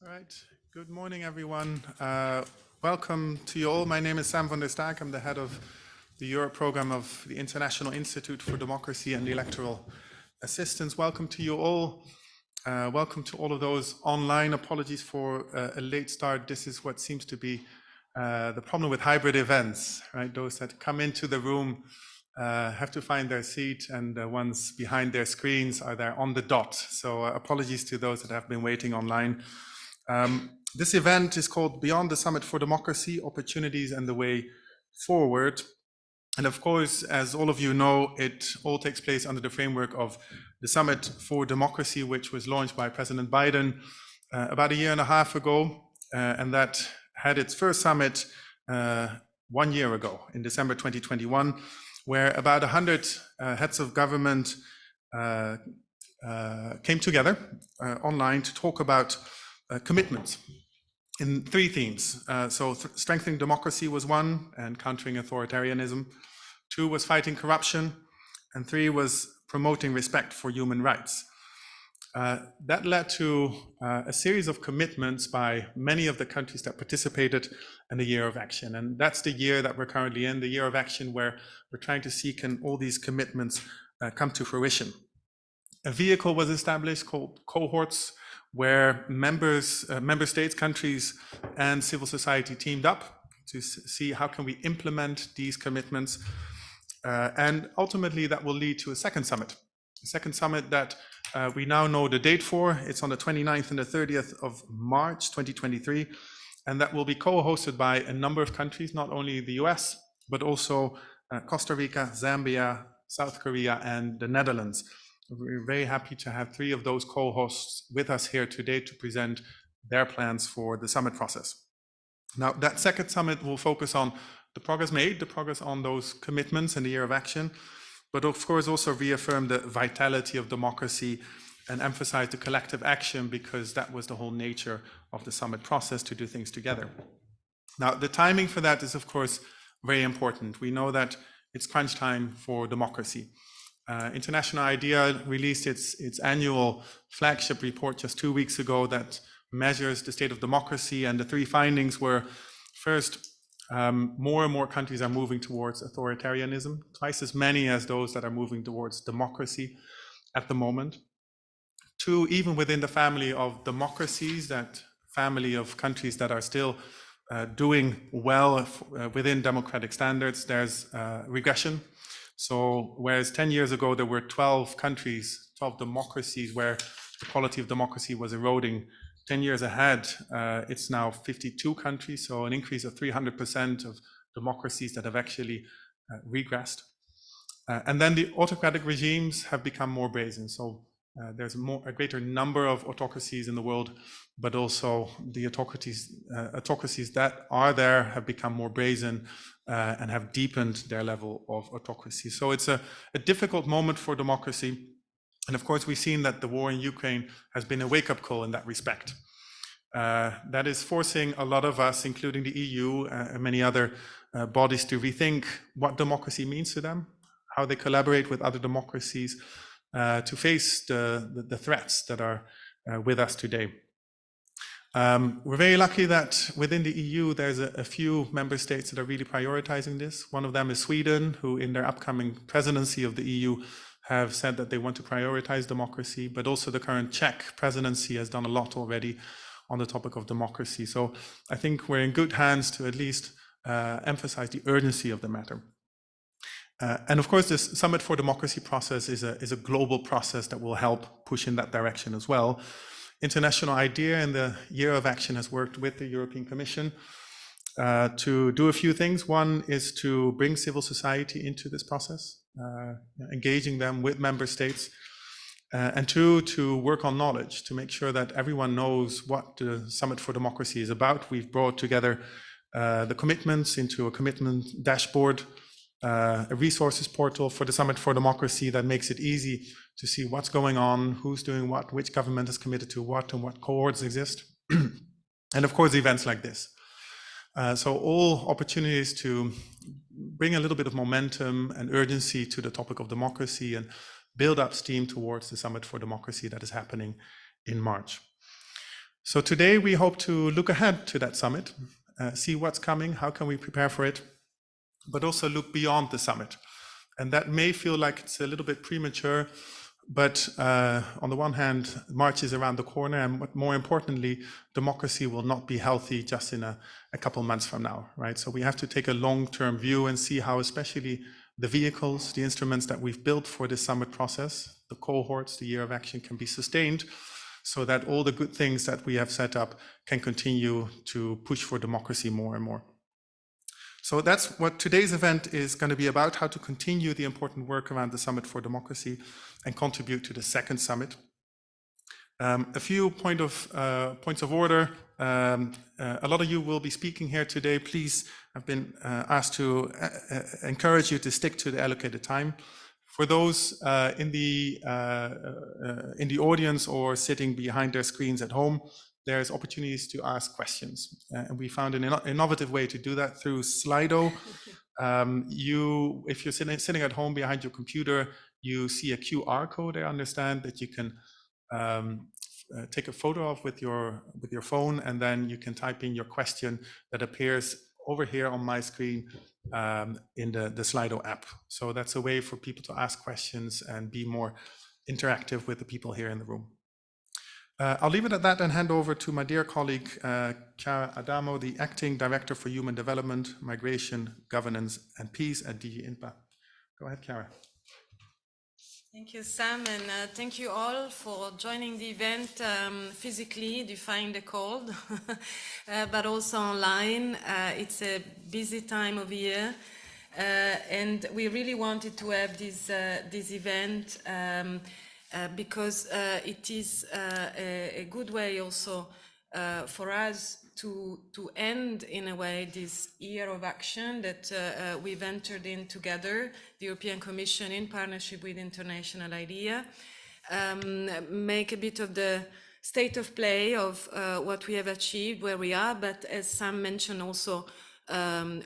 All right. Good morning, everyone. Welcome to you all. My name is Sam van der Staak. I'm the head of the Europe program of the International Institute for Democracy and Electoral Assistance. Welcome to you all. Welcome to all of those online. Apologies for a late start. This is what seems to be the problem with hybrid events, right? Those that come into the room have to find their seat, and the ones behind their screens are there on the dot. So apologies to those that have been waiting online. This event is called Beyond the Summit for Democracy, Opportunities and the Way Forward. And of course, as all of you know, it all takes place under the framework of the Summit for Democracy, which was launched by President Biden about a year and a half ago. And that had its first summit 1 year ago in December 2021, where about 100 heads of government came together online to talk about commitments in three themes. Strengthening democracy was one, and countering authoritarianism. 2 was fighting corruption, and 3 was promoting respect for human rights. That led to a series of commitments by many of the countries that participated in the Year of Action. And that's the year that we're currently in, the Year of Action, where we're trying to see can all these commitments come to fruition. A vehicle was established called cohorts, where member states, countries, and civil society teamed up to see how can we implement these commitments. And ultimately, that will lead to a second summit that we now know the date for. It's on the 29th and the 30th of March, 2023. And that will be co-hosted by a number of countries, not only the US, but also Costa Rica, Zambia, South Korea, and the Netherlands. We're very happy to have 3 of those co-hosts with us here today to present their plans for the summit process. Now, that second summit will focus on the progress made, the progress on those commitments in the Year of Action, but of course also reaffirm the vitality of democracy and emphasize the collective action, because that was the whole nature of the summit process, to do things together. Now, the timing for that is, of course, very important. We know that it's crunch time for democracy. International IDEA released its annual flagship report just 2 weeks ago that measures the state of democracy, and the 3 findings were: first, more and more countries are moving towards authoritarianism, twice as many as those that are moving towards democracy at the moment. 2, even within the family of democracies, that family of countries that are still doing well within democratic standards, there's regression. So whereas 10 years ago there were 12 countries, 12 democracies where the quality of democracy was eroding, 10 years ahead, it's now 52 countries, so an increase of 300% of democracies that have actually regressed. And then the autocratic regimes have become more brazen. So there's a greater number of autocracies in the world, but also the autocracies that are there have become more brazen and have deepened their level of autocracy. So it's a difficult moment for democracy. And of course, we've seen that the war in Ukraine has been a wake-up call in that respect. That is forcing a lot of us, including the EU and many other bodies, to rethink what democracy means to them, how they collaborate with other democracies to face the threats that are with us today. We're very lucky that within the EU, there's a few member states that are really prioritizing this. One of them is Sweden, who in their upcoming presidency of the EU have said that they want to prioritize democracy, but also the current Czech presidency has done a lot already on the topic of democracy. So I think we're in good hands to at least emphasize the urgency of the matter. And of course, this Summit for Democracy process is a global process that will help push in that direction as well. International IDEA in the Year of Action has worked with the European Commission to do a few things. One is to bring civil society into this process, engaging them with member states. And 2, to work on knowledge, to make sure that everyone knows what the Summit for Democracy is about. We've brought together the commitments into a commitment dashboard, a resources portal for the Summit for Democracy that makes it easy to see what's going on, who's doing what, which government is committed to what, and what cohorts exist. And of course, events like this. So all opportunities to bring a little bit of momentum and urgency to the topic of democracy and build up steam towards the Summit for Democracy that is happening in March. So today we hope to look ahead to that summit, see what's coming, how can we prepare for it, but also look beyond the summit. And that may feel like it's a little bit premature, but on the one hand, March is around the corner, and more importantly, democracy will not be healthy just in a couple months from now, right? So we have to take a long-term view and see how especially the vehicles, the instruments that we've built for this summit process, the cohorts, the year of action, can be sustained so that all the good things that we have set up can continue to push for democracy more and more. So that's what today's event is going to be about, how to continue the important work around the Summit for Democracy and contribute to the second summit. A few points of order. A lot of you will be speaking here today. Please, I've been asked to encourage you to stick to the allocated time. For those in the audience or sitting behind their screens at home, there's opportunities to ask questions. And we found an innovative way to do that through Slido. If you're sitting at home behind your computer, you see a QR code, I understand, that you can take a photo of with your phone, and then you can type in your question that appears over here on my screen in the Slido app. So that's a way for people to ask questions and be more interactive with the people here in the room. I'll leave it at that and hand over to my dear colleague, Chiara Adamo, the Acting Director for Human Development, Migration, Governance and Peace at DG INPA. Go ahead, Chiara. Thank you, Sam, and thank you all for joining the event physically, defying the cold, but also online. It's a busy time of year, and we really wanted to have this event because it is a good way also for us to end, in a way, this year of action that we've entered in together, the European Commission in partnership with International IDEA, make a bit of the state of play of what we have achieved, where we are, but as Sam mentioned, also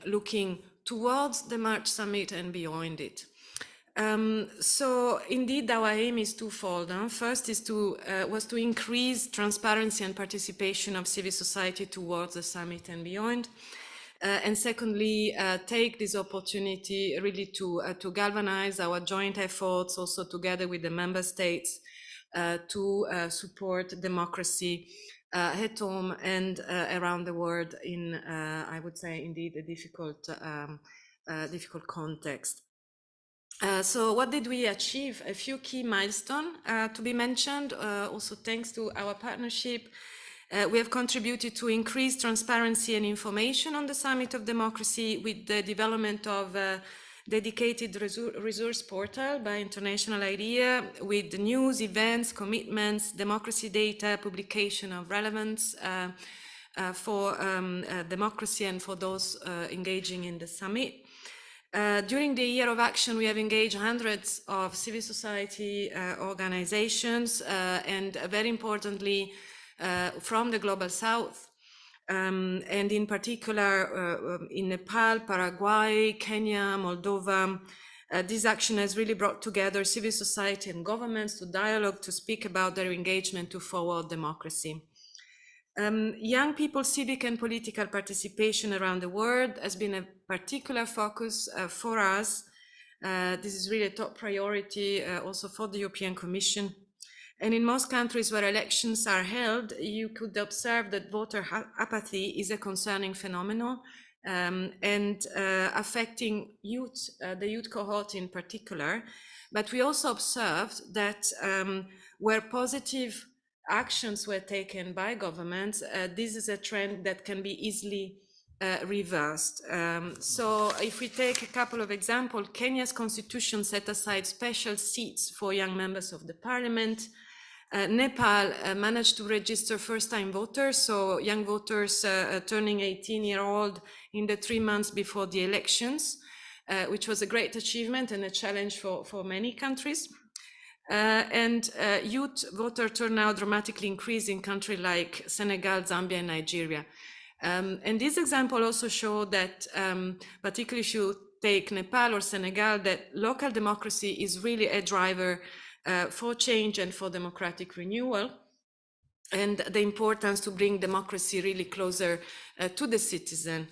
looking towards the March summit and beyond it. So indeed, our aim is twofold. First was to increase transparency and participation of civil society towards the summit and beyond. And secondly, take this opportunity really to galvanize our joint efforts, also together with the member states, to support democracy at home and around the world in, I would say, indeed, a difficult context. So what did we achieve? A few key milestones to be mentioned, also thanks to our partnership. We have contributed to increase transparency and information on the Summit of Democracy with the development of a dedicated resource portal by International IDEA with news, events, commitments, democracy data, publication of relevance for democracy and for those engaging in the summit. During the year of action, we have engaged hundreds of civil society organizations and very importantly from the Global South, and in particular in Nepal, Paraguay, Kenya, Moldova. This action has really brought together civil society and governments to dialogue, to speak about their engagement to forward democracy. Young people's civic and political participation around the world has been a particular focus for us. This is really a top priority also for the European Commission. And in most countries where elections are held, you could observe that voter apathy is a concerning phenomenon and affecting youth, the youth cohort in particular. But we also observed that where positive actions were taken by governments, this is a trend that can be easily reversed. So if we take a couple of examples, Kenya's constitution set aside special seats for young members of the parliament. Nepal managed to register first-time voters, so young voters turning 18-year-old in the 3 months before the elections, which was a great achievement and a challenge for many countries. And youth voter turnout dramatically increased in countries like Senegal, Zambia, and Nigeria. And this example also showed that, particularly if you take Nepal or Senegal, that local democracy is really a driver for change and for democratic renewal. and the importance to bring democracy really closer to the citizen.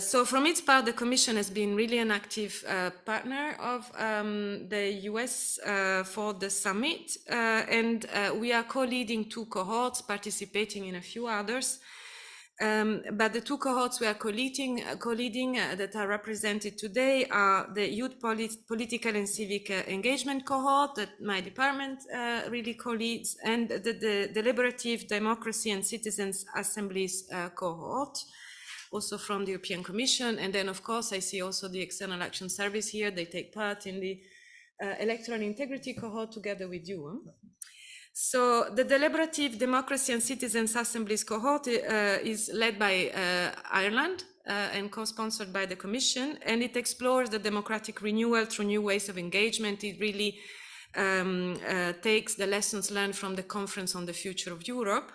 So from its part, the Commission has been really an active partner of the US for the summit, and we are co-leading 2 cohorts, participating in a few others. But the 2 cohorts we are co-leading that are represented today are the Youth Political and Civic Engagement cohort that my department really co-leads, and the Deliberative Democracy and Citizens Assemblies cohort, also from the European Commission. And then, of course, I see also the External Action Service here. They take part in the Electoral Integrity cohort together with you. So the Deliberative Democracy and Citizens Assemblies cohort is led by Ireland and co-sponsored by the Commission, and it explores the democratic renewal through new ways of engagement. It really takes the lessons learned from the Conference on the Future of Europe,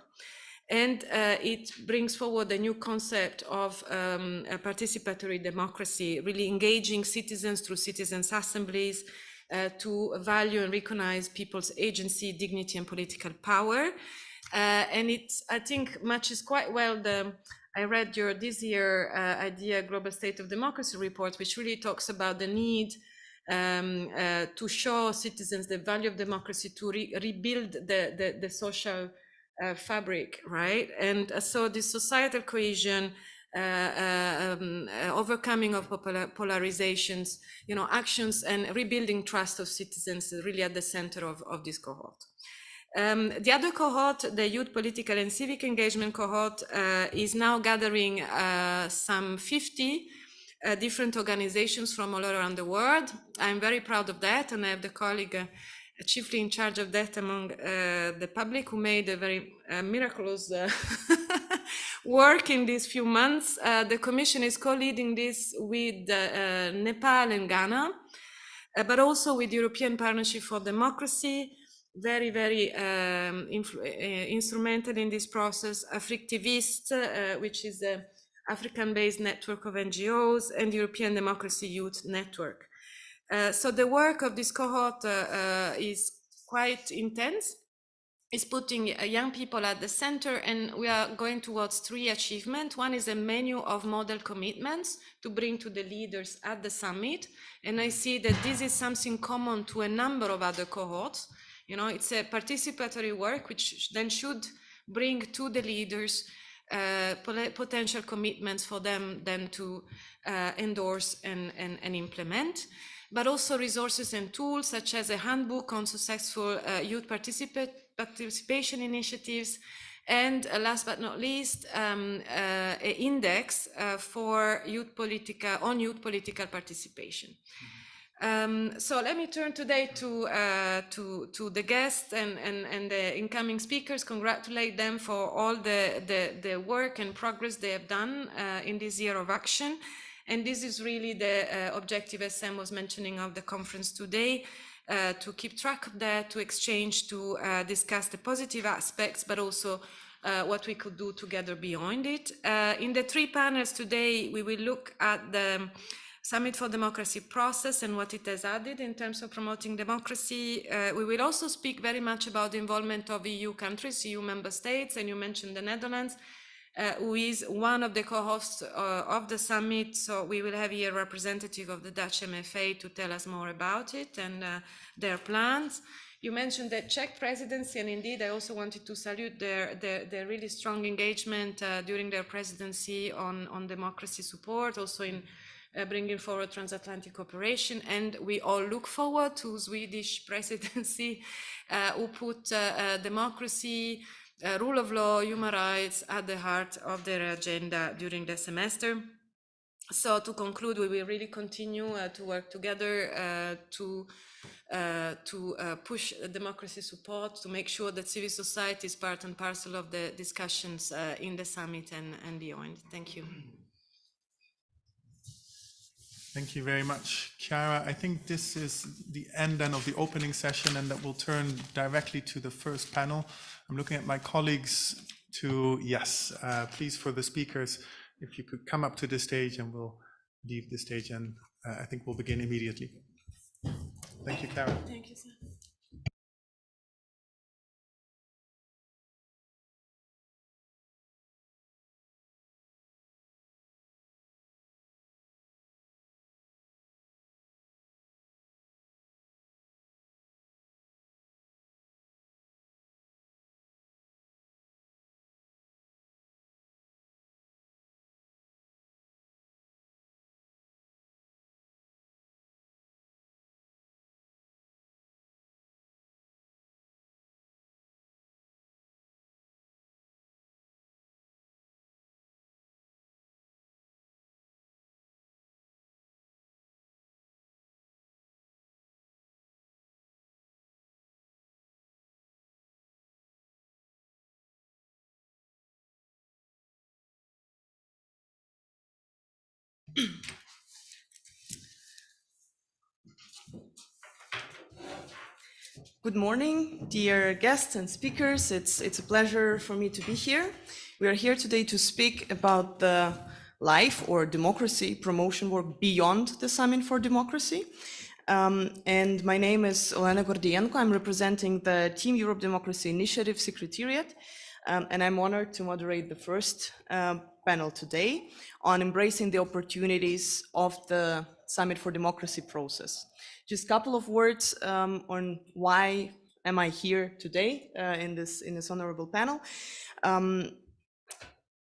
and it brings forward a new concept of a participatory democracy, really engaging citizens through citizens' assemblies, to value and recognize people's agency, dignity, and political power. And it, I think, matches quite well I read your this year IDEA Global State of Democracy report, which really talks about the need to show citizens the value of democracy, to rebuild the social fabric, right? And so the societal cohesion, overcoming of polarizations, actions and rebuilding trust of citizens is really at the center of this cohort. The other cohort, the Youth Political and Civic Engagement cohort, is now gathering some 50 different organizations from all around the world. I'm very proud of that, and I have the colleague chiefly in charge of that among the public, who made a very miraculous work in these few months. The Commission is co-leading this with Nepal and Ghana, but also with European Partnership for Democracy, very, very instrumental in this process, Africtivist, which is an African-based network of NGOs, and European Democracy Youth Network. So the work of this cohort is quite intense. It's putting young people at the center, and we are going towards 3 achievements. One is a menu of model commitments to bring to the leaders at the summit. And I see that this is something common to a number of other cohorts. It's a participatory work, which then should bring to the leaders potential commitments for them then to endorse and implement, but also resources and tools such as a handbook on successful youth participation initiatives, and last but not least, an index for youth political participation. So let me turn today to the guests and the incoming speakers, congratulate them for all the work and progress they have done in this year of action. And this is really the objective, as Sam was mentioning, of the conference today, to keep track of that, to exchange, to discuss the positive aspects, but also what we could do together beyond it. In the 3 panels today, we will look at the Summit for Democracy process and what it has added in terms of promoting democracy. We will also speak very much about the involvement of EU countries, EU member states, and you mentioned the Netherlands, who is one of the co-hosts of the summit. So we will have here a representative of the Dutch MFA to tell us more about it and their plans. You mentioned the Czech presidency, and indeed I also wanted to salute their really strong engagement during their presidency on democracy support, also in bringing forward transatlantic cooperation. And we all look forward to Swedish presidency, who put democracy, rule of law, human rights at the heart of their agenda during the semester. So to conclude, we will really continue to work together to push democracy support, to make sure that civil society is part and parcel of the discussions in the summit and beyond. Thank you. Thank you very much, Chiara. I think this is the end then of the opening session, and that will turn directly to the first panel. I'm looking at my colleagues to, yes, please, for the speakers, if you could come up to the stage, and we'll leave the stage, and I think we'll begin immediately. Thank you, Chiara. Thank you, sir. Good morning, dear guests and speakers. It's a pleasure for me to be here. We are here today to speak about the life or democracy promotion work beyond the Summit for Democracy. And my name is Olena Gordienko. I'm representing the Team Europe Democracy Initiative Secretariat. And I'm honored to moderate the first panel today on embracing the opportunities of the Summit for Democracy process. Just a couple of words on why am I here today in this honorable panel.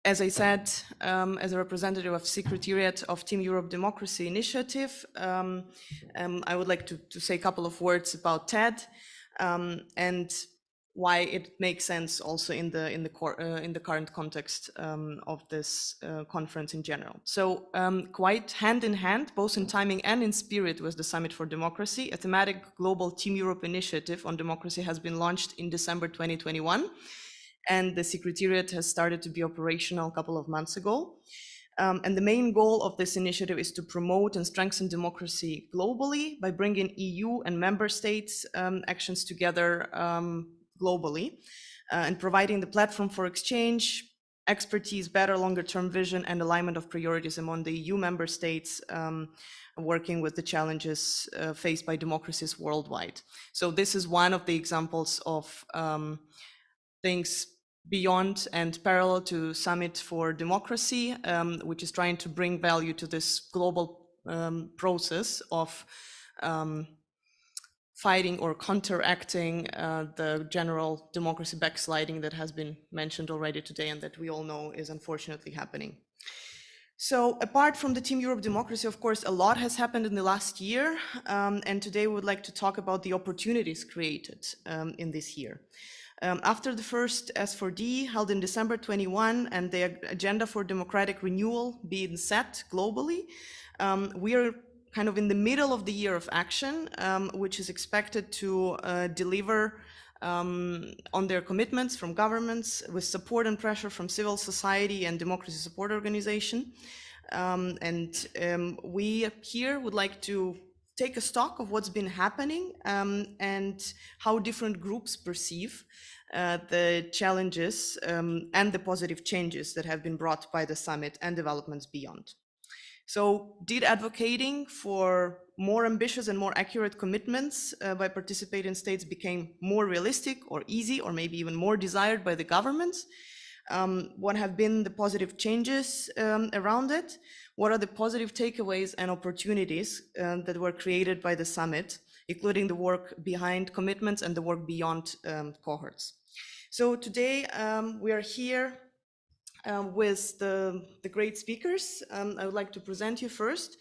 As I said, as a representative of Secretariat of Team Europe Democracy Initiative, I would like to say a couple of words about TED and why it makes sense also in the current context of this conference in general. So quite hand in hand, both in timing and in spirit, with the Summit for Democracy, a thematic global Team Europe initiative on democracy has been launched in December 2021, and the Secretariat has started to be operational a couple of months ago. And the main goal of this initiative is to promote and strengthen democracy globally by bringing EU and member states actions together globally, and providing the platform for exchange, expertise, better longer-term vision, and alignment of priorities among the EU member states working with the challenges faced by democracies worldwide. So this is one of the examples of things beyond and parallel to Summit for Democracy, which is trying to bring value to this global process of fighting or counteracting the general democracy backsliding that has been mentioned already today and that we all know is unfortunately happening. So apart from the Team Europe Democracy, of course, a lot has happened in the last year, and today we would like to talk about the opportunities created in this year. After the first S4D held in December 21 and the agenda for democratic renewal being set globally, we are kind of in the middle of the year of action, which is expected to deliver on their commitments from governments with support and pressure from civil society and democracy support organization. We here would like to take a stock of what's been happening and how different groups perceive the challenges and the positive changes that have been brought by the summit and developments beyond. So did advocating for more ambitious and more accurate commitments by participating states became more realistic or easy or maybe even more desired by the governments? What have been the positive changes around it? What are the positive takeaways and opportunities that were created by the summit, including the work behind commitments and the work beyond cohorts? So today we are here with the great speakers. I would like to present you first.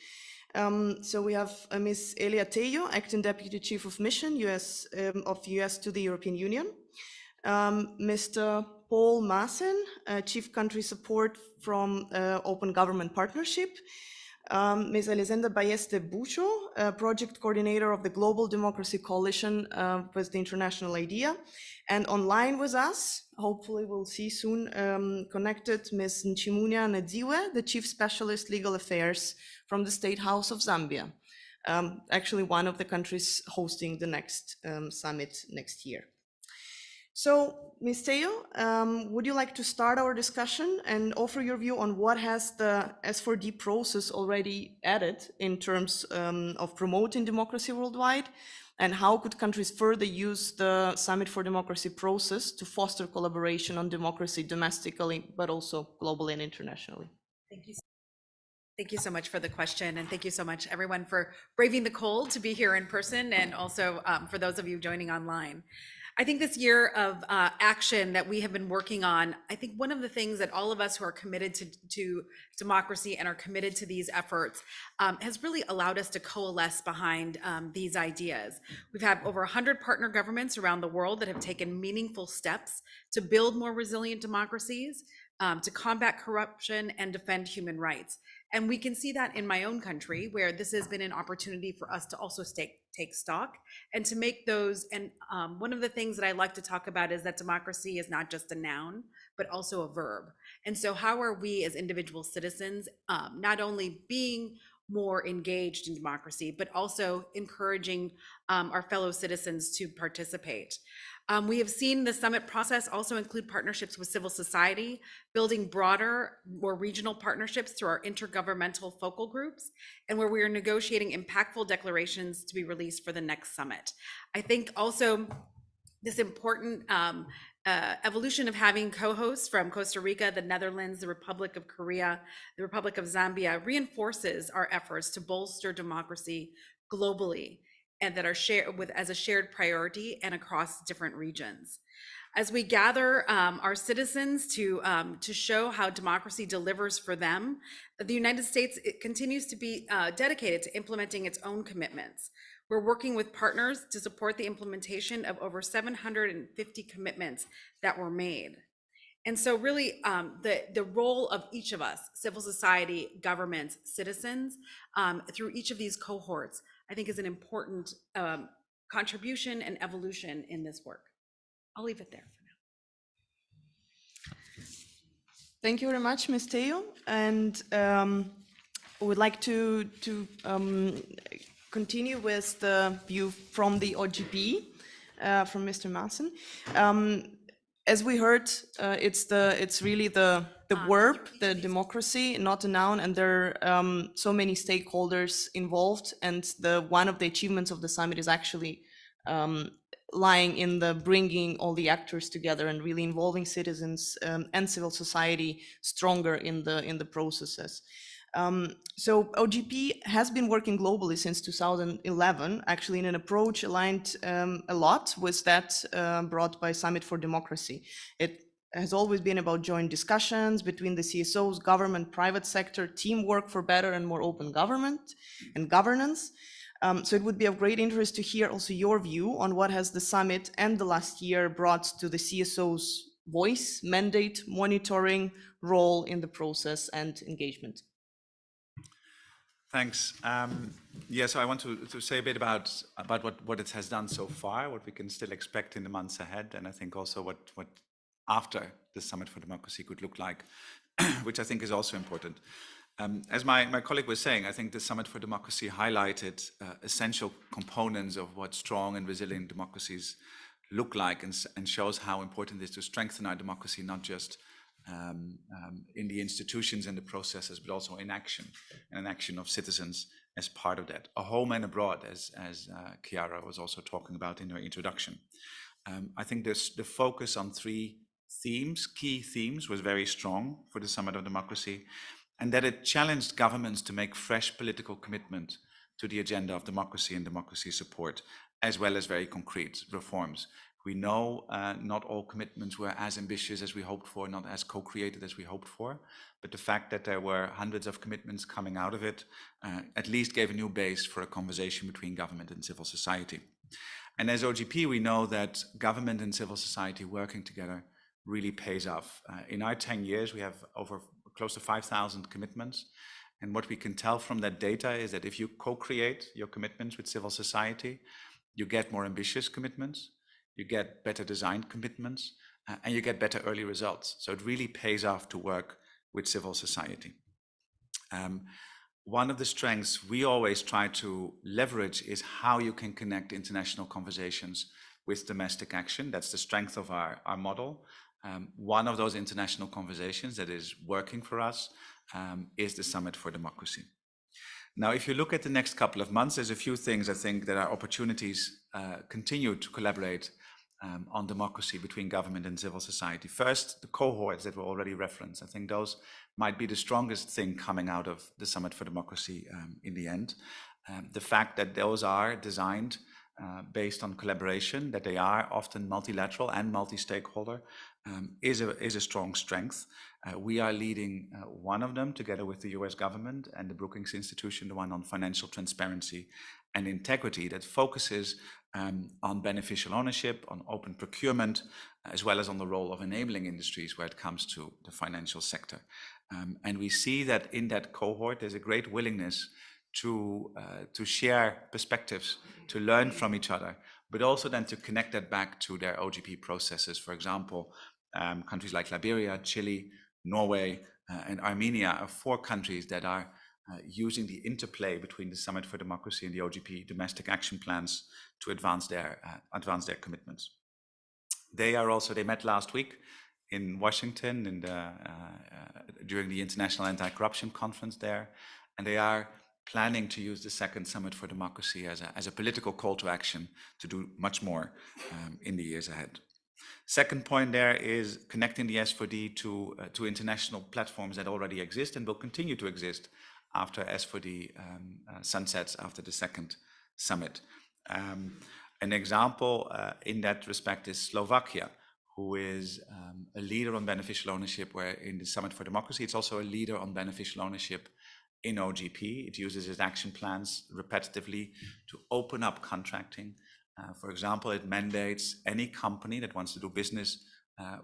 So we have Ms. Elia Tello, Acting Deputy Chief of Mission of US to the European Union. Mr. Paul Maassen, Chief Country Support from Open Government Partnership. Ms. Elisenda Balleste Bucho, Project Coordinator of the Global Democracy Coalition with the International IDEA. And online with us, hopefully we'll see soon, connected, Ms. Nchimunia Nadziwe, the Chief Specialist Legal Affairs from the State House of Zambia. Actually one of the countries hosting the next summit next year. So, Ms. Tello, would you like to start our discussion and offer your view on what has the S4D process already added in terms of promoting democracy worldwide? And how could countries further use the Summit for Democracy process to foster collaboration on democracy domestically, but also globally and internationally? Thank you. Thank you so much for the question, and thank you so much everyone for braving the cold to be here in person, and also for those of you joining online. I think this year of action that we have been working on, I think one of the things that all of us who are committed to democracy and are committed to these efforts has really allowed us to coalesce behind these ideas. We've had over 100 partner governments around the world that have taken meaningful steps to build more resilient democracies, to combat corruption and defend human rights. And we can see that in my own country, where this has been an opportunity for us to also take stock and to make those. And one of the things that I like to talk about is that democracy is not just a noun, but also a verb. And so how are we as individual citizens not only being more engaged in democracy, but also encouraging our fellow citizens to participate? We have seen the summit process also include partnerships with civil society, building broader, more regional partnerships through our intergovernmental focal groups, and where we are negotiating impactful declarations to be released for the next summit. I think also this important evolution of having co-hosts from Costa Rica, the Netherlands, the Republic of Korea, the Republic of Zambia reinforces our efforts to bolster democracy globally, and that are shared with as a shared priority and across different regions. As we gather our citizens to show how democracy delivers for them, the United States continues to be dedicated to implementing its own commitments. We're working with partners to support the implementation of over 750 commitments that were made. And so really the role of each of us, civil society, governments, citizens, through each of these cohorts, I think is an important contribution and evolution in this work. I'll leave it there for now. Thank you very much, Ms. Teo. And we would like to continue with the view from the OGP, from Mr. Maassen. As we heard, it's really the verb, the democracy, not a noun, and there are so many stakeholders involved. And one of the achievements of the summit is actually lying in the bringing all the actors together and really involving citizens and civil society stronger in the processes. So OGP has been working globally since 2011, actually in an approach aligned a lot with that brought by Summit for Democracy. It has always been about joint discussions between the CSOs, government, private sector, teamwork for better and more open government and governance. So it would be of great interest to hear also your view on what has the summit and the last year brought to the CSO's voice, mandate, monitoring, role in the process and engagement. Thanks. So I want to say a bit about what it has done so far, what we can still expect in the months ahead, and I think also what after the Summit for Democracy could look like, which I think is also important. As my colleague was saying, I think the Summit for Democracy highlighted essential components of what strong and resilient democracies look like, and shows how important it is to strengthen our democracy, not just in the institutions and the processes, but also in action, and an action of citizens as part of that. A home and abroad, as Chiara was also talking about in her introduction. I think the focus on three key themes, was very strong for the Summit of Democracy, and that it challenged governments to make fresh political commitment to the agenda of democracy and democracy support, as well as very concrete reforms. We know not all commitments were as ambitious as we hoped for, not as co-created as we hoped for, but the fact that there were hundreds of commitments coming out of it at least gave a new base for a conversation between government and civil society. And as OGP, we know that government and civil society working together really pays off. In our 10 years, we have over close to 5,000 commitments. And what we can tell from that data is that if you co-create your commitments with civil society, you get more ambitious commitments, you get better designed commitments, and you get better early results. So it really pays off to work with civil society. One of the strengths we always try to leverage is how you can connect international conversations with domestic action. That's the strength of our model. One of those international conversations that is working for us is the Summit for Democracy. Now, if you look at the next couple of months, there's a few things I think that are opportunities continue to collaborate on democracy between government and civil society. First, the cohorts that were already referenced. I think those might be the strongest thing coming out of the Summit for Democracy in the end. The fact that those are designed based on collaboration, that they are often multilateral and multi-stakeholder, is a strong strength. We are leading one of them together with the US government and the Brookings Institution, the one on financial transparency and integrity, that focuses on beneficial ownership, on open procurement, as well as on the role of enabling industries where it comes to the financial sector. And we see that in that cohort, there's a great willingness to share perspectives, to learn from each other, but also then to connect that back to their OGP processes. For example, countries like Liberia, Chile, Norway, and Armenia are 4 countries that are using the interplay between the Summit for Democracy and the OGP domestic action plans to advance their commitments. They met last week in Washington during the International Anti-Corruption Conference there, and they are planning to use the second Summit for Democracy as a political call to action to do much more in the years ahead. Second point there is connecting the S4D to international platforms that already exist and will continue to exist after S4D sunsets after the second summit. An example in that respect is Slovakia, who is a leader on beneficial ownership, where in the Summit for Democracy, it's also a leader on beneficial ownership in OGP. It uses its action plans repetitively to open up contracting. For example, it mandates any company that wants to do business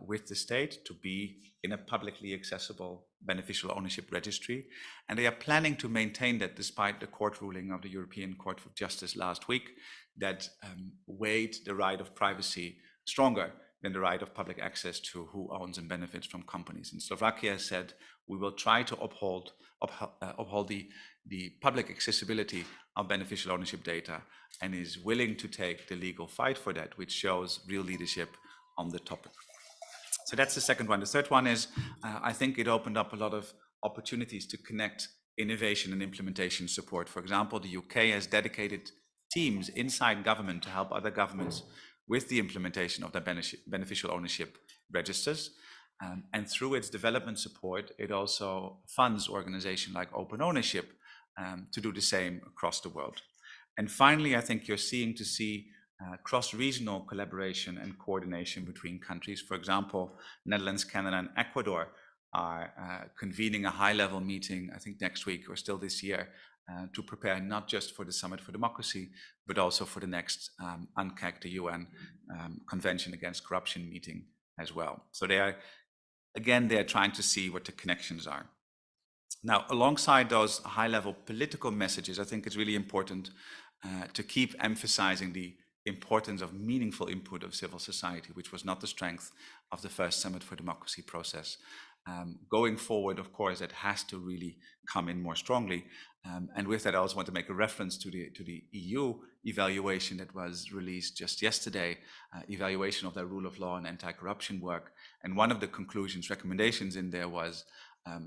with the state to be in a publicly accessible beneficial ownership registry. And they are planning to maintain that despite the court ruling of the European Court of Justice last week that weighed the right of privacy stronger than the right of public access to who owns and benefits from companies. And Slovakia said, we will try to uphold the public accessibility of beneficial ownership data, and is willing to take the legal fight for that, which shows real leadership on the topic. So that's the second one. The third one is, I think it opened up a lot of opportunities to connect innovation and implementation support. For example, the UK has dedicated teams inside government to help other governments with the implementation of their beneficial ownership registers. And through its development support, it also funds organizations like Open Ownership to do the same across the world. And finally, I think you're seeing cross-regional collaboration and coordination between countries. For example, Netherlands, Canada, and Ecuador are convening a high-level meeting, I think next week or still this year, to prepare not just for the Summit for Democracy, but also for the next UNCAC, the UN Convention Against Corruption meeting as well. So they're trying to see what the connections are. Now, alongside those high-level political messages, I think it's really important to keep emphasizing the importance of meaningful input of civil society, which was not the strength of the first Summit for Democracy process. Going forward, of course, that has to really come in more strongly. And with that, I also want to make a reference to the EU evaluation that was released just yesterday, evaluation of their rule of law and anti-corruption work. And one of the recommendations in there was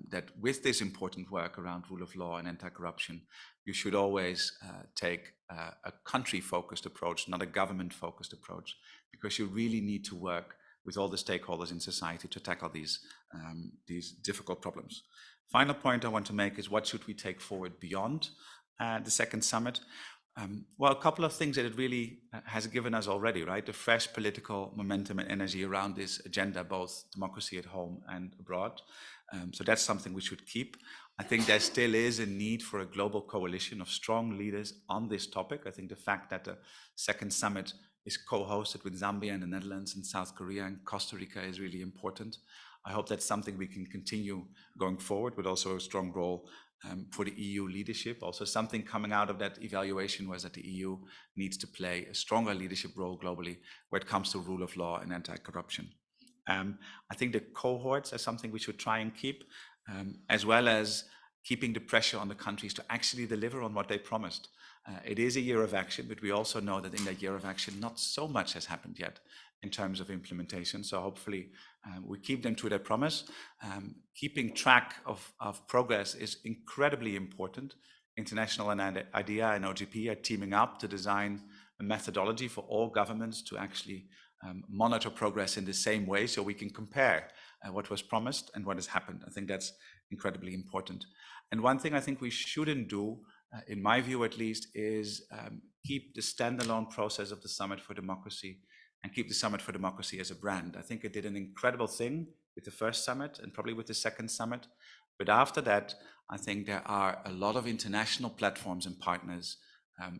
that with this important work around rule of law and anti-corruption, you should always take a country-focused approach, not a government-focused approach, because you really need to work with all the stakeholders in society to tackle these difficult problems. Final point I want to make is, what should we take forward beyond the second summit? Well, a couple of things that it really has given us already, right? The fresh political momentum and energy around this agenda, both democracy at home and abroad. So that's something we should keep. I think there still is a need for a global coalition of strong leaders on this topic. I think the fact that the second summit is co-hosted with Zambia and the Netherlands and South Korea and Costa Rica is really important. I hope that's something we can continue going forward, with also a strong role for the EU leadership. Also, something coming out of that evaluation was that the EU needs to play a stronger leadership role globally when it comes to rule of law and anti-corruption. I think the cohorts are something we should try and keep, as well as keeping the pressure on the countries to actually deliver on what they promised. It is a year of action, but we also know that in that year of action, not so much has happened yet in terms of implementation. So hopefully we keep them to their promise. Keeping track of progress is incredibly important. International IDEA and OGP are teaming up to design a methodology for all governments to actually monitor progress in the same way, so we can compare what was promised and what has happened. I think that's incredibly important. And one thing I think we shouldn't do, in my view at least, is keep the standalone process of the Summit for Democracy and keep the Summit for Democracy as a brand. I think it did an incredible thing with the first summit and probably with the second summit. But after that, I think there are a lot of international platforms and partners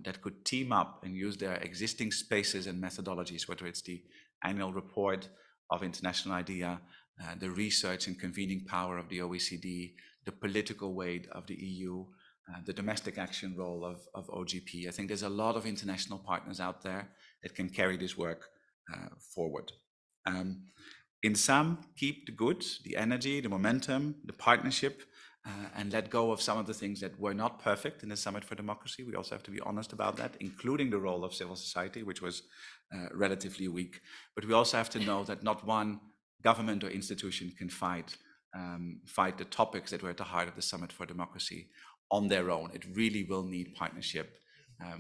that could team up and use their existing spaces and methodologies, whether it's the annual report of International IDEA, the research and convening power of the OECD, the political weight of the EU, the domestic action role of OGP. I think there's a lot of international partners out there that can carry this work forward. In sum, keep the good, the energy, the momentum, the partnership, and let go of some of the things that were not perfect in the Summit for Democracy. We also have to be honest about that, including the role of civil society, which was relatively weak. But we also have to know that not one government or institution can fight the topics that were at the heart of the Summit for Democracy on their own. It really will need partnership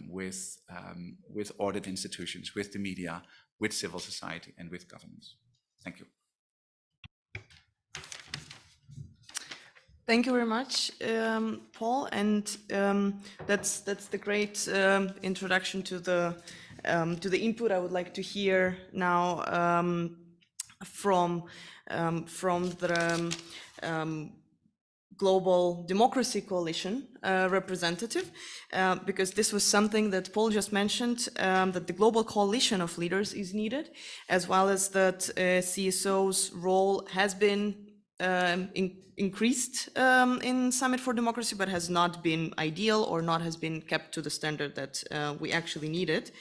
with audit institutions, with the media, with civil society, and with governments. Thank you. Thank you very much, Paul, and that's the great introduction to the input I would like to hear now from the Global Democracy Coalition representative, because this was something that Paul just mentioned, that the global coalition of leaders is needed, as well as that CSO's role has been increased in Summit for Democracy, but has not been ideal or not has been kept to the standard that we actually needed.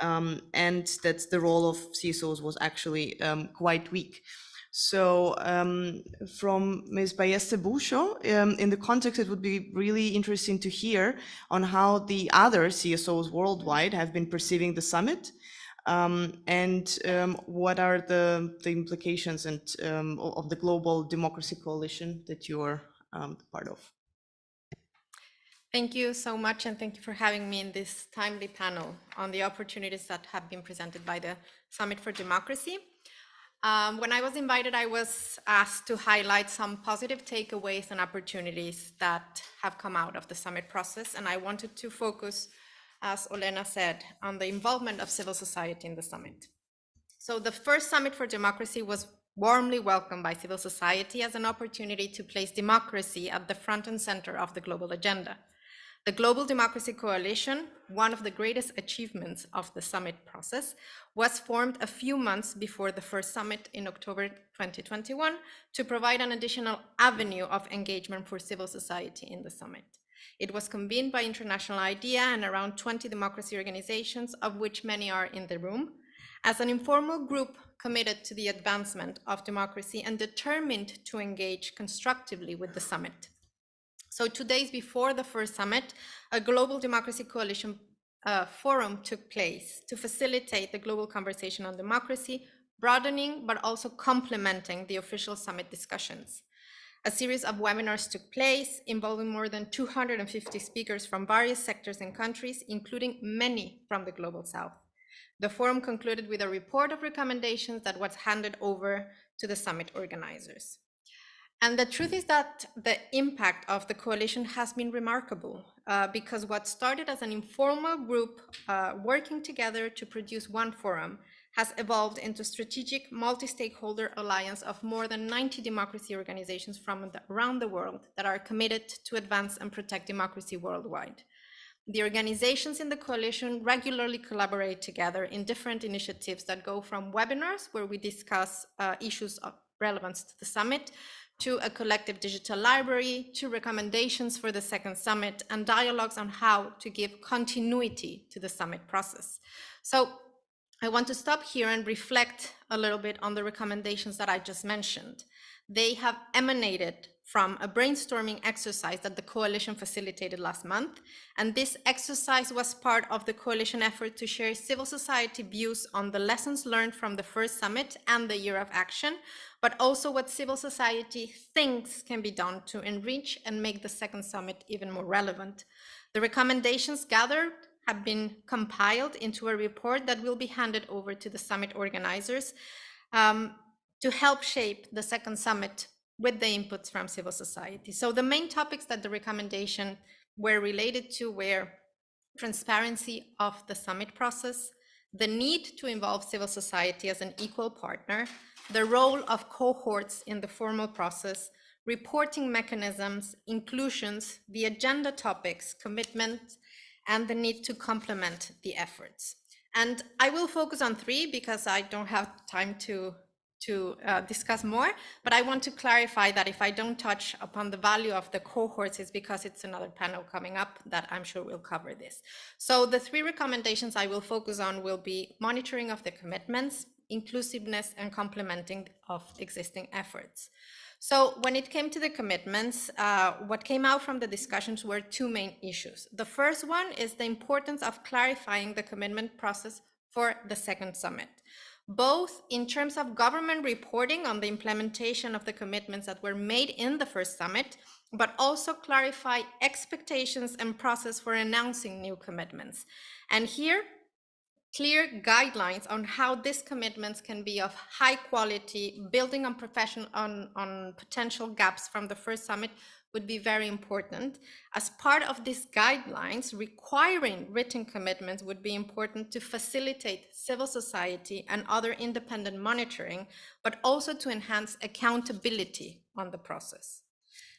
And that the role of CSOs was actually quite weak. So from Ms. Ballester Bucho, in the context, it would be really interesting to hear on how the other CSOs worldwide have been perceiving the summit, and what are the implications and of the Global Democracy Coalition that you are part of. Thank you so much, and thank you for having me in this timely panel on the opportunities that have been presented by the Summit for Democracy. When I was invited, I was asked to highlight some positive takeaways and opportunities that have come out of the summit process, and I wanted to focus, as Olena said, on the involvement of civil society in the summit. So the first Summit for Democracy was warmly welcomed by civil society as an opportunity to place democracy at the front and center of the global agenda. The Global Democracy Coalition, one of the greatest achievements of the summit process, was formed a few months before the first summit in October 2021 to provide an additional avenue of engagement for civil society in the summit. It was convened by International IDEA and around 20 democracy organizations, of which many are in the room, as an informal group committed to the advancement of democracy and determined to engage constructively with the summit. So 2 days before the first summit, a Global Democracy Coalition forum took place to facilitate the global conversation on democracy, broadening but also complementing the official summit discussions. A series of webinars took place involving more than 250 speakers from various sectors and countries, including many from the Global South. The forum concluded with a report of recommendations that was handed over to the summit organizers. And the truth is that the impact of the coalition has been remarkable, because what started as an informal group working together to produce one forum has evolved into a strategic multi-stakeholder alliance of more than 90 democracy organizations from around the world that are committed to advance and protect democracy worldwide. The organizations in the coalition regularly collaborate together in different initiatives that go from webinars, where we discuss issues of relevance to the summit, to a collective digital library, to recommendations for the second summit, and dialogues on how to give continuity to the summit process. So I want to stop here and reflect a little bit on the recommendations that I just mentioned. They have emanated from a brainstorming exercise that the coalition facilitated last month. And this exercise was part of the coalition effort to share civil society views on the lessons learned from the first summit and the year of action, but also what civil society thinks can be done to enrich and make the second summit even more relevant. The recommendations gathered have been compiled into a report that will be handed over to the summit organizers to help shape the second summit with the inputs from civil society. So the main topics that the recommendation were related to were transparency of the summit process, the need to involve civil society as an equal partner, the role of cohorts in the formal process, reporting mechanisms, inclusions, the agenda topics, commitment, and the need to complement the efforts. And I will focus on three because I don't have time to discuss more, but I want to clarify that if I don't touch upon the value of the cohorts, it's because it's another panel coming up that I'm sure will cover this. So the three recommendations I will focus on will be monitoring of the commitments, inclusiveness, and complementing of existing efforts. So when it came to the commitments, what came out from the discussions were two main issues. The first one is the importance of clarifying the commitment process for the second summit, both in terms of government reporting on the implementation of the commitments that were made in the first summit, but also clarify expectations and process for announcing new commitments. And here, clear guidelines on how these commitments can be of high quality, building on on potential gaps from the first summit would be very important. As part of these guidelines, requiring written commitments would be important to facilitate civil society and other independent monitoring, but also to enhance accountability on the process.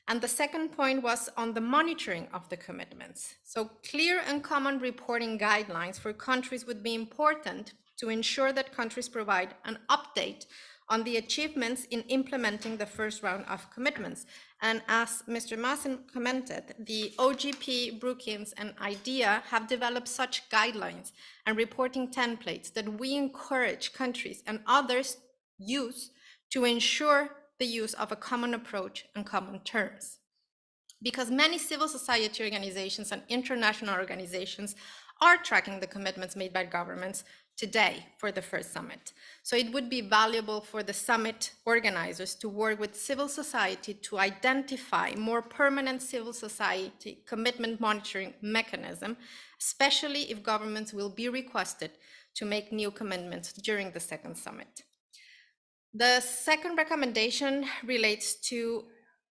And the second point was on the monitoring of the commitments. So clear and common reporting guidelines for countries would be important to ensure that countries provide an update on the achievements in implementing the first round of commitments. And as Mr. Maassen commented, the OGP, Brookings, and IDEA have developed such guidelines and reporting templates that we encourage countries and others use to ensure the use of a common approach and common terms. Because many civil society organizations and international organizations are tracking the commitments made by governments today for the first summit. So it would be valuable for the summit organizers to work with civil society to identify more permanent civil society commitment monitoring mechanism, especially if governments will be requested to make new commitments during the second summit. The second recommendation relates to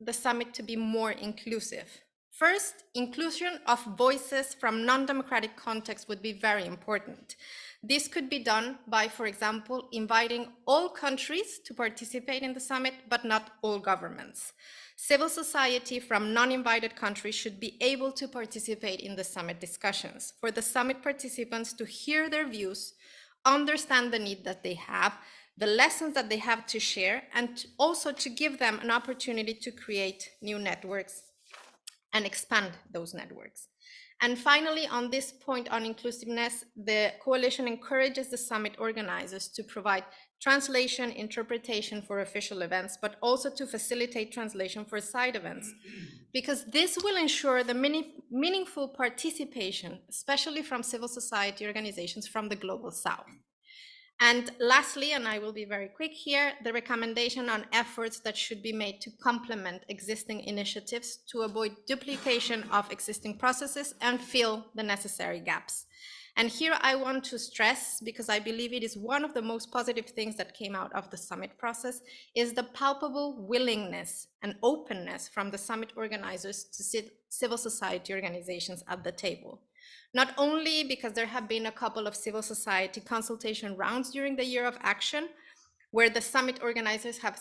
the summit to be more inclusive. First, inclusion of voices from non-democratic contexts would be very important. This could be done by, for example, inviting all countries to participate in the summit, but not all governments. Civil society from non-invited countries should be able to participate in the summit discussions, for the summit participants to hear their views, understand the need that they have, the lessons that they have to share, and also to give them an opportunity to create new networks and expand those networks. And finally, on this point on inclusiveness, the coalition encourages the summit organizers to provide translation, interpretation for official events, but also to facilitate translation for side events, because this will ensure the meaningful participation, especially from civil society organizations from the Global South. And lastly, and I will be very quick here, the recommendation on efforts that should be made to complement existing initiatives to avoid duplication of existing processes and fill the necessary gaps. And here I want to stress, because I believe it is one of the most positive things that came out of the summit process, is the palpable willingness and openness from the summit organizers to sit civil society organizations at the table. Not only because there have been a couple of civil society consultation rounds during the year of action, where the summit organizers have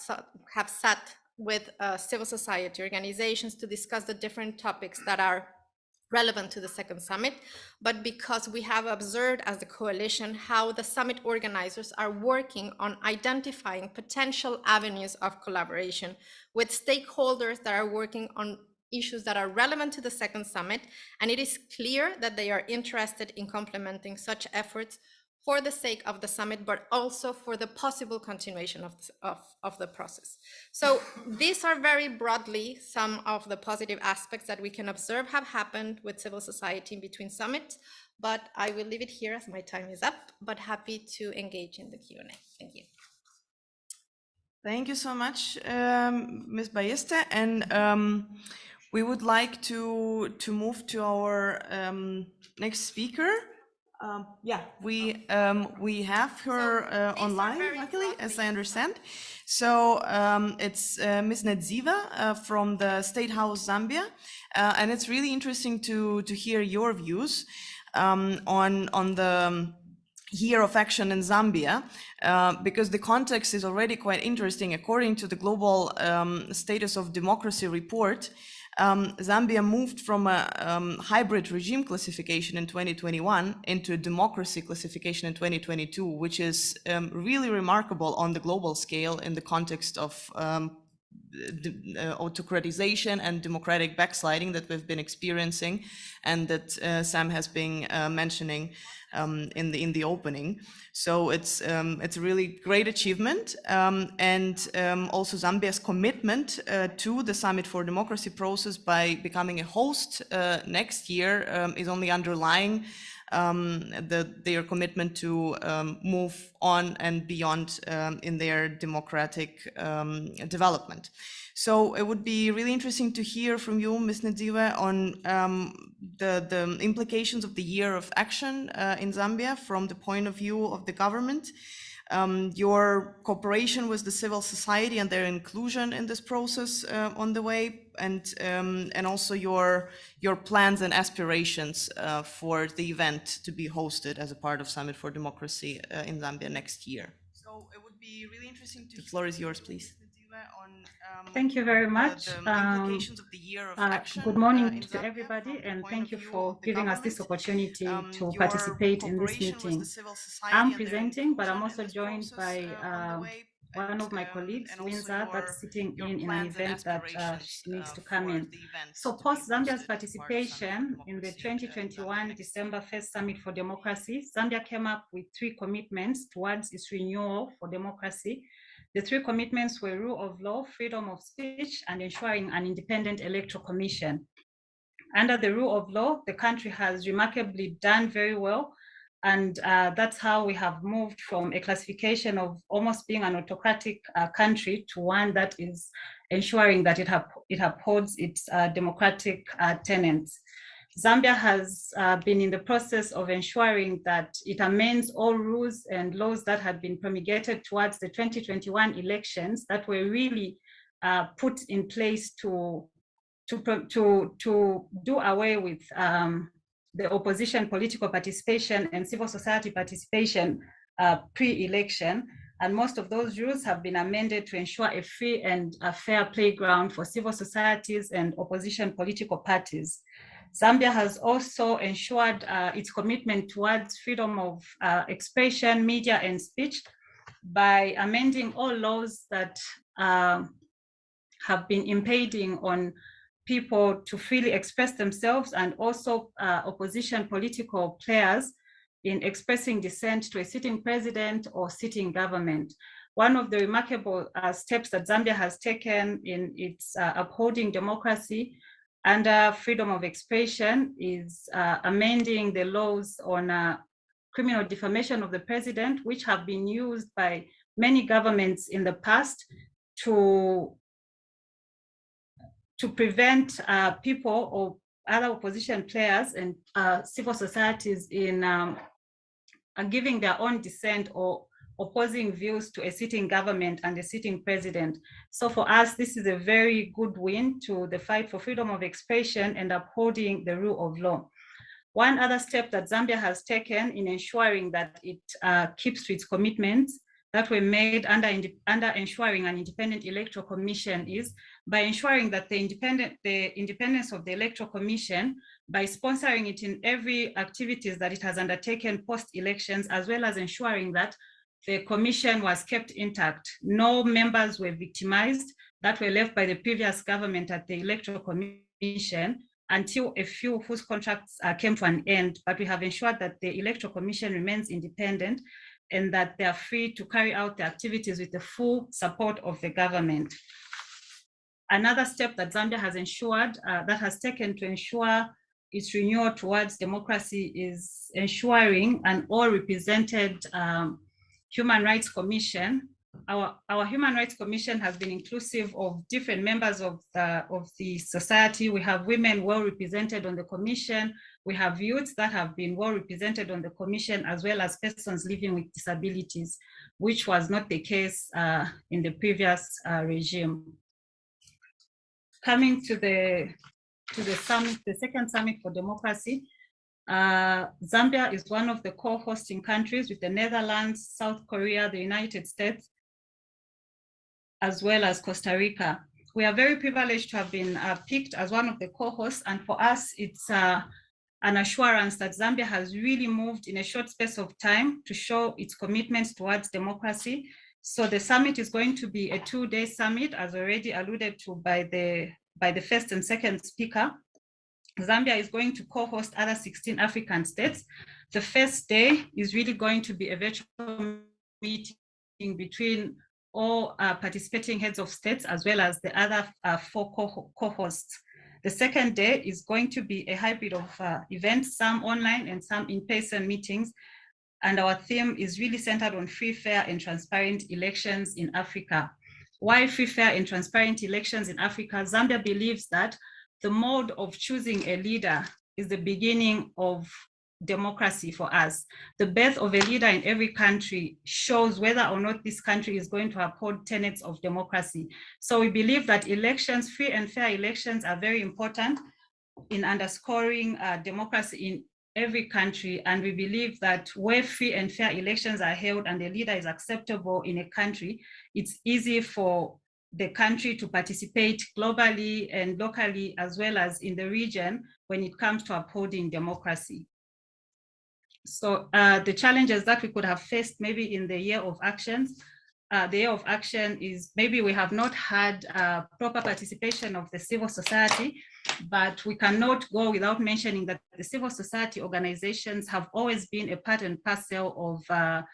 sat with civil society organizations to discuss the different topics that are relevant to the second summit, but because we have observed as the coalition how the summit organizers are working on identifying potential avenues of collaboration with stakeholders that are working on issues that are relevant to the second summit, and it is clear that they are interested in complementing such efforts for the sake of the summit, but also for the possible continuation of the process. So these are very broadly some of the positive aspects that we can observe have happened with civil society in between summits, but I will leave it here as my time is up, but happy to engage in the Q&A. Thank you. Thank you so much, Ms. Ballesta. And we would like to move to our next speaker. We have her online, luckily, as I understand. So it's Ms. Nedziva from the State House Zambia, and it's really interesting to hear your views on the year of action in Zambia, because the context is already quite interesting. According to the Global Status of Democracy report, Zambia moved from a hybrid regime classification in 2021 into a democracy classification in 2022, which is really remarkable on the global scale in the context of autocratization and democratic backsliding that we've been experiencing, and that Sam has been mentioning in the opening. So it's a really great achievement, and also Zambia's commitment to the Summit for Democracy process by becoming a host next year is only underlying their commitment to move on and beyond in their democratic development. So it would be really interesting to hear from you, Ms. Nadziwe, on the implications of the year of action in Zambia from the point of view of the government, your cooperation with the civil society and their inclusion in this process on the way, and also your plans and aspirations for the event to be hosted as a part of Summit for Democracy in Zambia next year. So it would be really interesting to. The floor is yours, please. Thank you very much. The implications of the year of action. Good morning in to Zambia everybody, from the and point thank of you view for of the giving us this government. opportunity to Your participate in this cooperation with the meeting. civil society I'm and their presenting, but I'm inclusion also in this joined process, by on the way, one of my colleagues, and also Windsor, that's sitting your in an plans and event that aspirations she needs to come for in. the event So to be post Zambia's hosted as a part of Summit for participation in the Democracy, 2021 next December 1st Summit for Democracy, Zambia came up with 3 commitments towards its renewal for democracy. The 3 commitments were rule of law, freedom of speech, and ensuring an independent electoral commission. Under the rule of law, the country has remarkably done very well. And that's how we have moved from a classification of almost being an autocratic country to one that is ensuring that it upholds its democratic tenets. Zambia has been in the process of ensuring that it amends all rules and laws that had been promulgated towards the 2021 elections that were really put in place to do away with the opposition political participation and civil society participation pre-election. And most of those rules have been amended to ensure a free and a fair playground for civil societies and opposition political parties. Zambia has also ensured its commitment towards freedom of expression, media, and speech by amending all laws that have been impeding on people to freely express themselves, and also opposition political players in expressing dissent to a sitting president or sitting government. One of the remarkable steps that Zambia has taken in its upholding democracy under freedom of expression is amending the laws on criminal defamation of the president, which have been used by many governments in the past to prevent people or other opposition players and civil societies in giving their own dissent or opposing views to a sitting government and a sitting president. So for us, this is a very good win to the fight for freedom of expression and upholding the rule of law. One other step that Zambia has taken in ensuring that it keeps to its commitments that were made under ensuring an independent electoral commission is by ensuring that the independence of the electoral commission by sponsoring it in every activities that it has undertaken post-elections, as well as ensuring that the commission was kept intact. No members were victimized that were left by the previous government at the electoral commission until a few whose contracts came to an end, but we have ensured that the electoral commission remains independent and that they are free to carry out the activities with the full support of the government. Another step that Zambia has ensured, that has taken to ensure its renewal towards democracy is ensuring an all-represented Human Rights Commission. Our Human Rights Commission has been inclusive of different members of the society. We have women well represented on the commission. We have youths that have been well represented on the commission, as well as persons living with disabilities, which was not the case in the previous regime. Coming to the summit, the second summit for democracy, Zambia is one of the co-hosting countries with the Netherlands, South Korea, the United States, as well as Costa Rica. We are very privileged to have been picked as one of the co-hosts, and for us, it's an assurance that Zambia has really moved in a short space of time to show its commitments towards democracy. So the summit is going to be a 2-day summit, as already alluded to by the first and second speaker. Zambia is going to co-host other 16 African states. The first day is really going to be a virtual meeting between all participating heads of states, as well as the other 4 co-hosts. The second day is going to be a hybrid of events, some online and some in-person meetings. And our theme is really centered on free, fair, and transparent elections in Africa. Why free, fair, and transparent elections in Africa? Zambia believes that the mode of choosing a leader is the beginning of democracy for us. The birth of a leader in every country shows whether or not this country is going to uphold tenets of democracy. So we believe that elections, free and fair elections, are very important in underscoring democracy in every country. And we believe that where free and fair elections are held and the leader is acceptable in a country, it's easy for the country to participate globally and locally, as well as in the region, when it comes to upholding democracy. So the challenges that we could have faced maybe in the year of actions, the year of action is maybe we have not had proper participation of the civil society, but we cannot go without mentioning that the civil society organizations have always been a part and parcel of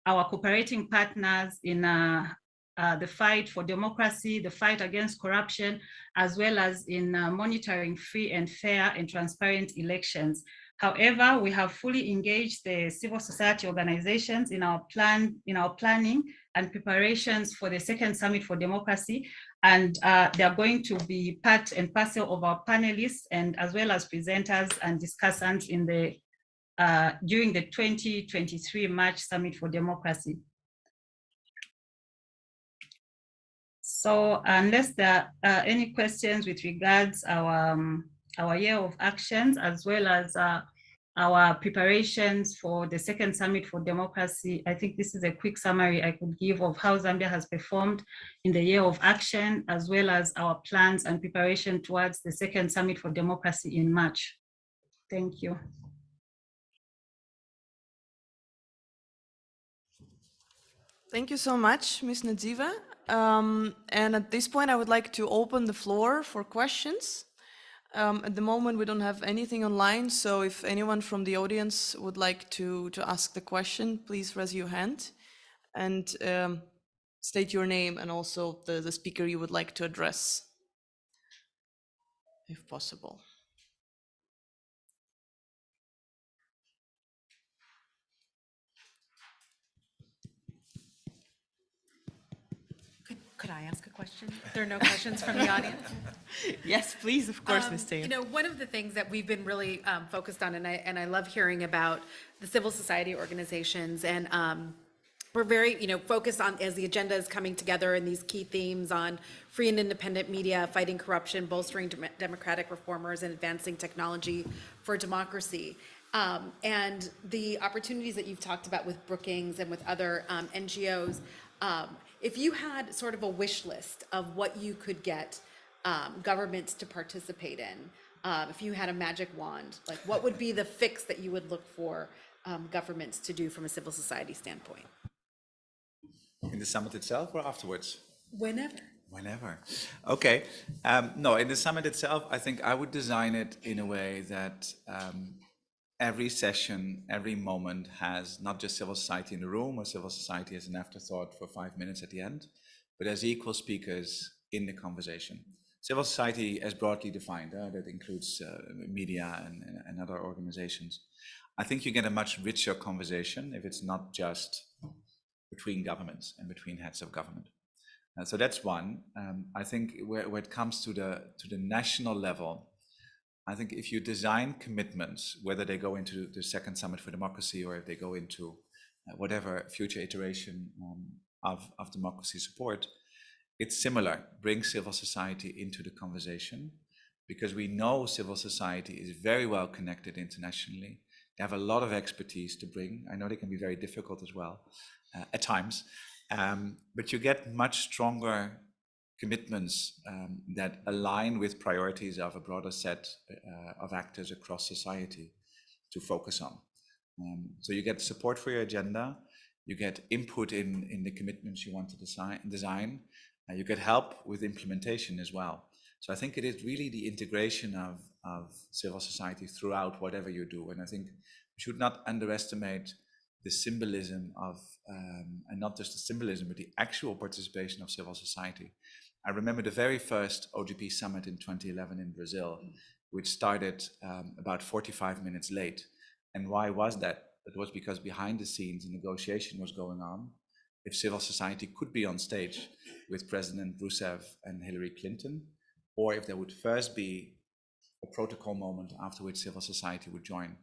our cooperating partners in the fight for democracy, the fight against corruption, as well as in monitoring free and fair and transparent elections. However, we have fully engaged the civil society organizations in our planning and preparations for the second Summit for Democracy, and they are going to be part and parcel of our panelists and as well as presenters and discussants in the during the 2023 March Summit for Democracy. So unless there are any questions with regards our year of actions, as well as our preparations for the second Summit for Democracy, I think this is a quick summary I could give of how Zambia has performed in the year of action, as well as our plans and preparation towards the second Summit for Democracy in March. Thank you. Thank you so much, Ms. Nadziva. And at this point, I would like to open the floor for questions. At the moment, we don't have anything online, so if anyone from the audience would like to ask the question, please raise your hand and state your name and also the speaker you would like to address, if possible. Could I ask a question? There are no questions from the audience? Yes, please, of course, Ms. Taylor. You know, one of the things that we've been really focused on, and I love hearing about the civil society organizations, and we're very, focused on, as the agenda is coming together, and these key themes on free and independent media, fighting corruption, bolstering democratic reformers, and advancing technology for democracy. And the opportunities that you've talked about with Brookings and with other NGOs, if you had sort of a wish list of what you could get governments to participate in, if you had a magic wand, like what would be the fix that you would look for governments to do from a civil society standpoint? In the summit itself or afterwards? Whenever. Whenever. Okay. No, in the summit itself, I think I would design it in a way that every session, every moment has not just civil society in the room or civil society as an afterthought for 5 minutes at the end, but as equal speakers in the conversation. Civil society as broadly defined, that includes media and other organizations. I think you get a much richer conversation if it's not just between governments and between heads of government. So that's one. I think where it comes to the national level, I think if you design commitments, whether they go into the second Summit for Democracy or if they go into whatever future iteration of democracy support, it's similar. Bring civil society into the conversation, because we know civil society is very well connected internationally. They have a lot of expertise to bring. I know they can be very difficult as well at times, but you get much stronger commitments that align with priorities of a broader set of actors across society to focus on. So you get support for your agenda, you get input in the commitments you want to design, you get help with implementation as well. So I think it is really the integration of civil society throughout whatever you do. And I think we should not underestimate the symbolism of, and not just the symbolism, but the actual participation of civil society. I remember the very first OGP summit in 2011 in Brazil, which started about 45 minutes late. And why was that? It was because behind the scenes, a negotiation was going on if civil society could be on stage with President Rousseff and Hillary Clinton, or if there would first be a protocol moment after which civil society would join.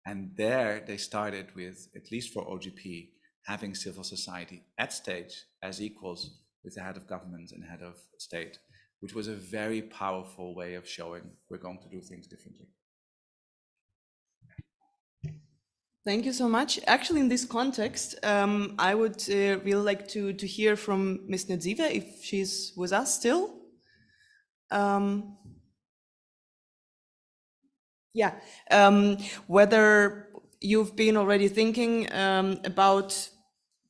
And there they started with, at least for OGP, having civil society at stage as equals with the head of government and head of state, which was a very powerful way of showing we're going to do things differently. Thank you so much. Actually, in this context, I would really like to hear from Ms. Nadziva, if she's with us still. Whether you've been already thinking about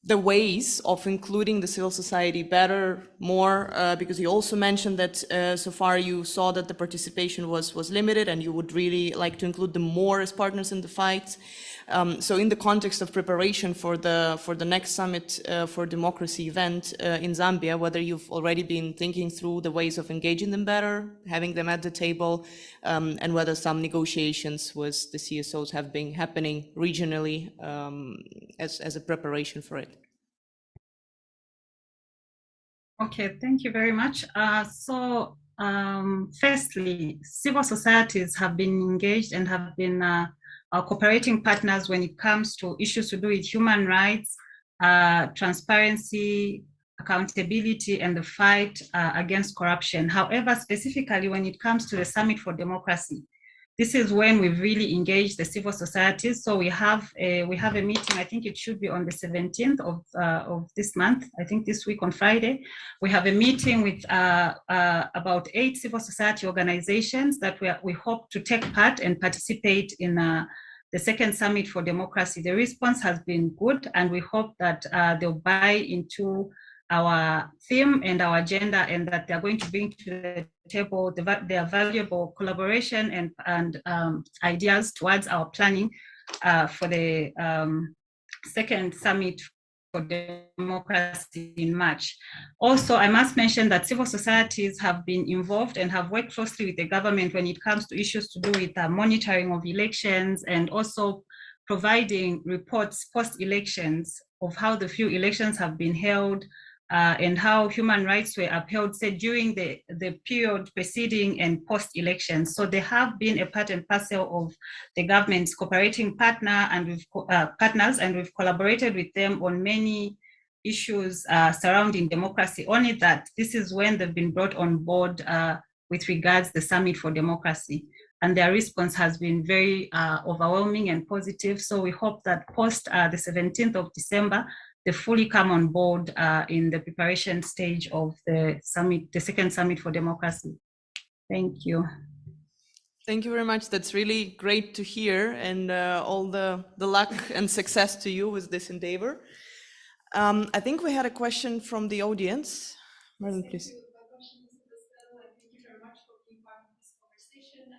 the ways of including the civil society better, more, because you also mentioned that so far you saw that the participation was limited and you would really like to include them more as partners in the fight. So in the context of preparation for the next Summit for Democracy event in Zambia, whether you've already been thinking through the ways of engaging them better, having them at the table, and whether some negotiations with the CSOs have been happening regionally as a preparation for it. Okay, thank you very much. Firstly, civil societies have been engaged and have been our cooperating partners when it comes to issues to do with human rights, transparency, accountability, and the fight against corruption. However, specifically when it comes to the Summit for Democracy, this is when we've really engaged the civil societies. So we have a meeting, I think it should be on the 17th of this month, I think this week on Friday. We have a meeting with about 8 civil society organizations that we hope to take part and participate in the second Summit for Democracy. The response has been good, and we hope that they'll buy into our theme and our agenda, and that they're going to bring to the table their valuable collaboration and ideas towards our planning for the second Summit for Democracy in March. Also, I must mention that civil societies have been involved and have worked closely with the government when it comes to issues to do with monitoring of elections, and also providing reports post-elections of how the few elections have been held, and how human rights were upheld, say, during the period preceding and post-elections. So they have been a part and parcel of the government's cooperating partners, and we've collaborated with them on many issues surrounding democracy. Only that this is when they've been brought on board with regards to the Summit for Democracy. And their response has been very overwhelming and positive. So we hope that post the 17th of December, they fully come on board in the preparation stage of the summit, the second Summit for Democracy. Thank you. Thank you very much. That's really great to hear, and all the luck and success to you with this endeavor. I think we had a question from the audience. Marlon, please. Thank you very much for being part of this conversation.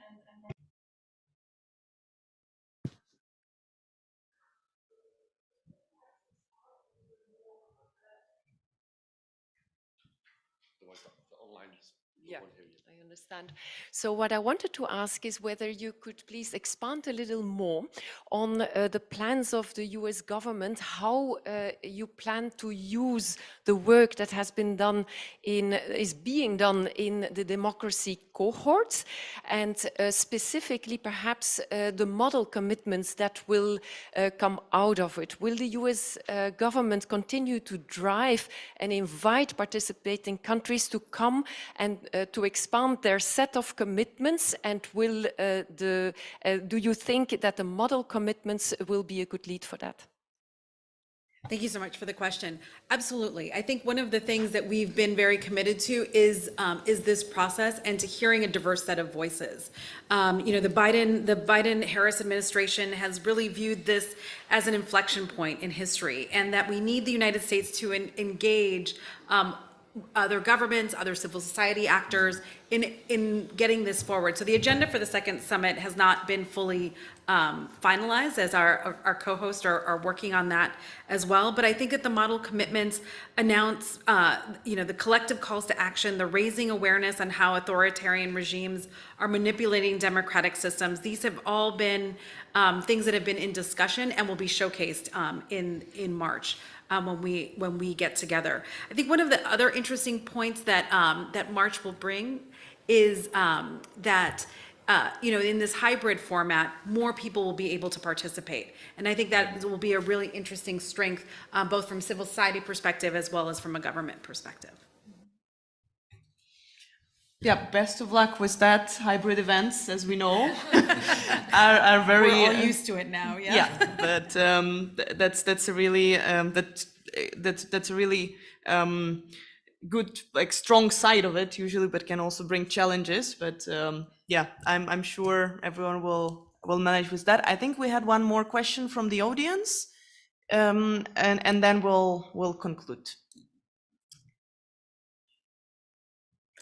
Yeah, I understand. So what I wanted to ask is whether you could please expand a little more on the plans of the US government, how you plan to use the work that has been done is being done in the democracy cohorts, and specifically perhaps the model commitments that will come out of it. Will the US government continue to drive and invite participating countries to come and to expand expand their set of commitments, and will do you think that the model commitments will be a good lead for that? Thank you so much for the question. Absolutely. I think one of the things that we've been very committed to is this process and to hearing a diverse set of voices. The Biden-Harris administration has really viewed this as an inflection point in history, and that we need the United States to engage other governments, other civil society actors in getting this forward. So the agenda for the second summit has not been fully finalized, as our co-hosts are working on that as well. But I think that the model commitments announce, the collective calls to action, the raising awareness on how authoritarian regimes are manipulating democratic systems. These have all been things that have been in discussion and will be showcased in March. When we get together. I think one of the other interesting points that March will bring is that in this hybrid format, more people will be able to participate. And I think that will be a really interesting strength, both from civil society perspective as well as from a government perspective. Yeah, best of luck with that. Hybrid events, as we know, are very. We're all used to it now. Yeah, but that's a really that's a really good, like, strong side of it usually, but can also bring challenges. But yeah, I'm sure everyone will manage with that. I think we had one more question from the audience, and then we'll conclude.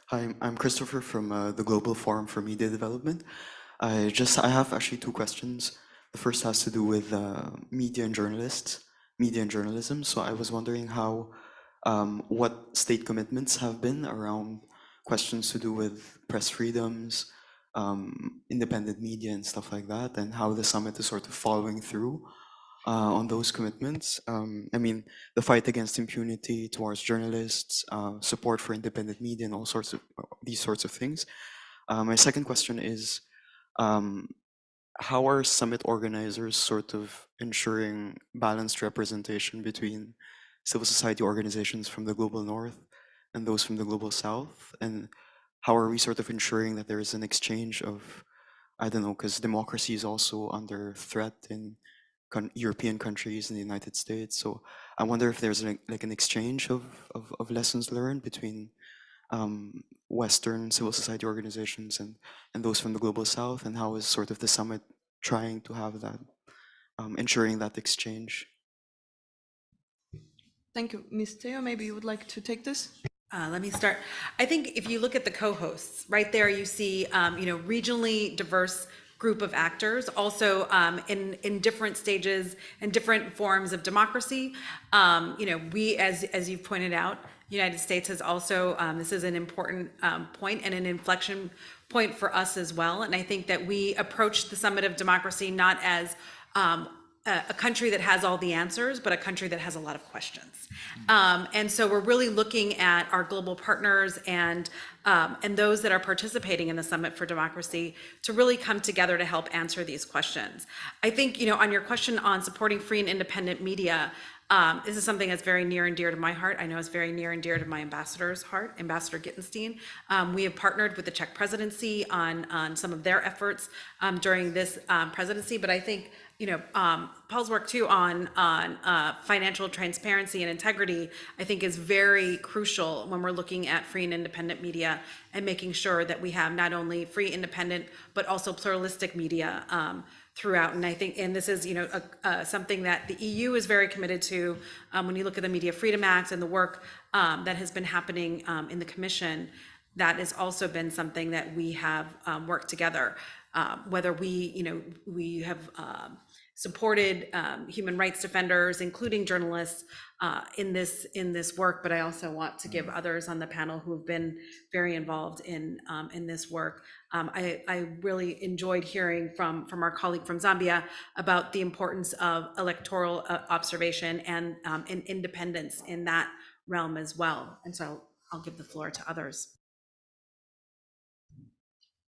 Hi, I'm Christopher from the Global Forum for Media Development. I have actually two questions. The first has to do with media and journalism. So I was wondering how, what state commitments have been around questions to do with press freedoms, independent media and stuff like that, and how the summit is sort of following through on those commitments. I mean, the fight against impunity towards journalists, support for independent media, and all sorts of these sorts of things. My second question is, how are summit organizers sort of ensuring balanced representation between civil society organizations from the global north and those from the global south? And how are we sort of ensuring that there is an exchange of, I don't know, because democracy is also under threat in European countries and the United States. So I wonder if there's an exchange of lessons learned between Western civil society organizations and those from the global south, and how is sort of the summit trying to have that, ensuring that exchange? Thank you. Ms. Teo, maybe you would like to take this? Let me start. I think if you look at the co-hosts, right there you see, regionally diverse group of actors, also in different stages and different forms of democracy. We, as you've pointed out, United States has also, this is an important point and an inflection point for us as well. And I think that we approach the Summit of Democracy not as a country that has all the answers, but a country that has a lot of questions. And so we're really looking at our global partners and those that are participating in the Summit for Democracy to really come together to help answer these questions. I think, on your question on supporting free and independent media, this is something that's very near and dear to my heart. I know it's very near and dear to my ambassador's heart, Ambassador Gittenstein. We have partnered with the Czech presidency on some of their efforts during this presidency, but I think Paul's work too on financial transparency and integrity, I think, is very crucial when we're looking at free and independent media and making sure that we have not only free, independent, but also pluralistic media throughout. And I think, and this is, something that the EU is very committed to. When you look at the Media Freedom Act and the work that has been happening in the Commission, that has also been something that we have worked together. Whether we have supported human rights defenders, including journalists, in this work, but I also want to give others on the panel who have been very involved in this work. I really enjoyed hearing from our colleague from Zambia about the importance of electoral observation and independence in that realm as well. And so I'll give the floor to others.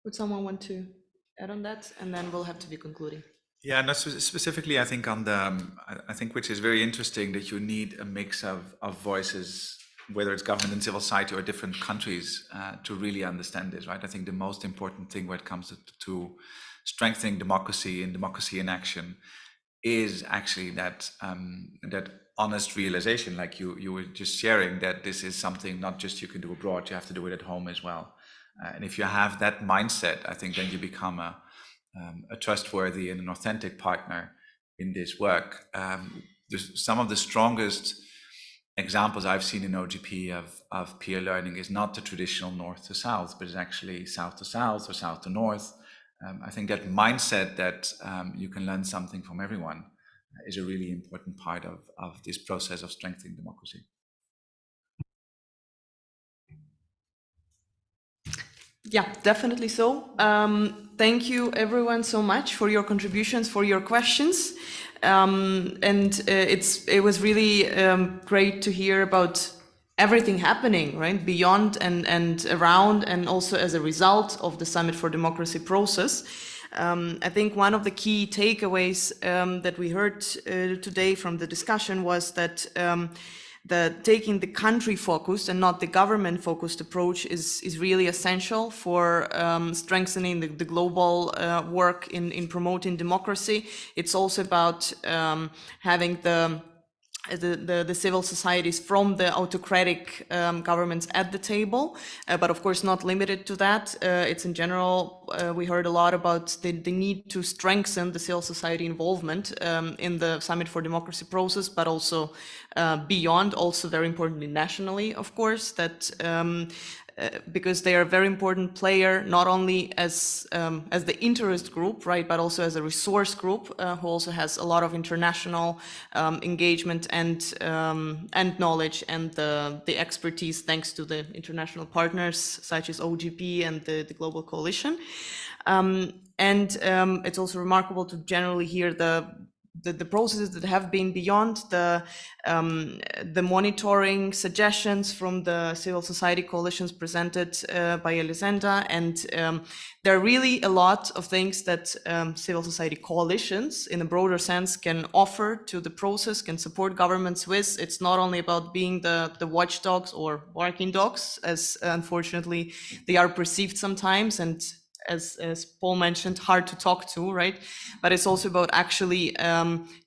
Would someone want to add on that? And then we'll have to be concluding. Yeah, no, specifically, I think on the, I think which is very interesting, that you need a mix of voices whether it's government and civil society or different countries, to really understand this, right? I think the most important thing when it comes to strengthening democracy and democracy in action is actually that that honest realization, like you were just sharing, that this is something not just you can do abroad, you have to do it at home as well. And if you have that mindset, I think then you become a trustworthy and an authentic partner in this work. Some of the strongest examples I've seen in OGP of peer learning is not the traditional north to south, but it's actually south to south or south to north. I think that mindset that you can learn something from everyone is a really important part of this process of strengthening democracy. Yeah, definitely so. Thank you everyone so much for your contributions, for your questions. It was really great to hear about everything happening, right, beyond and around, and also as a result of the Summit for Democracy process. I think one of the key takeaways that we heard today from the discussion was that taking the country focused and not the government focused approach is really essential for strengthening the global work in promoting democracy. It's also about having the civil societies from the autocratic governments at the table, but of course not limited to that. It's in general, we heard a lot about the need to strengthen the civil society involvement in the Summit for Democracy process, but also beyond, also very importantly nationally, of course, that because they are a very important player, not only as the interest group, right, but also as a resource group who also has a lot of international engagement and knowledge and the expertise thanks to the international partners such as OGP and the Global Coalition. It's also remarkable to generally hear the processes that have been beyond the monitoring suggestions from the civil society coalitions presented by Elisenda, and there are really a lot of things that civil society coalitions in a broader sense can offer to the process, can support governments with. It's not only about being the watchdogs or barking dogs, as unfortunately they are perceived sometimes, and as Paul mentioned, hard to talk to, right? But it's also about actually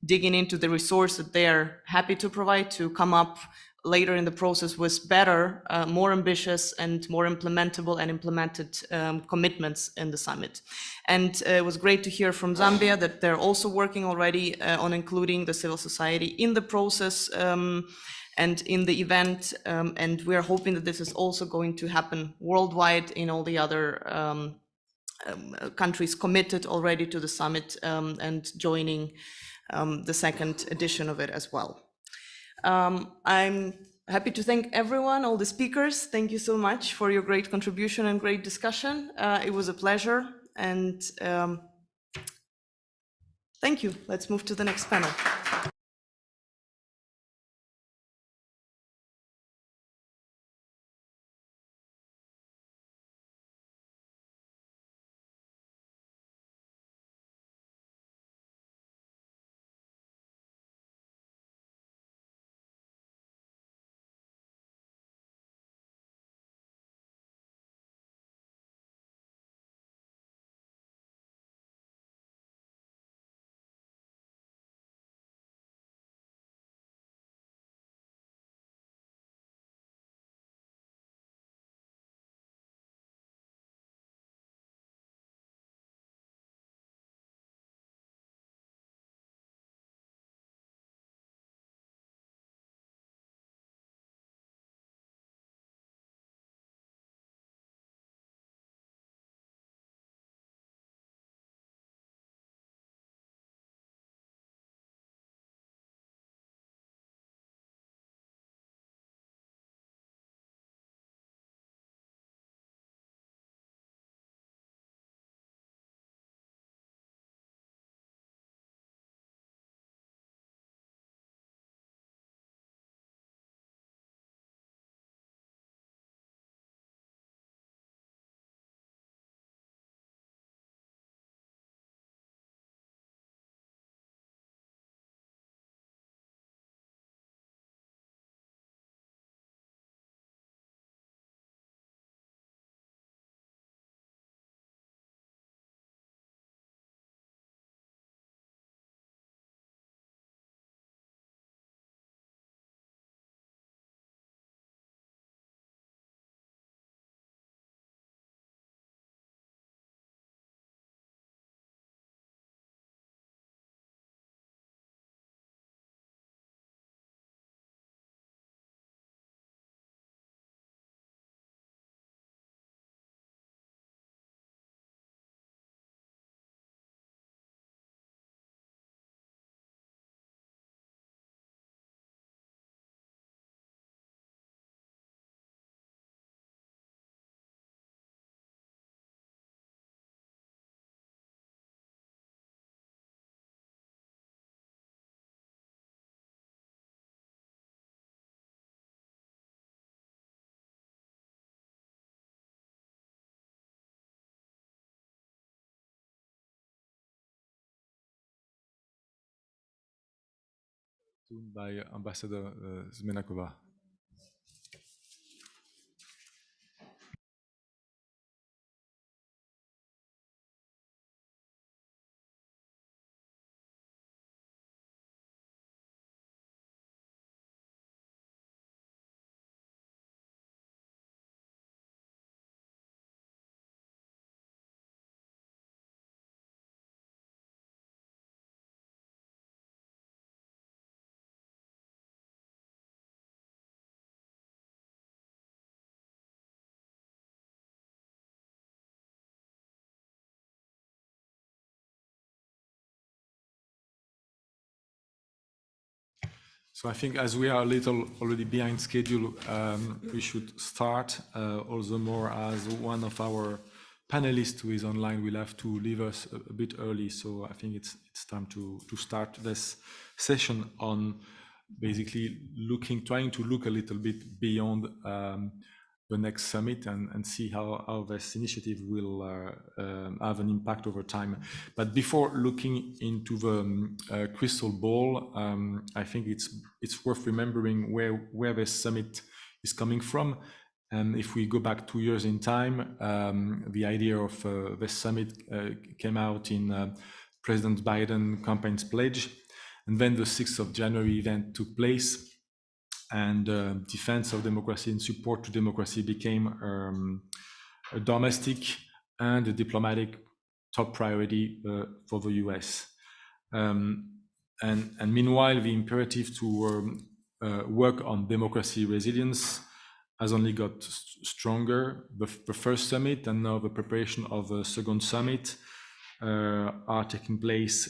digging into the resource that they're happy to provide to come up later in the process with better, more ambitious and more implementable and implemented commitments in the summit. And it was great to hear from Zambia that they're also working already on including the civil society in the process and in the event. And we're hoping that this is also going to happen worldwide in all the other countries committed already to the summit and joining the second edition of it as well. I'm happy to thank everyone, all the speakers. Thank you so much for your great contribution and great discussion. It was a pleasure, and thank you. Let's move to the next panel. soon by Ambassador Zmenakova. So I think as we are a little already behind schedule, we should start, all the more as one of our panelists who is online will have to leave us a bit early. So I think it's time to start this session on basically trying to look a little bit beyond the next summit and see how this initiative will have an impact over time. But before looking into the crystal ball, I think it's worth remembering where this summit is coming from. And if we go back 2 years in time, the idea of this summit came out in President Biden campaign's pledge. And then the 6th of January event took place, and defense of democracy and support to democracy became a domestic and a diplomatic top priority for the US. And meanwhile, the imperative to work on democracy resilience has only got stronger. The first summit and now the preparation of the second summit are taking place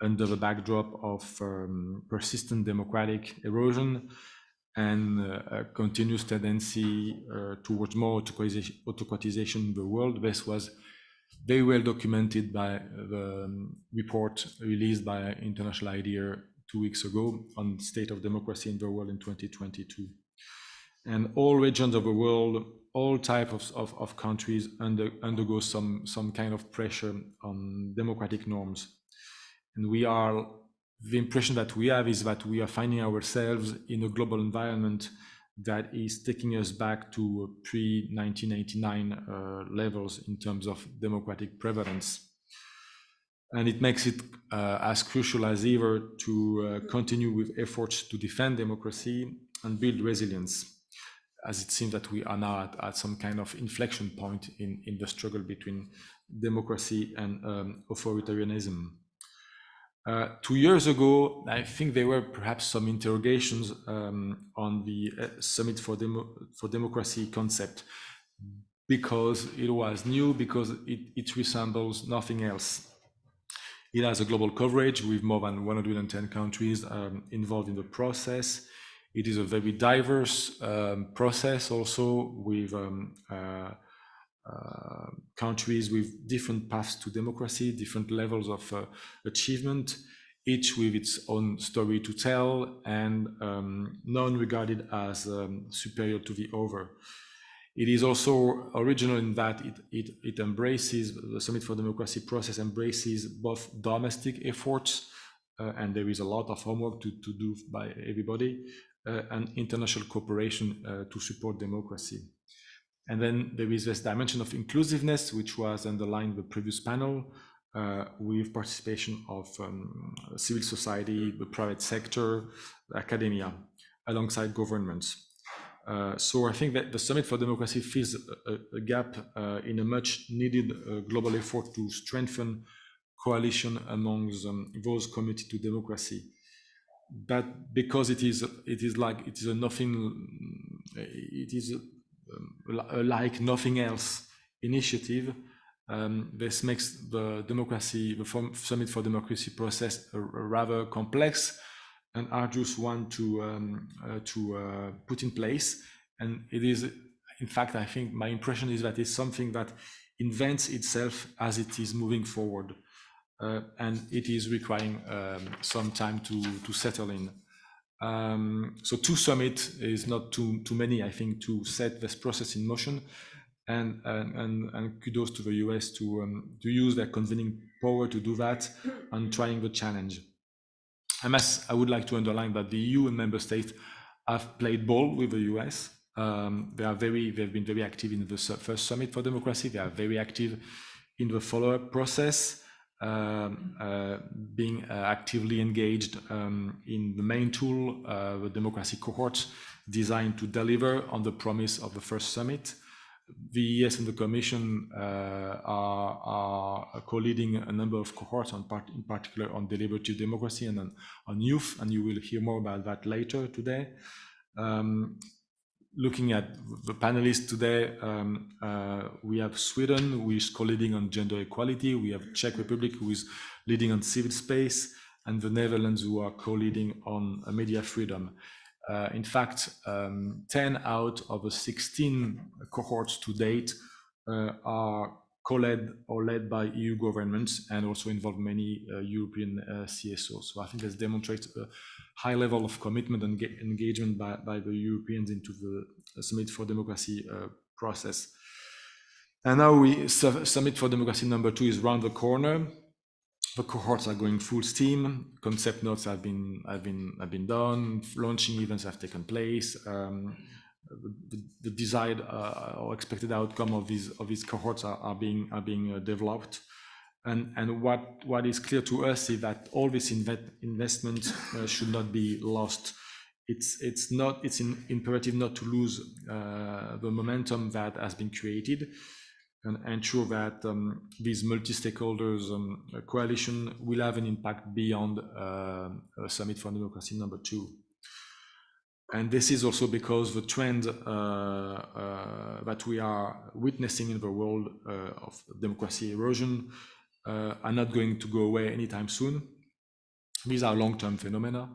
under the backdrop of persistent democratic erosion and a continuous tendency towards more autocratization in the world. This was very well documented by the report released by International IDEA 2 weeks ago on the state of democracy in the world in 2022. And all regions of the world, all types of countries undergo some kind of pressure on democratic norms. And the impression that we have is that we are finding ourselves in a global environment that is taking us back to pre-1989 levels in terms of democratic prevalence. And it makes it as crucial as ever to continue with efforts to defend democracy and build resilience, as it seems that we are now at some kind of inflection point in the struggle between democracy and authoritarianism. 2 years ago, I think there were perhaps some interrogations on the Summit for Democracy concept, because it was new, because it resembles nothing else. It has a global coverage with more than 110 countries involved in the process. It is a very diverse process also, with countries with different paths to democracy, different levels of achievement, each with its own story to tell, and none regarded as superior to the other. It is also original in that it embraces, the Summit for Democracy process embraces both domestic efforts, and there is a lot of homework to do by everybody, and international cooperation to support democracy. And then there is this dimension of inclusiveness, which was underlined in the previous panel, with participation of civil society, the private sector, academia, alongside governments. So I think that the Summit for Democracy fills a gap in a much needed global effort to strengthen coalition among those committed to democracy. But because it is a like nothing else initiative, this makes the Summit for Democracy process a rather complex and arduous one to put in place. And it is, in fact, I think my impression is that it's something that invents itself as it is moving forward. And it is requiring some time to settle in. So 2 summits is not too many, I think, to set this process in motion. And kudos to the US to use their convening power to do that and trying the challenge. I would like to underline that the EU and member states have played ball with the US. They've been very active in the first Summit for Democracy. They are very active in the follow-up process, being actively engaged in the main tool, the democracy cohorts, designed to deliver on the promise of the first summit. The ES and the Commission are co-leading a number of cohorts, in particular on deliberative democracy and on youth, and you will hear more about that later today. Looking at the panelists today, we have Sweden, who is co-leading on gender equality. We have Czech Republic, who is leading on civil space, and the Netherlands, who are co-leading on media freedom. In fact, 10 out of the 16 cohorts to date are co-led or led by EU governments and also involve many European CSOs. So I think this demonstrates a high level of commitment and engagement by the Europeans into the Summit for Democracy process. And now Summit for Democracy #2 is around the corner. The cohorts are going full steam. Concept notes have been done. Launching events have taken place. The desired or expected outcome of these cohorts are being developed. And what is clear to us is that all this investment should not be lost. It's imperative not to lose the momentum that has been created, and ensure that these multi-stakeholders coalition will have an impact beyond Summit for Democracy #2. And this is also because the trend that we are witnessing in the world of democracy erosion are not going to go away anytime soon. These are long-term phenomena,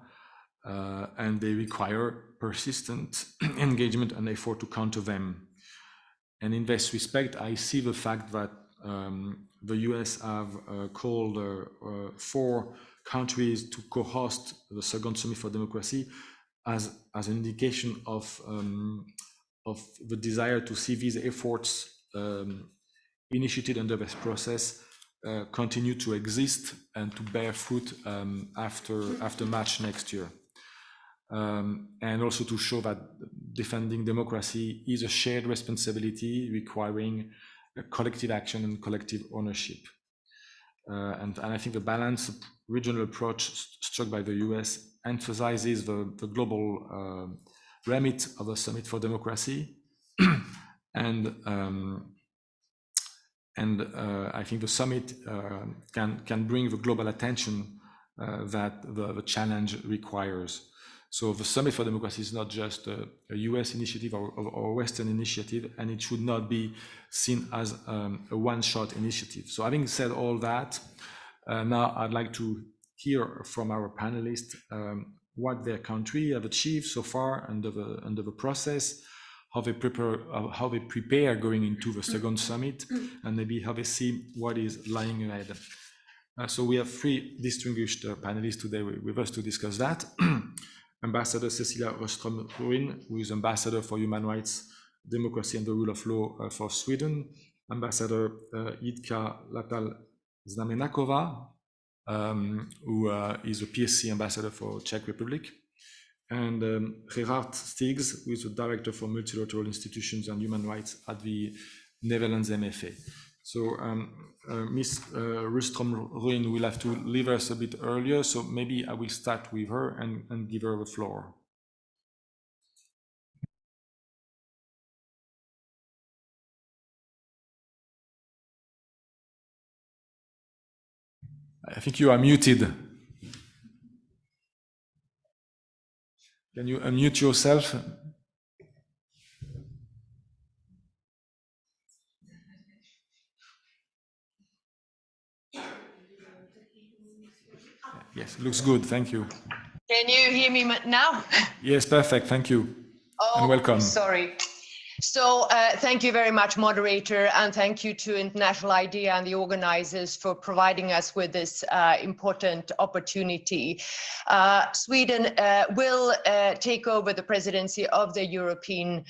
and they require persistent engagement and effort to counter them. And in this respect, I see the fact that the US have called 4 countries to co-host the second Summit for Democracy as an indication of the desire to see these efforts initiated under this process continue to exist and to bear fruit after March next year. And also to show that defending democracy is a shared responsibility requiring collective action and collective ownership. And I think the balanced regional approach struck by the US emphasizes the global remit of the Summit for Democracy. and I think the summit can bring the global attention that the challenge requires. So the Summit for Democracy is not just a US initiative or a Western initiative, and it should not be seen as a one-shot initiative. So having said all that, now I'd like to hear from our panelists what their country have achieved so far under the process, how they prepare going into the second summit, and maybe how they see what is lying ahead. So we have 3 distinguished panelists today with us to discuss that. Ambassador Cecilia Röström-Ruin, who is Ambassador for Human Rights, Democracy and the Rule of Law for Sweden. Ambassador Jitka Latal-Znamenáková, who is a PSC Ambassador for Czech Republic. And Gerard Steegs, who is the Director for Multilateral Institutions and Human Rights at the Netherlands MFA. So Ms. Röström-Ruin will have to leave us a bit earlier, so maybe I will start with her and give her the floor. I think you are muted. Can you unmute yourself? Yes, looks good. Thank you. Can you hear me now? Yes, perfect. Thank you. Oh, and welcome. Sorry. So thank you very much, moderator, and thank you to International IDEA and the organizers for providing us with this important opportunity. Sweden will take over the presidency of the European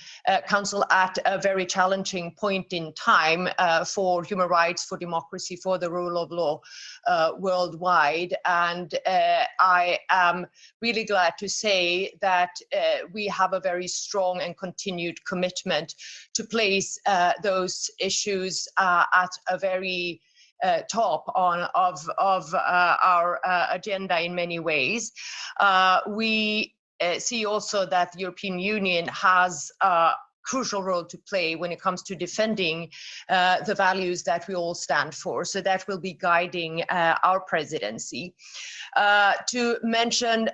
Council at a very challenging point in time for human rights, for democracy, for the rule of law worldwide. And I am really glad to say that we have a very strong and continued commitment to place those issues at a very top of our agenda in many ways. We see also that the European Union has a crucial role to play when it comes to defending the values that we all stand for. So that will be guiding our presidency. To mention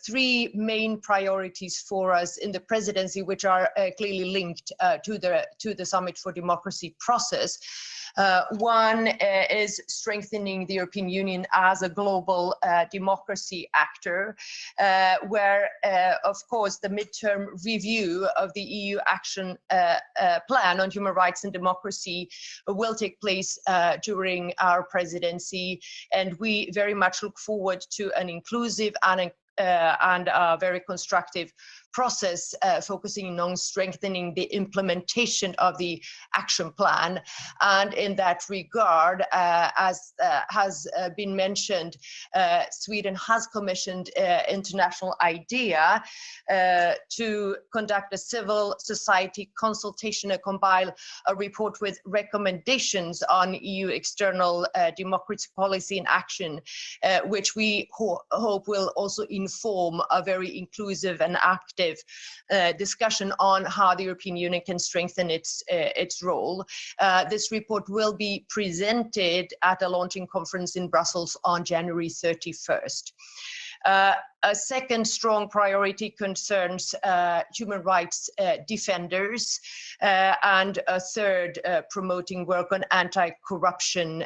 three main priorities for us in the presidency, which are clearly linked to the Summit for Democracy process. One is strengthening the European Union as a global democracy actor, where, of course, the midterm review of the EU Action Plan on Human Rights and Democracy will take place during our presidency, and we very much look forward to an inclusive and a very constructive process focusing on strengthening the implementation of the action plan. And in that regard, as has been mentioned, Sweden has commissioned International IDEA to conduct a civil society consultation and compile a report with recommendations on EU external democracy policy and action, which we hope will also inform a very inclusive and active discussion on how the European Union can strengthen its role. This report will be presented at a launching conference in Brussels on January 31st. A second strong priority concerns human rights defenders, and a third promoting work on anti-corruption,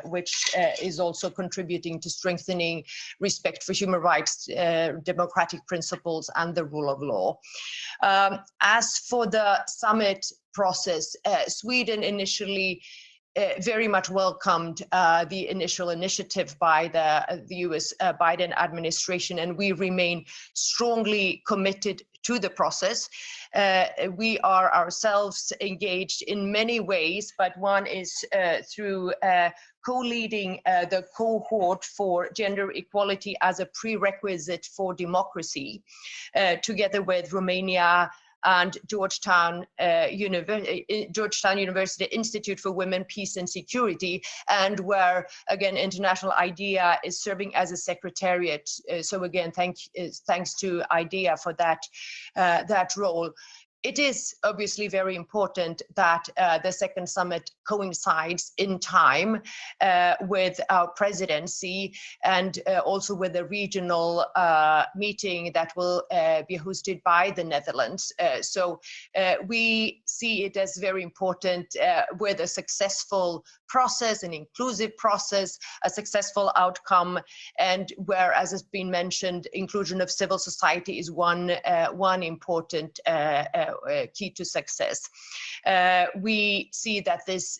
which is also contributing to strengthening respect for human rights, democratic principles, and the rule of law. As for the summit process, Sweden initially very much welcomed the initial initiative by the US Biden administration, and we remain strongly committed to the process. We are ourselves engaged in many ways, but one is through co-leading the cohort for gender equality as a prerequisite for democracy, together with Romania and Georgetown University Institute for Women, Peace and Security, and where, again, International IDEA is serving as a secretariat. So again, thanks to IDEA for that role. It is obviously very important that the second summit coincides in time with our presidency, and also with a regional meeting that will be hosted by the Netherlands. So we see it as very important with a successful process, an inclusive process, a successful outcome, and where, as has been mentioned, inclusion of civil society is one important key to success. We see that this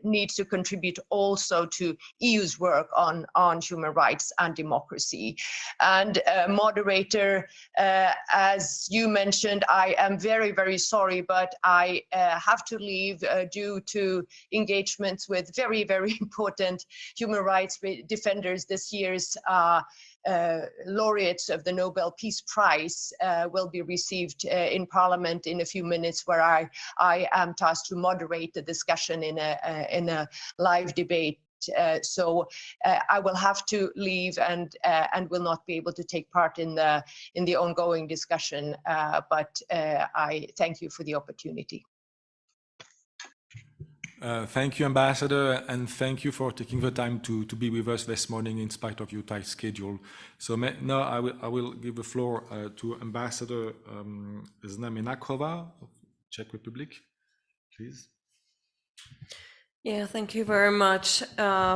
needs to contribute also to EU's work on human rights and democracy. And moderator, as you mentioned, I am very, very sorry, but I have to leave due to engagements with very, very important human rights defenders. This year's laureates of the Nobel Peace Prize will be received in Parliament in a few minutes, where I am tasked to moderate the discussion in a live debate. So I will have to leave and will not be able to take part in the ongoing discussion. But I thank you for the opportunity. Thank you, Ambassador, and thank you for taking the time to be with us this morning in spite of your tight schedule. So now I will give the floor to Ambassador Znamenakova of Czech Republic, please. Yeah, thank you very much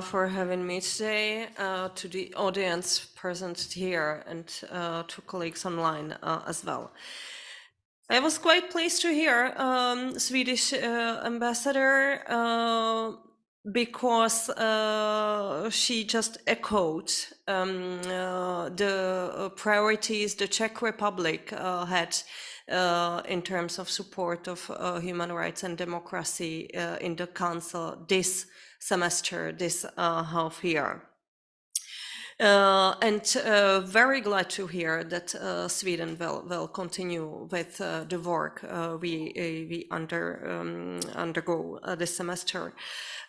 for having me today, to the audience present here, and to colleagues online as well. I was quite pleased to hear Swedish ambassador because she just echoed the priorities the Czech Republic had in terms of support of human rights and democracy in the Council this semester, this half year. Very glad to hear that Sweden will continue with the work we undergo this semester.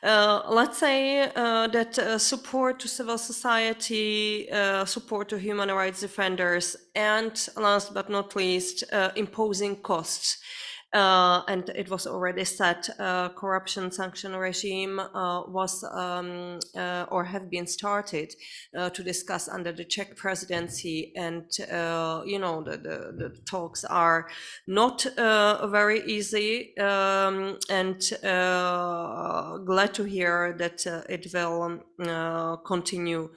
Let's say that support to civil society, support to human rights defenders, and last but not least, imposing costs. And it was already said, corruption sanction regime was or have been started to discuss under the Czech presidency, and you know the talks are not very easy, and glad to hear that it will continue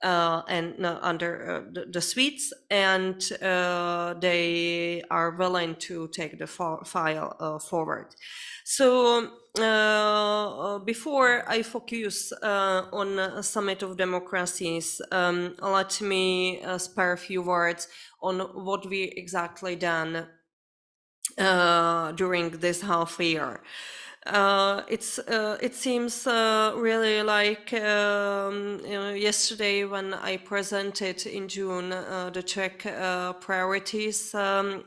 and under the Swedes, and they are willing to take the file forward. So before I focus on a summit of democracies, let me spare a few words on what we exactly done during this half year. It seems really like yesterday when I presented in June the Czech priorities in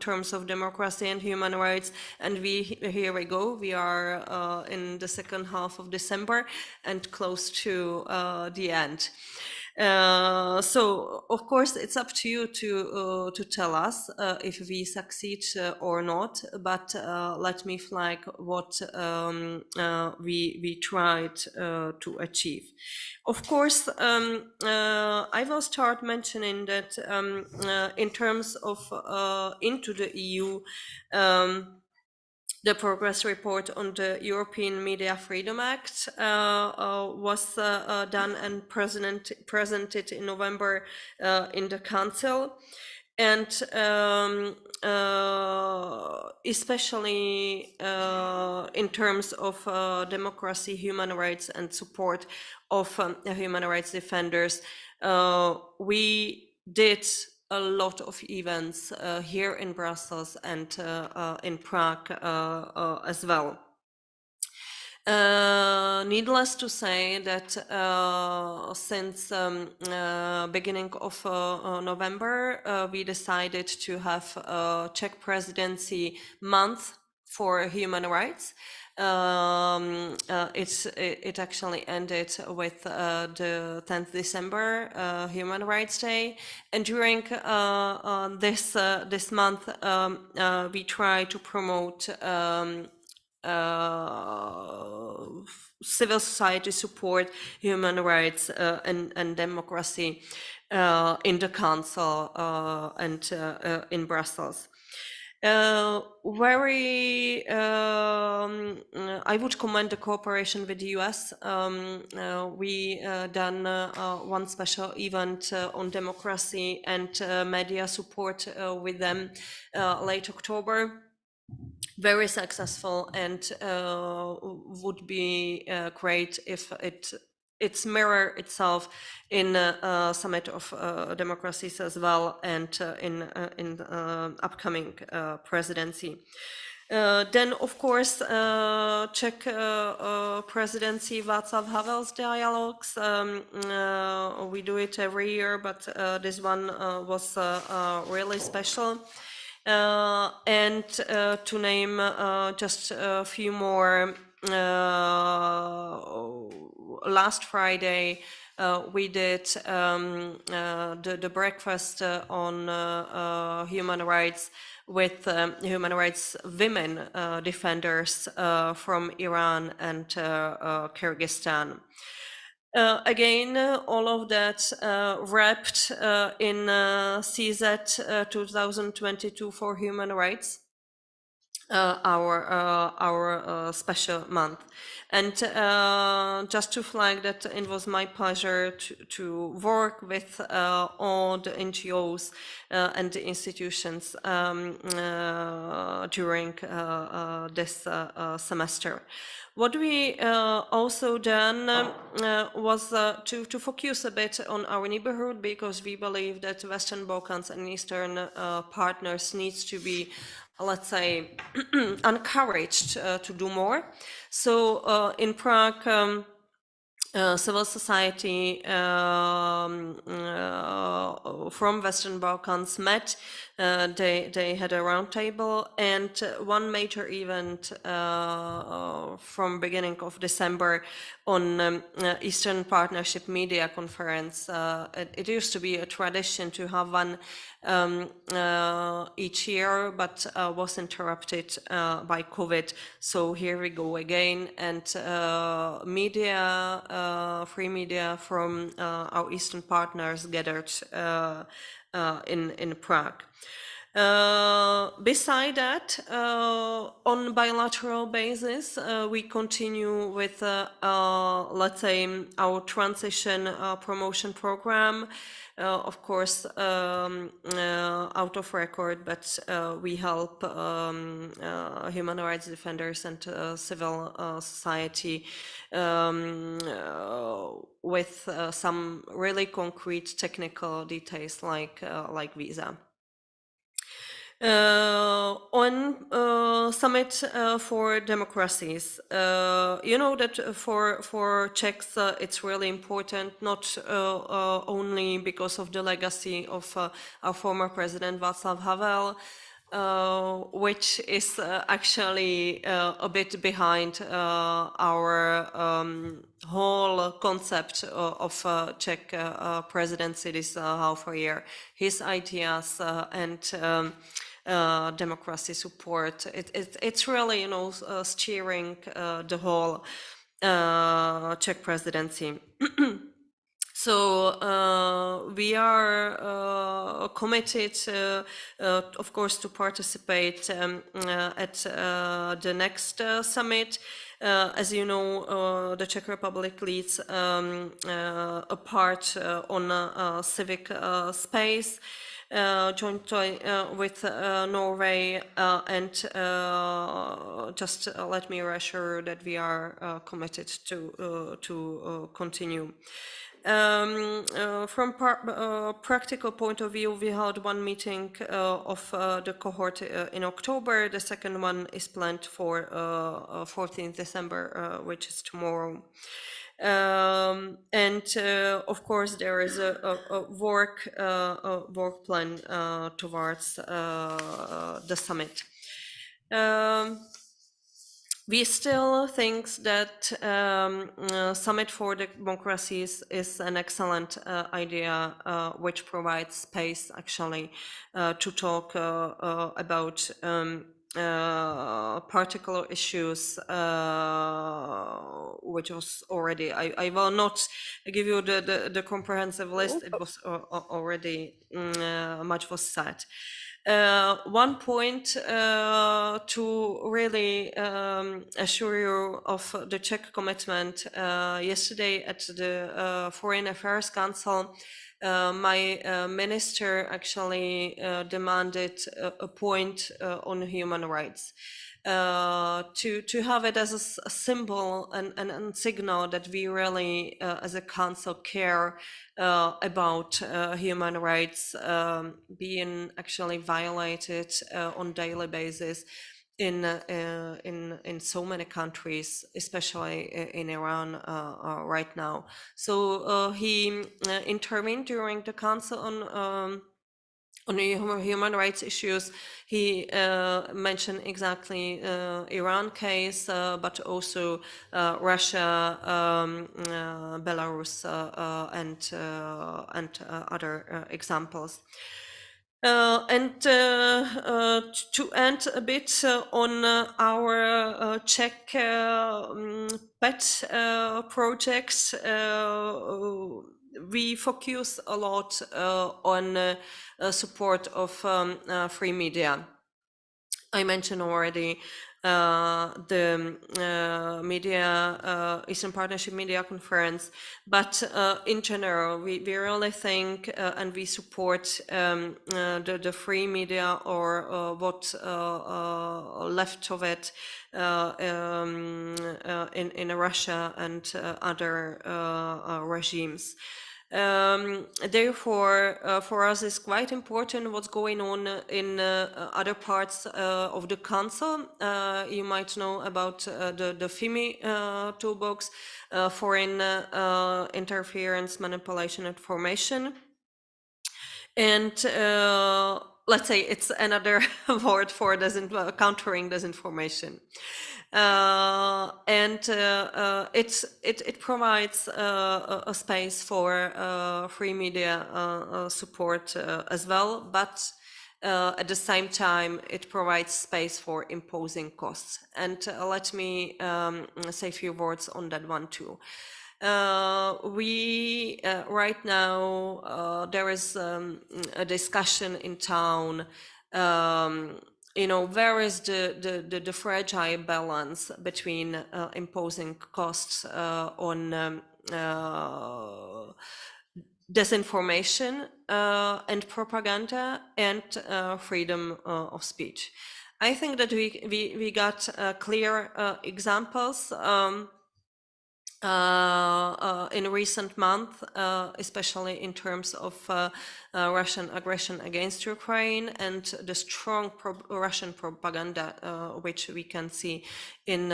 terms of democracy and human rights, and here we go. We are in the second half of December and close to the end. So of course it's up to you to tell us if we succeed or not, but let me flag what we tried to achieve. Of course, I will start mentioning that in terms of into the EU, the progress report on the European Media Freedom Act was done and presented in November in the Council. And especially in terms of democracy, human rights, and support of human rights defenders, we did a lot of events here in Brussels and in Prague as well. Needless to say that since beginning of November, we decided to have a Czech presidency month for human rights. It actually ended with the 10th December, Human Rights Day, and during this month we try to promote civil society support, human rights, and democracy in the Council and in Brussels. I would commend the cooperation with the US. We done one special event on democracy and media support with them late October. Very successful, and would be great if it's mirror itself in a summit of democracies as well, and in upcoming presidency. Then, of course, Czech presidency Václav Havel's dialogues. We do it every year, but this one was really special. And to name just a few more, last Friday we did the breakfast on human rights with human rights women defenders from Iran and Kyrgyzstan. Again, all of that wrapped in CZ 2022 for human rights. our special month. And just to flag that it was my pleasure to work with all the NGOs and the institutions during this semester. What we also done was to focus a bit on our neighborhood, because we believe that Western Balkans and Eastern partners needs to be, let's say, encouraged to do more. So in Prague, civil society from Western Balkans met. They had a roundtable, and one major event from beginning of December on Eastern Partnership Media Conference. It used to be a tradition to have one each year, but was interrupted by COVID. So here we go again, and media, free media from our Eastern partners gathered in Prague. Beside that, on bilateral basis, we continue with, let's say, our transition promotion program. Of course, out of record, but we help human rights defenders and civil society with some really concrete technical details like visa. On Summit for Democracies, you know that for Czechs it's really important, not only because of the legacy of our former president Václav Havel, which is actually a bit behind our whole concept of Czech presidency this half a year. His ideas and democracy support. It's really, you know, steering the whole Czech presidency. So we are committed, of course, to participate at the next summit. As you know, the Czech Republic leads a part on civic space. Jointly with Norway, and just let me reassure that we are committed to continue. From practical point of view, we held one meeting of the cohort in October. The second one is planned for 14th December, which is tomorrow. And of course, there is a work plan towards the summit. We still think that Summit for Democracies is an excellent idea, which provides space actually to talk about particular issues, which was already, I will not give you the comprehensive list, it was already much was said. One point to really assure you of the Czech commitment, yesterday at the Foreign Affairs Council, my minister actually demanded a point on human rights. To have it as a symbol and signal that we really, as a council, care about human rights being actually violated on daily basis in so many countries, especially in Iran right now. So he intervened during the council on human rights issues. He mentioned exactly Iran case, but also Russia, Belarus, and other examples. And to end a bit on our Czech pet projects, we focus a lot on support of free media. I mentioned already the Eastern Partnership Media Conference, but in general, we really think and we support the free media, or what left of it in Russia and other regimes. Therefore, for us, it's quite important what's going on in other parts of the council. You might know about the FIMI toolbox, foreign interference, manipulation, and formation. And let's say it's another word for countering disinformation. It provides a space for free media support as well, but at the same time, it provides space for imposing costs. And let me say a few words on that one too. Right now there is a discussion in town. Where is the fragile balance between imposing costs on disinformation and propaganda and freedom of speech. I think that we got clear examples in recent months, especially in terms of Russian aggression against Ukraine and the strong Russian propaganda, which we can see in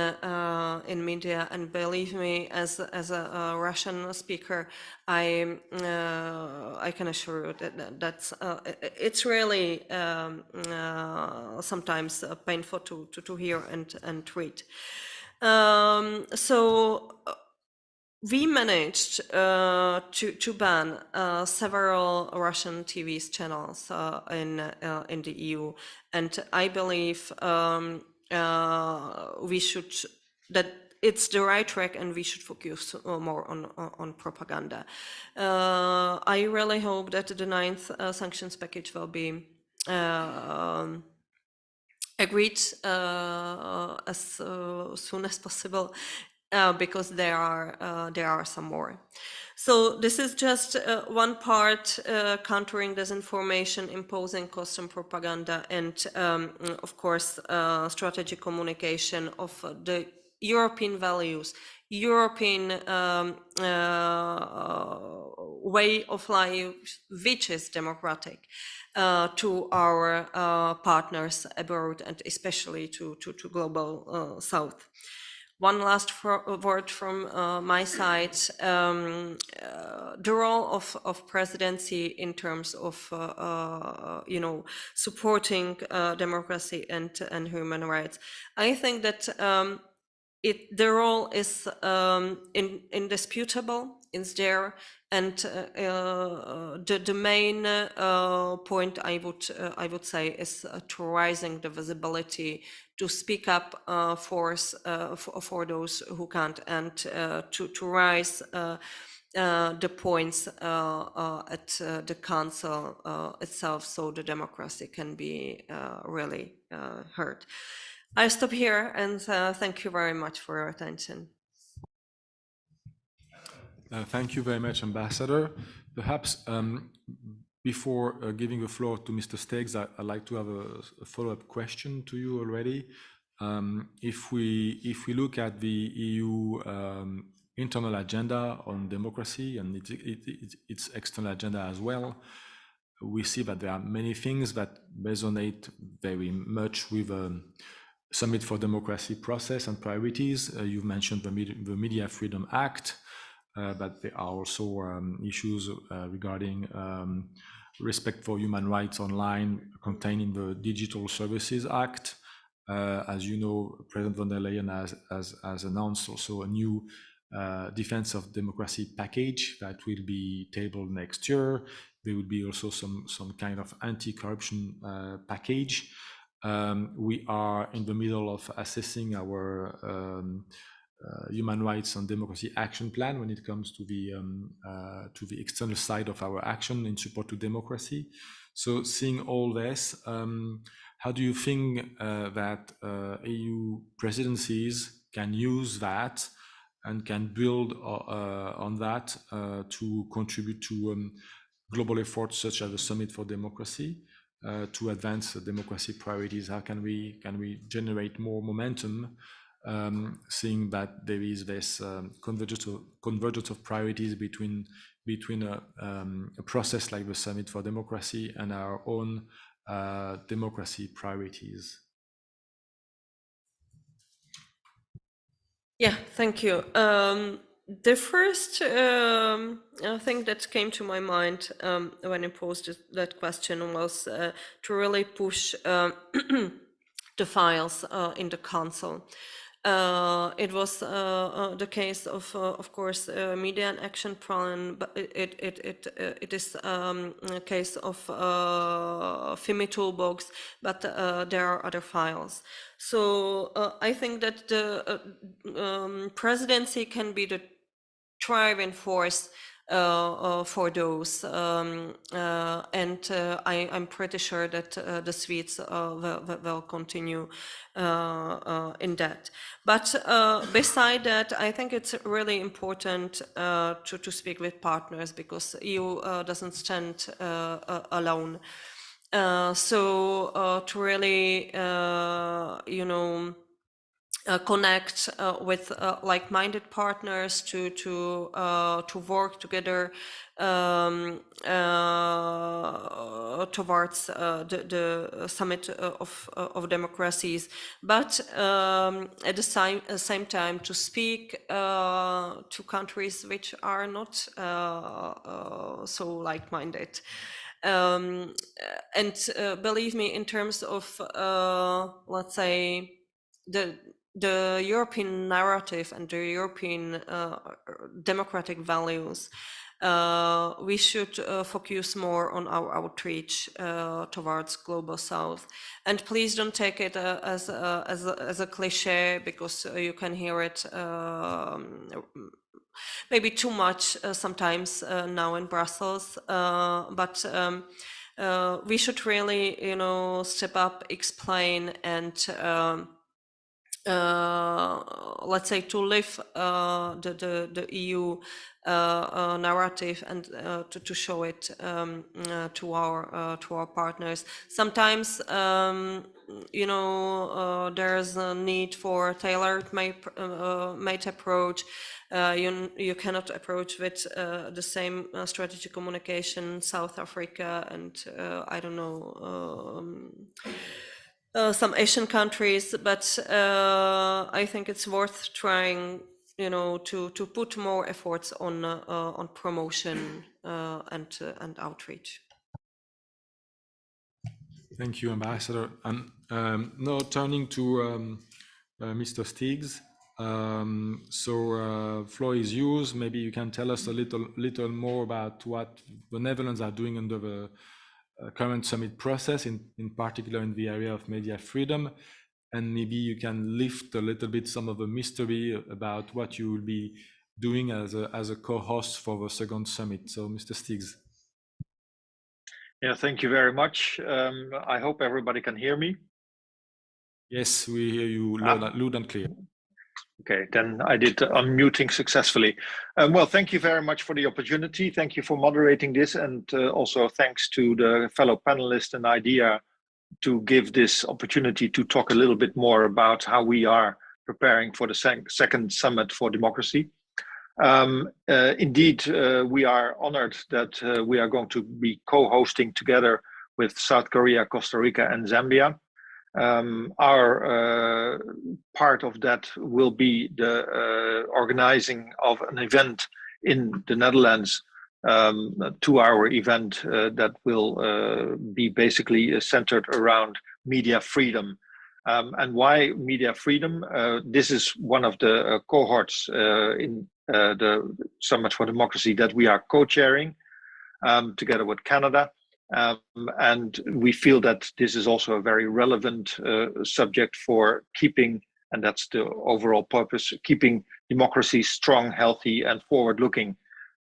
media. And believe me, as a Russian speaker, I can assure you that it's really sometimes painful to hear and read. We managed to ban several Russian TV channels in the EU, and I believe that it's the right track, and we should focus more on propaganda. I really hope that the 9th sanctions package will be agreed as soon as possible. Because there are some more. So this is just one part, countering disinformation, imposing cost and propaganda, and of course strategic communication of the European values, European way of life, which is democratic, to our partners abroad, and especially to global South. One last word from my side. The role of presidency in terms of supporting democracy and human rights. I think that the role is indisputable. It's there, and the main point I would say is to raising the visibility, to speak up for those who can't, and to raise the points at the council itself, so the democracy can be really heard. I stop here, and thank you very much for your attention. Thank you very much, Ambassador. Perhaps before giving the floor to Mr. Steggs, I'd like to have a follow-up question to you already. If we look at the EU internal agenda on democracy and its external agenda as well, we see that there are many things that resonate very much with Summit for Democracy process and priorities. You've mentioned the Media Freedom Act, but there are also issues regarding respect for human rights online contained in the Digital Services Act. As you know, President von der Leyen has announced also a new defense of democracy package that will be tabled next year. There will be also some kind of anti-corruption package. We are in the middle of assessing our human rights and democracy action plan when it comes to the external side of our action in support to democracy. So seeing all this, how do you think that EU presidencies can use that and can build on that to contribute to global efforts such as the Summit for Democracy to advance democracy priorities? How can we generate more momentum, seeing that there is this convergence of priorities between a process like the Summit for Democracy and our own democracy priorities? Yeah, thank you. The first thing that came to my mind when I posed that question was to really push the files in the council. It was the case of course, media and action plan, but it is a case of FIMI toolbox, but there are other files. So I think that the presidency can be the driving force for those, and I'm pretty sure that the Swedes will continue in that. But beside that, I think it's really important to speak with partners, because EU doesn't stand alone. So to really, connect with like-minded partners to work together towards the summit of democracies, but at the same time to speak to countries which are not so like-minded. And believe me, in terms of let's say the European narrative and the European democratic values, we should focus more on our outreach towards global south. And please don't take it as a cliche, because you can hear it maybe too much sometimes now in Brussels, but we should really, step up, explain, and let's say to live the EU narrative, and to show it to our partners. Sometimes there's a need for tailored made approach. You cannot approach with the same strategy communication South Africa and I don't know, some Asian countries, but I think it's worth trying, to put more efforts on promotion and outreach. Thank you, Ambassador. And now turning to Mr. Stiggs. Floor is yours. Maybe you can tell us a little more about what the Netherlands are doing under the current summit process, in particular in the area of media freedom, and maybe you can lift a little bit some of the mystery about what you will be doing as a co-host for the second summit. So, Mr. Stiggs. Yeah, thank you very much. I hope everybody can hear me. Yes, we hear you loud and clear. Okay, then I did unmuting successfully. Well, thank you very much for the opportunity. Thank you for moderating this, and also thanks to the fellow panelists and IDEA to give this opportunity to talk a little bit more about how we are preparing for the second Summit for Democracy. Indeed, we are honored that we are going to be co-hosting together with South Korea, Costa Rica, and Zambia. Our part of that will be the organizing of an event in the Netherlands, a 2-hour event that will be basically centered around media freedom. And why media freedom? This is one of the cohorts in the Summit for Democracy that we are co-chairing together with Canada. And we feel that this is also a very relevant subject for keeping, and that's the overall purpose, keeping democracy strong, healthy, and forward-looking.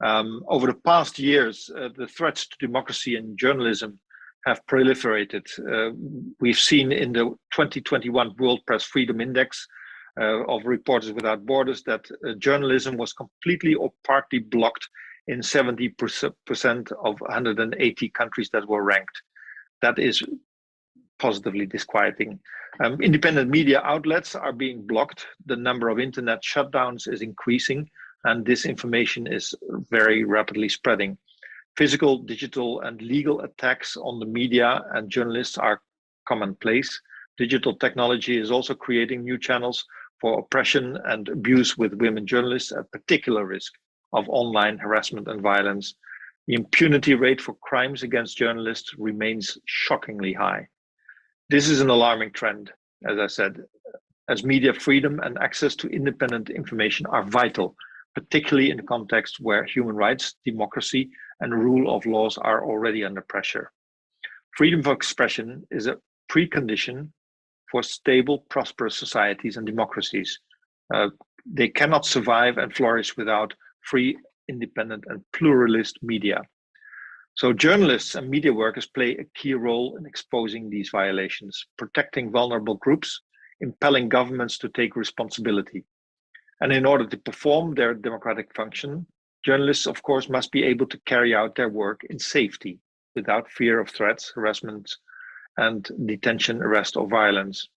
Over the past years, the threats to democracy and journalism have proliferated. We've seen in the 2021 World Press Freedom Index of Reporters Without Borders that journalism was completely or partly blocked in 70% of 180 countries that were ranked. That is positively disquieting. Independent media outlets are being blocked. The number of internet shutdowns is increasing, and disinformation is very rapidly spreading. Physical, digital, and legal attacks on the media and journalists are commonplace. Digital technology is also creating new channels for oppression and abuse, with women journalists at particular risk of online harassment and violence. The impunity rate for crimes against journalists remains shockingly high. This is an alarming trend, as I said, as media freedom and access to independent information are vital, particularly in a context where human rights, democracy, and rule of laws are already under pressure. Freedom of expression is a precondition for stable, prosperous societies and democracies. They cannot survive and flourish without free, independent, and pluralist media. So journalists and media workers play a key role in exposing these violations, protecting vulnerable groups, impelling governments to take responsibility. And in order to perform their democratic function, journalists, of course, must be able to carry out their work in safety, without fear of threats, harassment, and detention, arrest, or violence.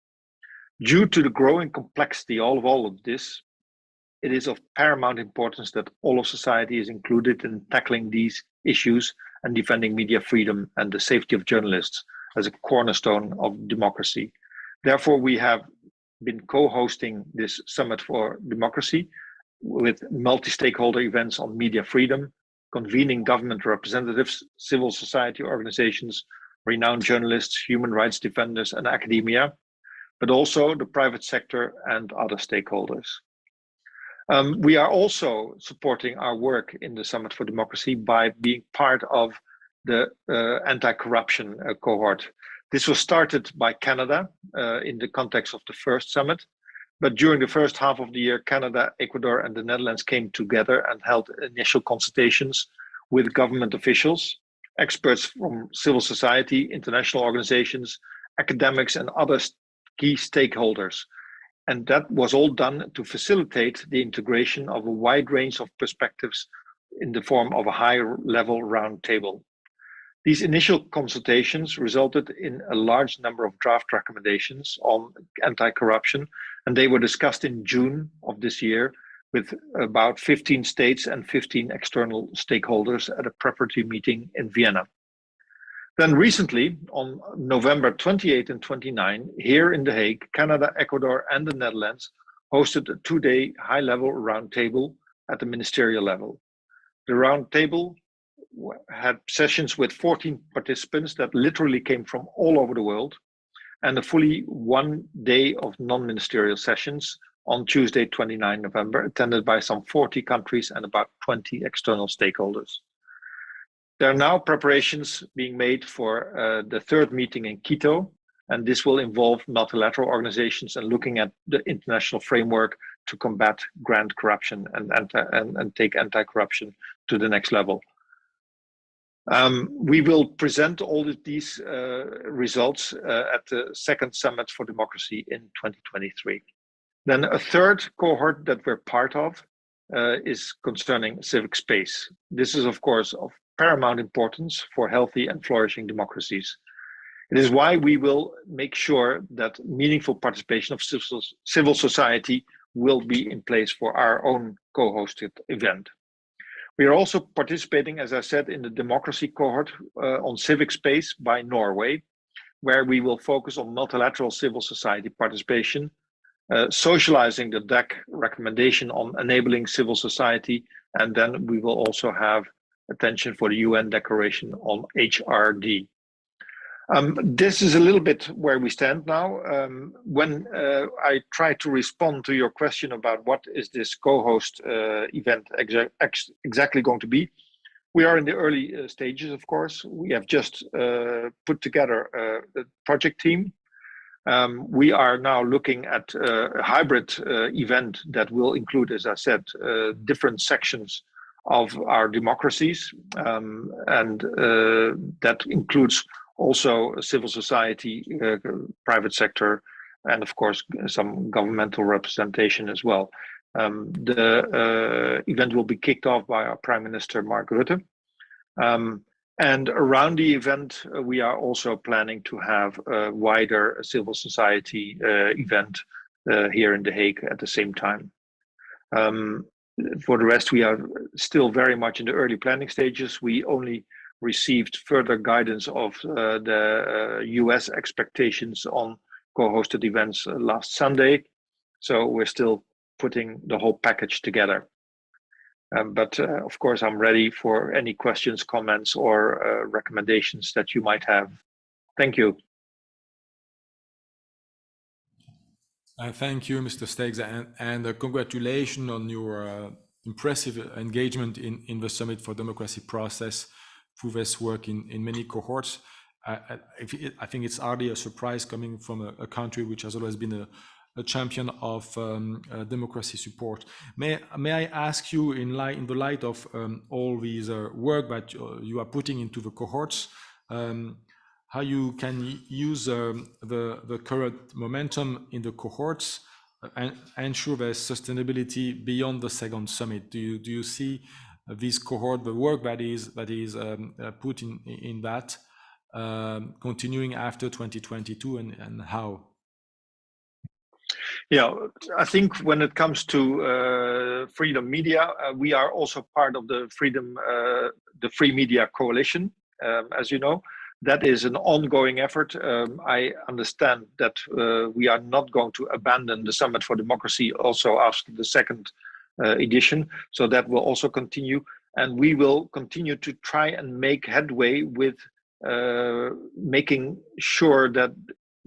Due to the growing complexity of all of this, it is of paramount importance that all of society is included in tackling these issues and defending media freedom and the safety of journalists as a cornerstone of democracy. Therefore, we have been co-hosting this Summit for Democracy with multi-stakeholder events on media freedom, convening government representatives, civil society organizations, renowned journalists, human rights defenders, and academia, but also the private sector and other stakeholders. We are also supporting our work in the Summit for Democracy by being part of the anti-corruption cohort. This was started by Canada in the context of the first summit, but during the first half of the year, Canada, Ecuador, and the Netherlands came together and held initial consultations with government officials, experts from civil society, international organizations, academics, and other key stakeholders. And that was all done to facilitate the integration of a wide range of perspectives in the form of a high-level roundtable. These initial consultations resulted in a large number of draft recommendations on anti-corruption, and they were discussed in June of this year with about 15 states and 15 external stakeholders at a preparatory meeting in Vienna. Then recently, on November 28 and 29, here in The Hague, Canada, Ecuador, and the Netherlands hosted a two-day high-level roundtable at the ministerial level. The roundtable had sessions with 14 participants that literally came from all over the world, and a fully 1 day of non-ministerial sessions on Tuesday, 29 November, attended by some 40 countries and about 20 external stakeholders. There are now preparations being made for the third meeting in Quito, and this will involve multilateral organizations and looking at the international framework to combat grand corruption and take anti-corruption to the next level. We will present all of these results at the second Summit for Democracy in 2023. Then a third cohort that we're part of is concerning civic space. This is, of course, of paramount importance for healthy and flourishing democracies. It is why we will make sure that meaningful participation of civil society will be in place for our own co-hosted event. We are also participating, as I said, in the democracy cohort on civic space by Norway, where we will focus on multilateral civil society participation, socializing the DAC recommendation on enabling civil society, and then we will also have attention for the UN Declaration on HRD. This is a little bit where we stand now. When I try to respond to your question about what is this co-host event exactly going to be, we are in the early stages, of course. We have just put together the project team. We are now looking at a hybrid event that will include, as I said, different sections of our democracies, and that includes also civil society, private sector, and of course some governmental representation as well. The event will be kicked off by our Prime Minister Mark Rutte. And around the event, we are also planning to have a wider civil society event here in The Hague at the same time. For the rest, we are still very much in the early planning stages. We only received further guidance of the US expectations on co-hosted events last Sunday. So we're still putting the whole package together. But of course, I'm ready for any questions, comments, or recommendations that you might have. Thank you. Thank you, Mr. Steegs, and congratulations on your impressive engagement in the Summit for Democracy process through this work in many cohorts. I think it's hardly a surprise coming from a country which has always been a champion of democracy support. May I ask you, in the light of all these work that you are putting into the cohorts, how you can use the current momentum in the cohorts and ensure there's sustainability beyond the second summit? Do you see this cohort, the work that is put in that, continuing after 2022, and how? Yeah, I think when it comes to freedom media, we are also part of the Free Media Coalition, as you know. That is an ongoing effort. I understand that we are not going to abandon the Summit for Democracy also after the second edition. So that will also continue. And we will continue to try and make headway with making sure that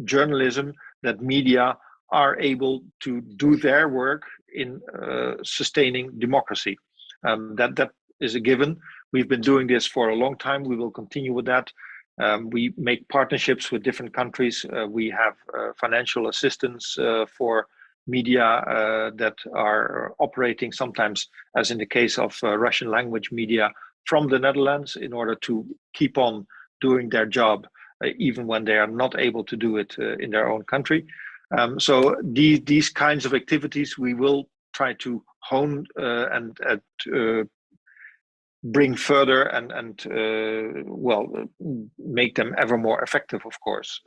journalism, that media are able to do their work in sustaining democracy. That is a given. We've been doing this for a long time. We will continue with that. We make partnerships with different countries. We have financial assistance for media that are operating sometimes, as in the case of Russian language media, from the Netherlands in order to keep on doing their job, even when they are not able to do it in their own country. So these kinds of activities we will try to hone and bring further and well, make them ever more effective, of course.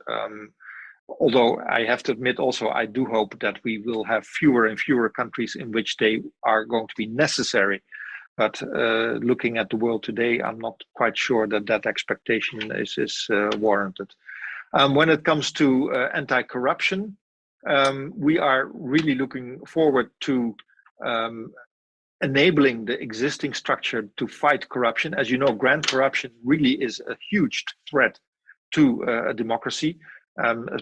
Although I have to admit also, I do hope that we will have fewer and fewer countries in which they are going to be necessary. But looking at the world today, I'm not quite sure that that expectation is warranted. When it comes to anti-corruption, we are really looking forward to enabling the existing structure to fight corruption. As you know, grand corruption really is a huge threat to a democracy,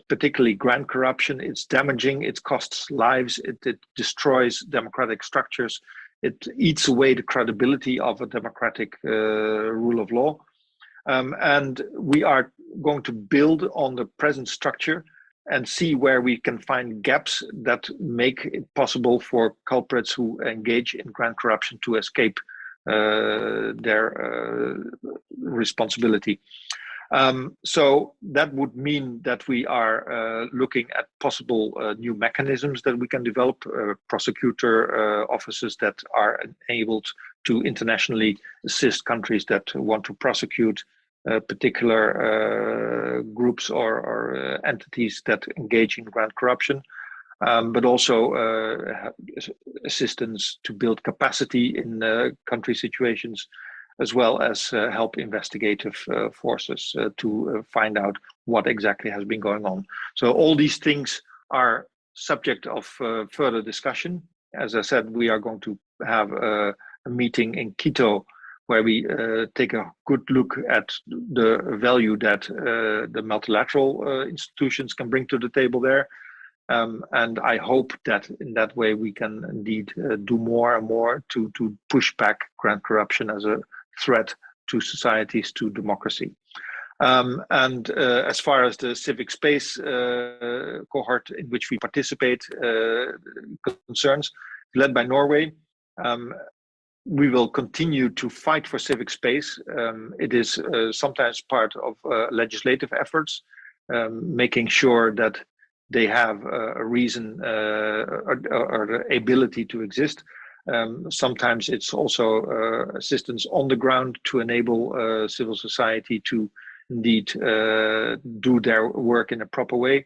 particularly grand corruption. It's damaging, it costs lives, it destroys democratic structures, it eats away the credibility of a democratic rule of law. And we are going to build on the present structure and see where we can find gaps that make it possible for culprits who engage in grand corruption to escape their responsibility. So that would mean that we are looking at possible new mechanisms that we can develop, prosecutor offices that are enabled to internationally assist countries that want to prosecute particular groups or entities that engage in grand corruption, but also assistance to build capacity in country situations, as well as help investigative forces to find out what exactly has been going on. So all these things are subject of further discussion. As I said, we are going to have a meeting in Quito where we take a good look at the value that the multilateral institutions can bring to the table there. And I hope that in that way we can indeed do more and more to push back grand corruption as a threat to societies, to democracy. And as far as the civic space cohort in which we participate concerns, led by Norway, we will continue to fight for civic space. It is sometimes part of legislative efforts, making sure that they have a reason or the ability to exist. Sometimes it's also assistance on the ground to enable civil society to indeed do their work in a proper way.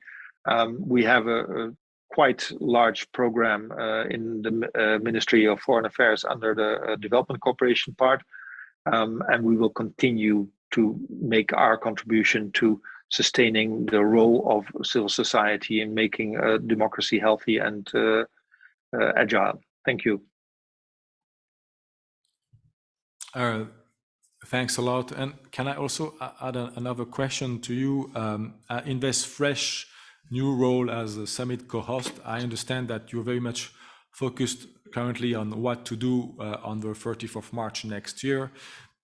We have a quite large program in the Ministry of Foreign Affairs under the development cooperation part, and we will continue to make our contribution to sustaining the role of civil society in making democracy healthy and agile. Thank you. Thanks a lot. And can I also add another question to you? In this fresh new role as a summit co-host, I understand that you're very much focused currently on what to do on the 30th of March next year.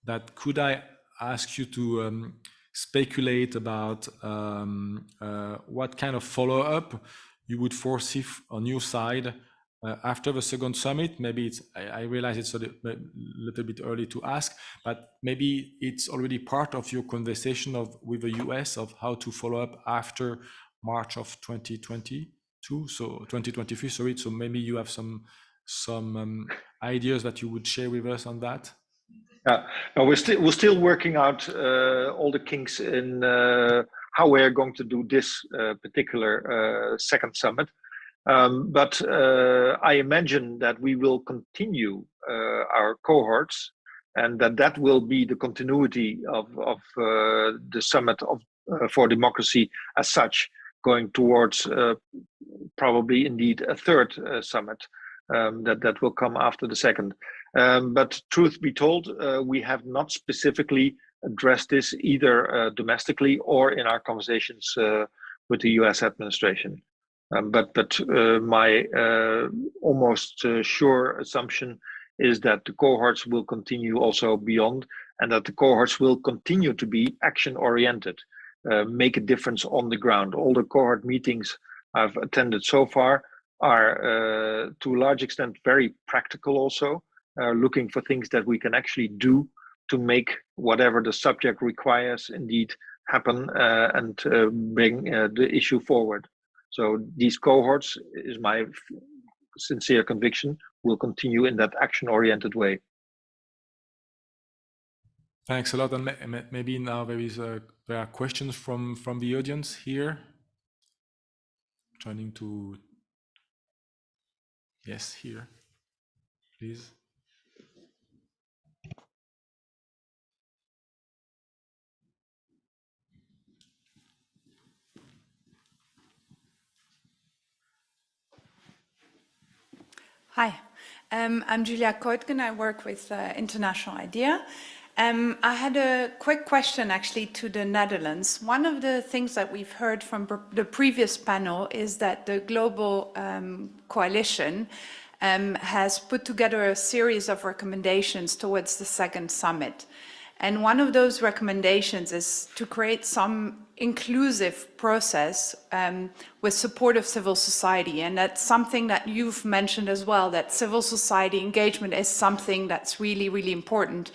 That could I ask you to speculate about what kind of follow-up you would foresee on your side after the second summit? Maybe I realize it's a little bit early to ask, but maybe it's already part of your conversation with the US of how to follow up after March of 2022, so 2023, sorry. So maybe you have some ideas that you would share with us on that. Yeah, no, we're still working out all the kinks in how we're going to do this particular second summit. But I imagine that we will continue our cohorts, and that will be the continuity of the summit for democracy as such, going towards probably indeed a third summit that will come after the second. But truth be told, we have not specifically addressed this either domestically or in our conversations with the US administration. But my almost sure assumption is that the cohorts will continue also beyond, and that the cohorts will continue to be action-oriented, make a difference on the ground. All the cohort meetings I've attended so far are to a large extent very practical also, looking for things that we can actually do to make whatever the subject requires indeed happen and bring the issue forward. So these cohorts, is my sincere conviction, will continue in that action-oriented way. Thanks a lot. And maybe now there are questions from the audience here. Trying to, yes, here, please. Hi, I'm Julia Koitgen. I work with International IDEA. I had a quick question actually to the Netherlands. One of the things that we've heard from the previous panel is that the global coalition has put together a series of recommendations towards the second summit. And one of those recommendations is to create some inclusive process with support of civil society. And that's something that you've mentioned as well, that civil society engagement is something that's really, really important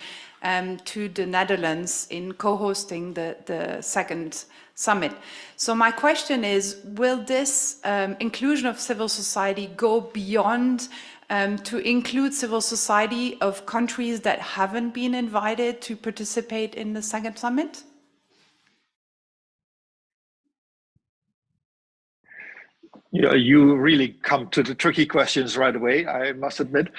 to the Netherlands in co-hosting the second summit. So my question is, will this inclusion of civil society go beyond to include civil society of countries that haven't been invited to participate in the second summit? Yeah, you really come to the tricky questions right away, I must admit.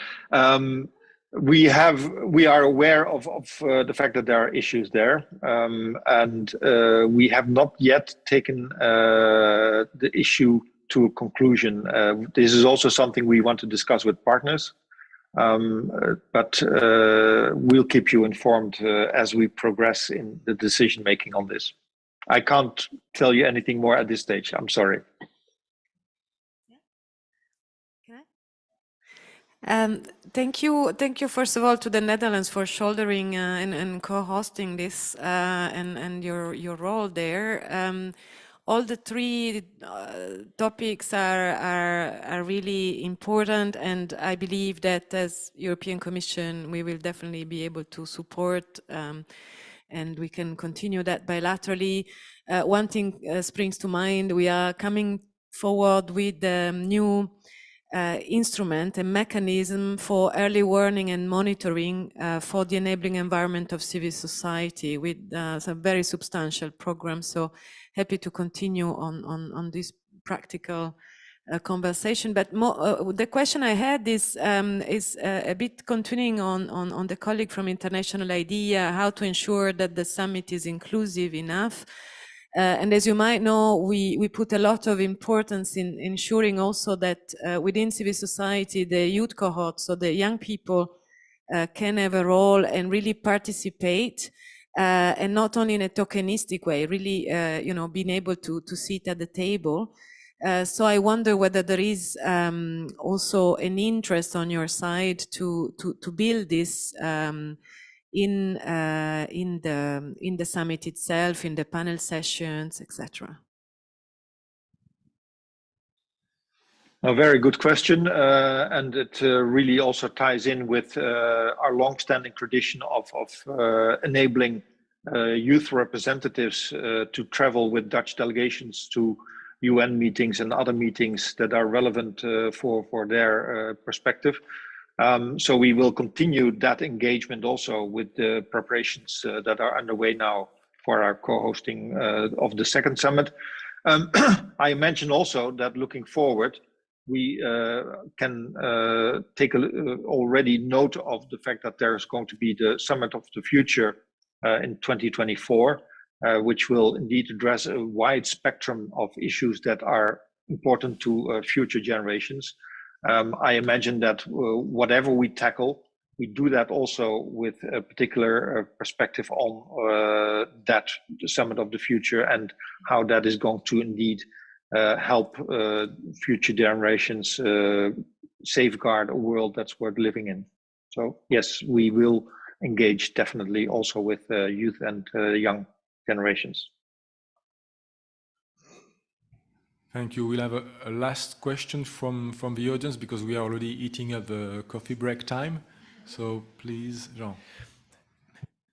We are aware of the fact that there are issues there, and we have not yet taken the issue to a conclusion. This is also something we want to discuss with partners, but we'll keep you informed as we progress in the decision making on this. I can't tell you anything more at this stage. I'm sorry. Thank you first of all to the Netherlands for shouldering and co-hosting this and your role there. all the three topics are really important, and I believe that as European Commission, we will definitely be able to support and we can continue that bilaterally. One thing springs to mind, we are coming forward with the new instrument and mechanism for early warning and monitoring for the enabling environment of civil society with some very substantial programs. So happy to continue on this practical conversation. But the question I had is a bit continuing on the colleague from International IDEA, how to ensure that the summit is inclusive enough. And as you might know, we put a lot of importance in ensuring also that within civil society, the youth cohort, so the young people can have a role and really participate, and not only in a tokenistic way, really, being able to sit at the table. So I wonder whether there is also an interest on your side to build this in the summit itself, in the panel sessions, etc. A very good question, and it really also ties in with our long-standing tradition of enabling youth representatives to travel with Dutch delegations to UN meetings and other meetings that are relevant for their perspective. So we will continue that engagement also with the preparations that are underway now for our co-hosting of the second summit. I mentioned also that looking forward, we can take already note of the fact that there is going to be the Summit of the Future in 2024, which will indeed address a wide spectrum of issues that are important to future generations. I imagine that whatever we tackle, we do that also with a particular perspective on that Summit of the Future and how that is going to indeed help future generations safeguard a world that's worth living in. So yes, we will engage definitely also with youth and young generations. Thank you. We'll have a last question from the audience because we are already eating at the coffee break time. So please, Jean.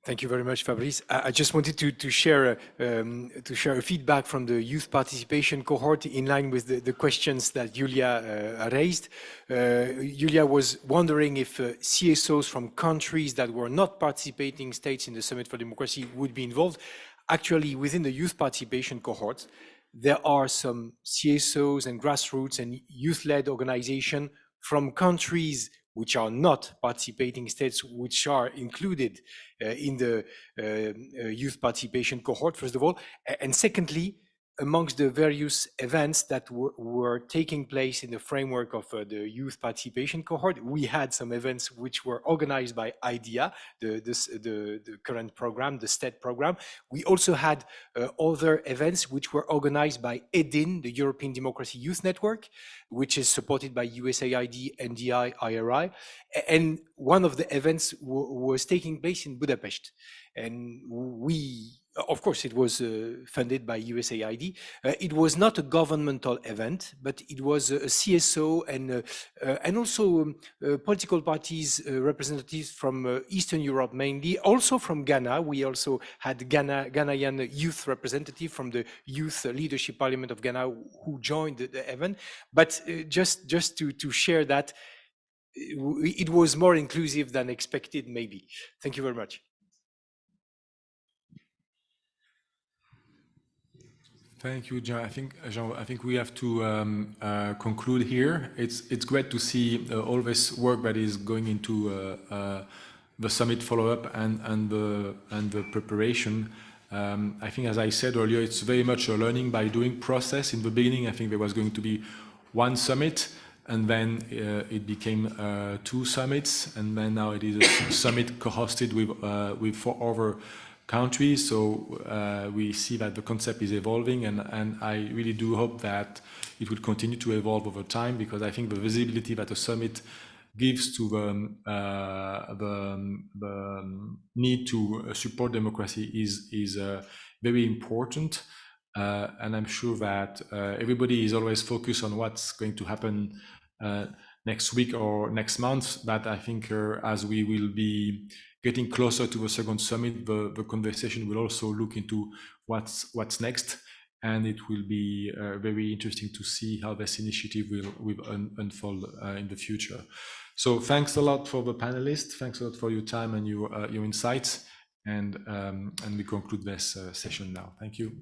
Thank you very much, Fabrice. I just wanted to share a feedback from the youth participation cohort in line with the questions that Julia raised. Julia was wondering if CSOs from countries that were not participating states in the Summit for Democracy would be involved. Actually, within the youth participation cohorts, there are some CSOs and grassroots and youth-led organizations from countries which are not participating states, which are included in the youth participation cohort, first of all. And secondly, amongst the various events that were taking place in the framework of the youth participation cohort, we had some events which were organized by IDEA, the current program, the STED program. We also had other events which were organized by EDIN, the European Democracy Youth Network, which is supported by USAID, NDI, IRI. And one of the events was taking place in Budapest. And of course, it was funded by USAID. It was not a governmental event, but it was a CSO and also political parties representatives from Eastern Europe mainly, also from Ghana. We also had Ghanaian youth representative from the Youth Leadership Parliament of Ghana who joined the event. But just to share that, it was more inclusive than expected, maybe. Thank you very much. Thank you, Jean. I think we have to conclude here. It's great to see all this work that is going into the summit follow-up and the preparation. I think, as I said earlier, it's very much a learning by doing process. In the beginning, I think there was going to be one summit, and then it became 2 summits, and then now it is a summit co-hosted with 4 other countries. So we see that the concept is evolving, and I really do hope that it will continue to evolve over time, because I think the visibility that a summit gives to the need to support democracy is very important. And I'm sure that everybody is always focused on what's going to happen next week or next month. But I think as we will be getting closer to the second summit, the conversation will also look into what's next. And it will be very interesting to see how this initiative will unfold in the future. So thanks a lot for the panelists. Thanks a lot for your time and your insights. And we conclude this session now. Thank you.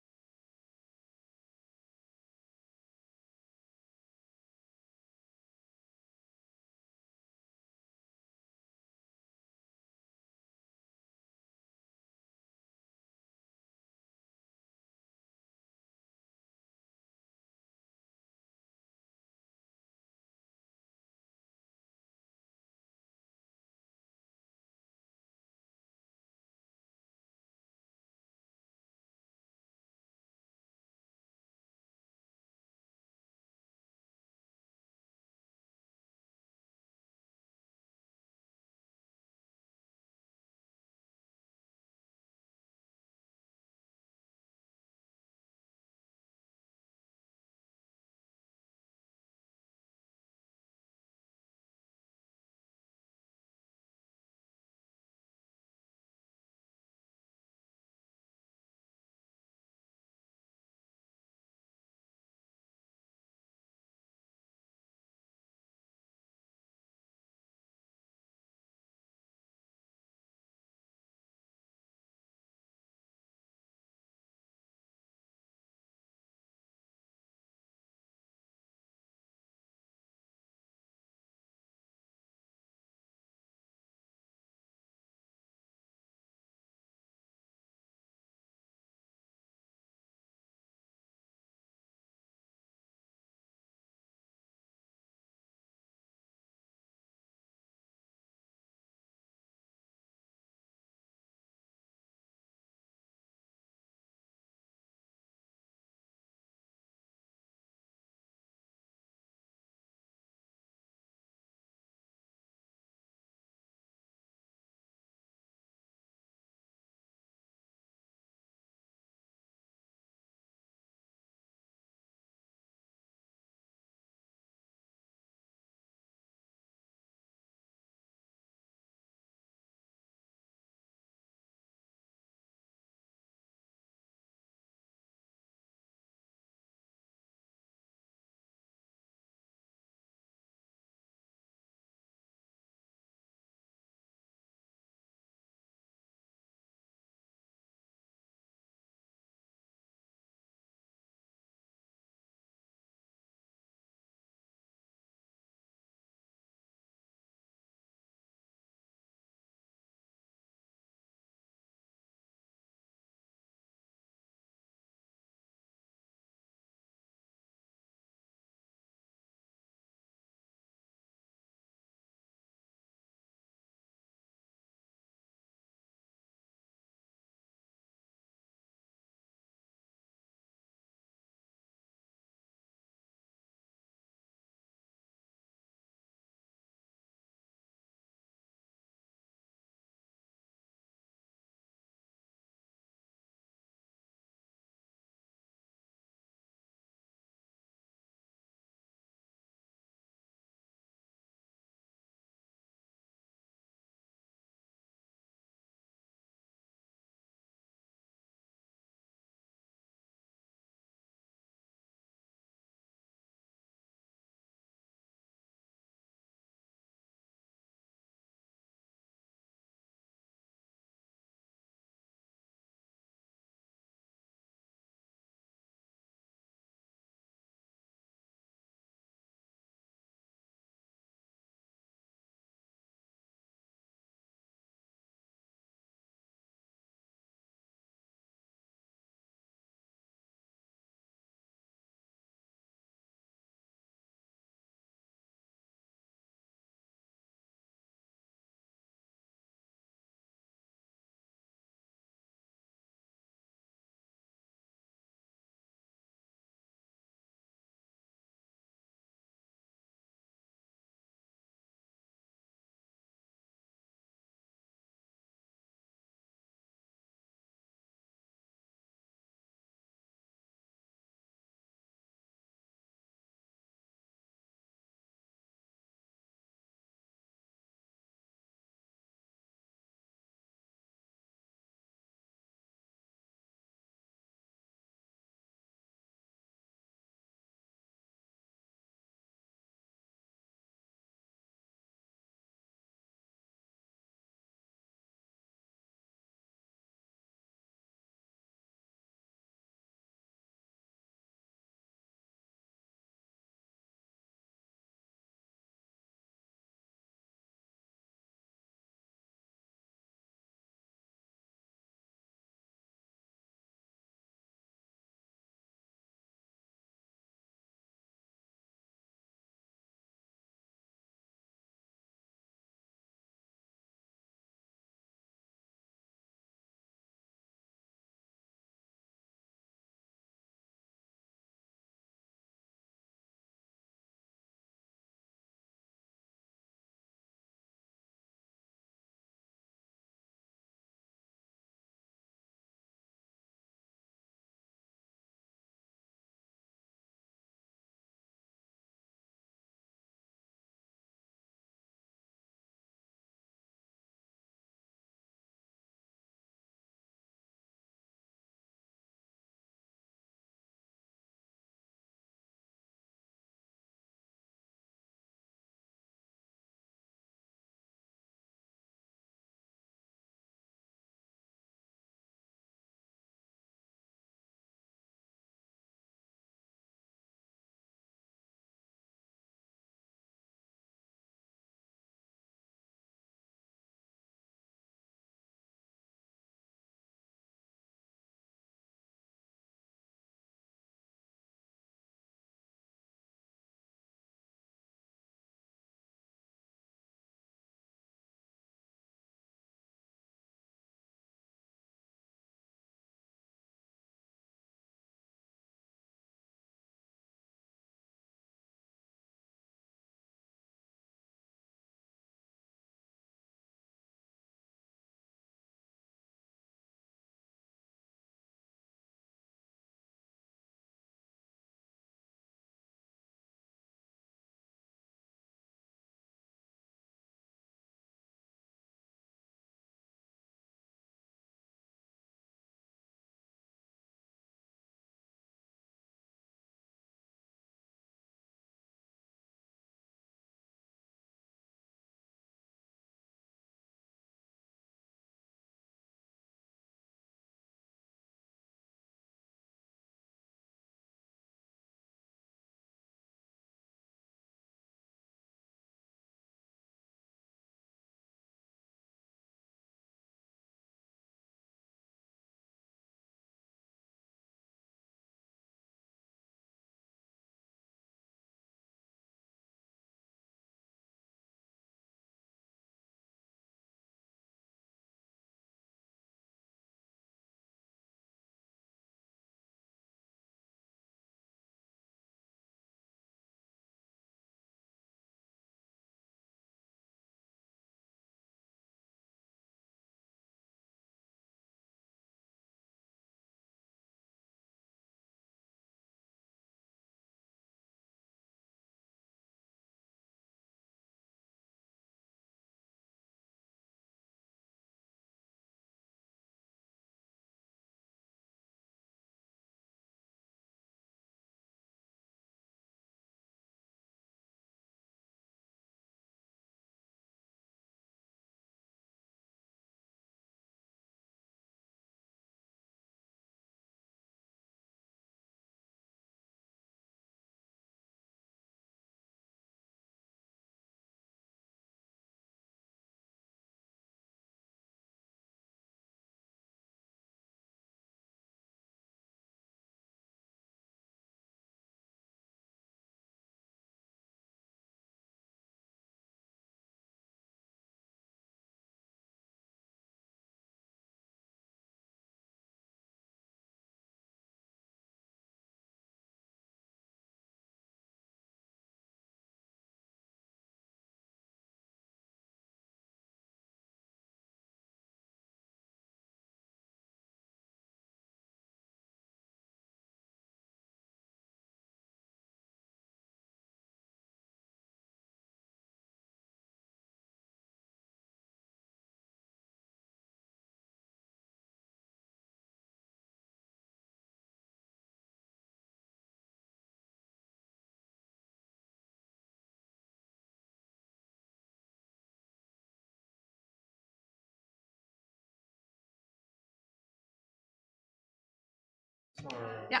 Yeah.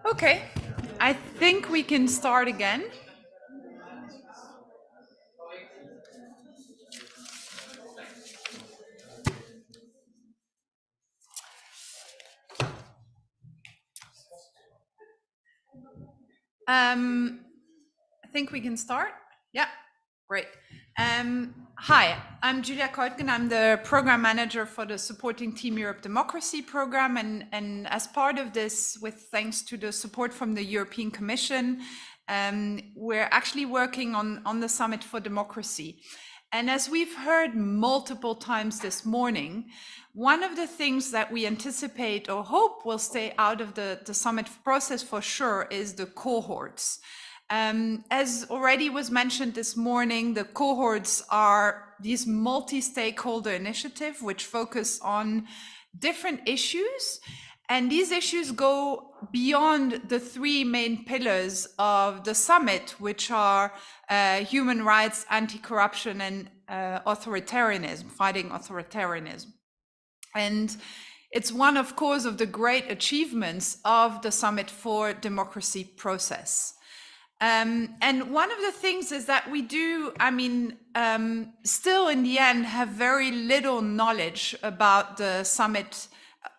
Okay, I think we can start again. I think we can start. Yeah, great. Hi, I'm Julia Koitgen. I'm the program manager for the Supporting Team Europe Democracy program. And as part of this, with thanks to the support from the European Commission, we're actually working on the Summit for Democracy. And as we've heard multiple times this morning, one of the things that we anticipate or hope will stay out of the summit process for sure is the cohorts. As already was mentioned this morning, the cohorts are these multi-stakeholder initiative which focus on different issues. And these issues go beyond the three main pillars of the summit, which are human rights, anti-corruption, and authoritarianism, fighting authoritarianism. And it's one, of course, of the great achievements of the Summit for Democracy process. And one of the things is that we do, still in the end have very little knowledge about the Summit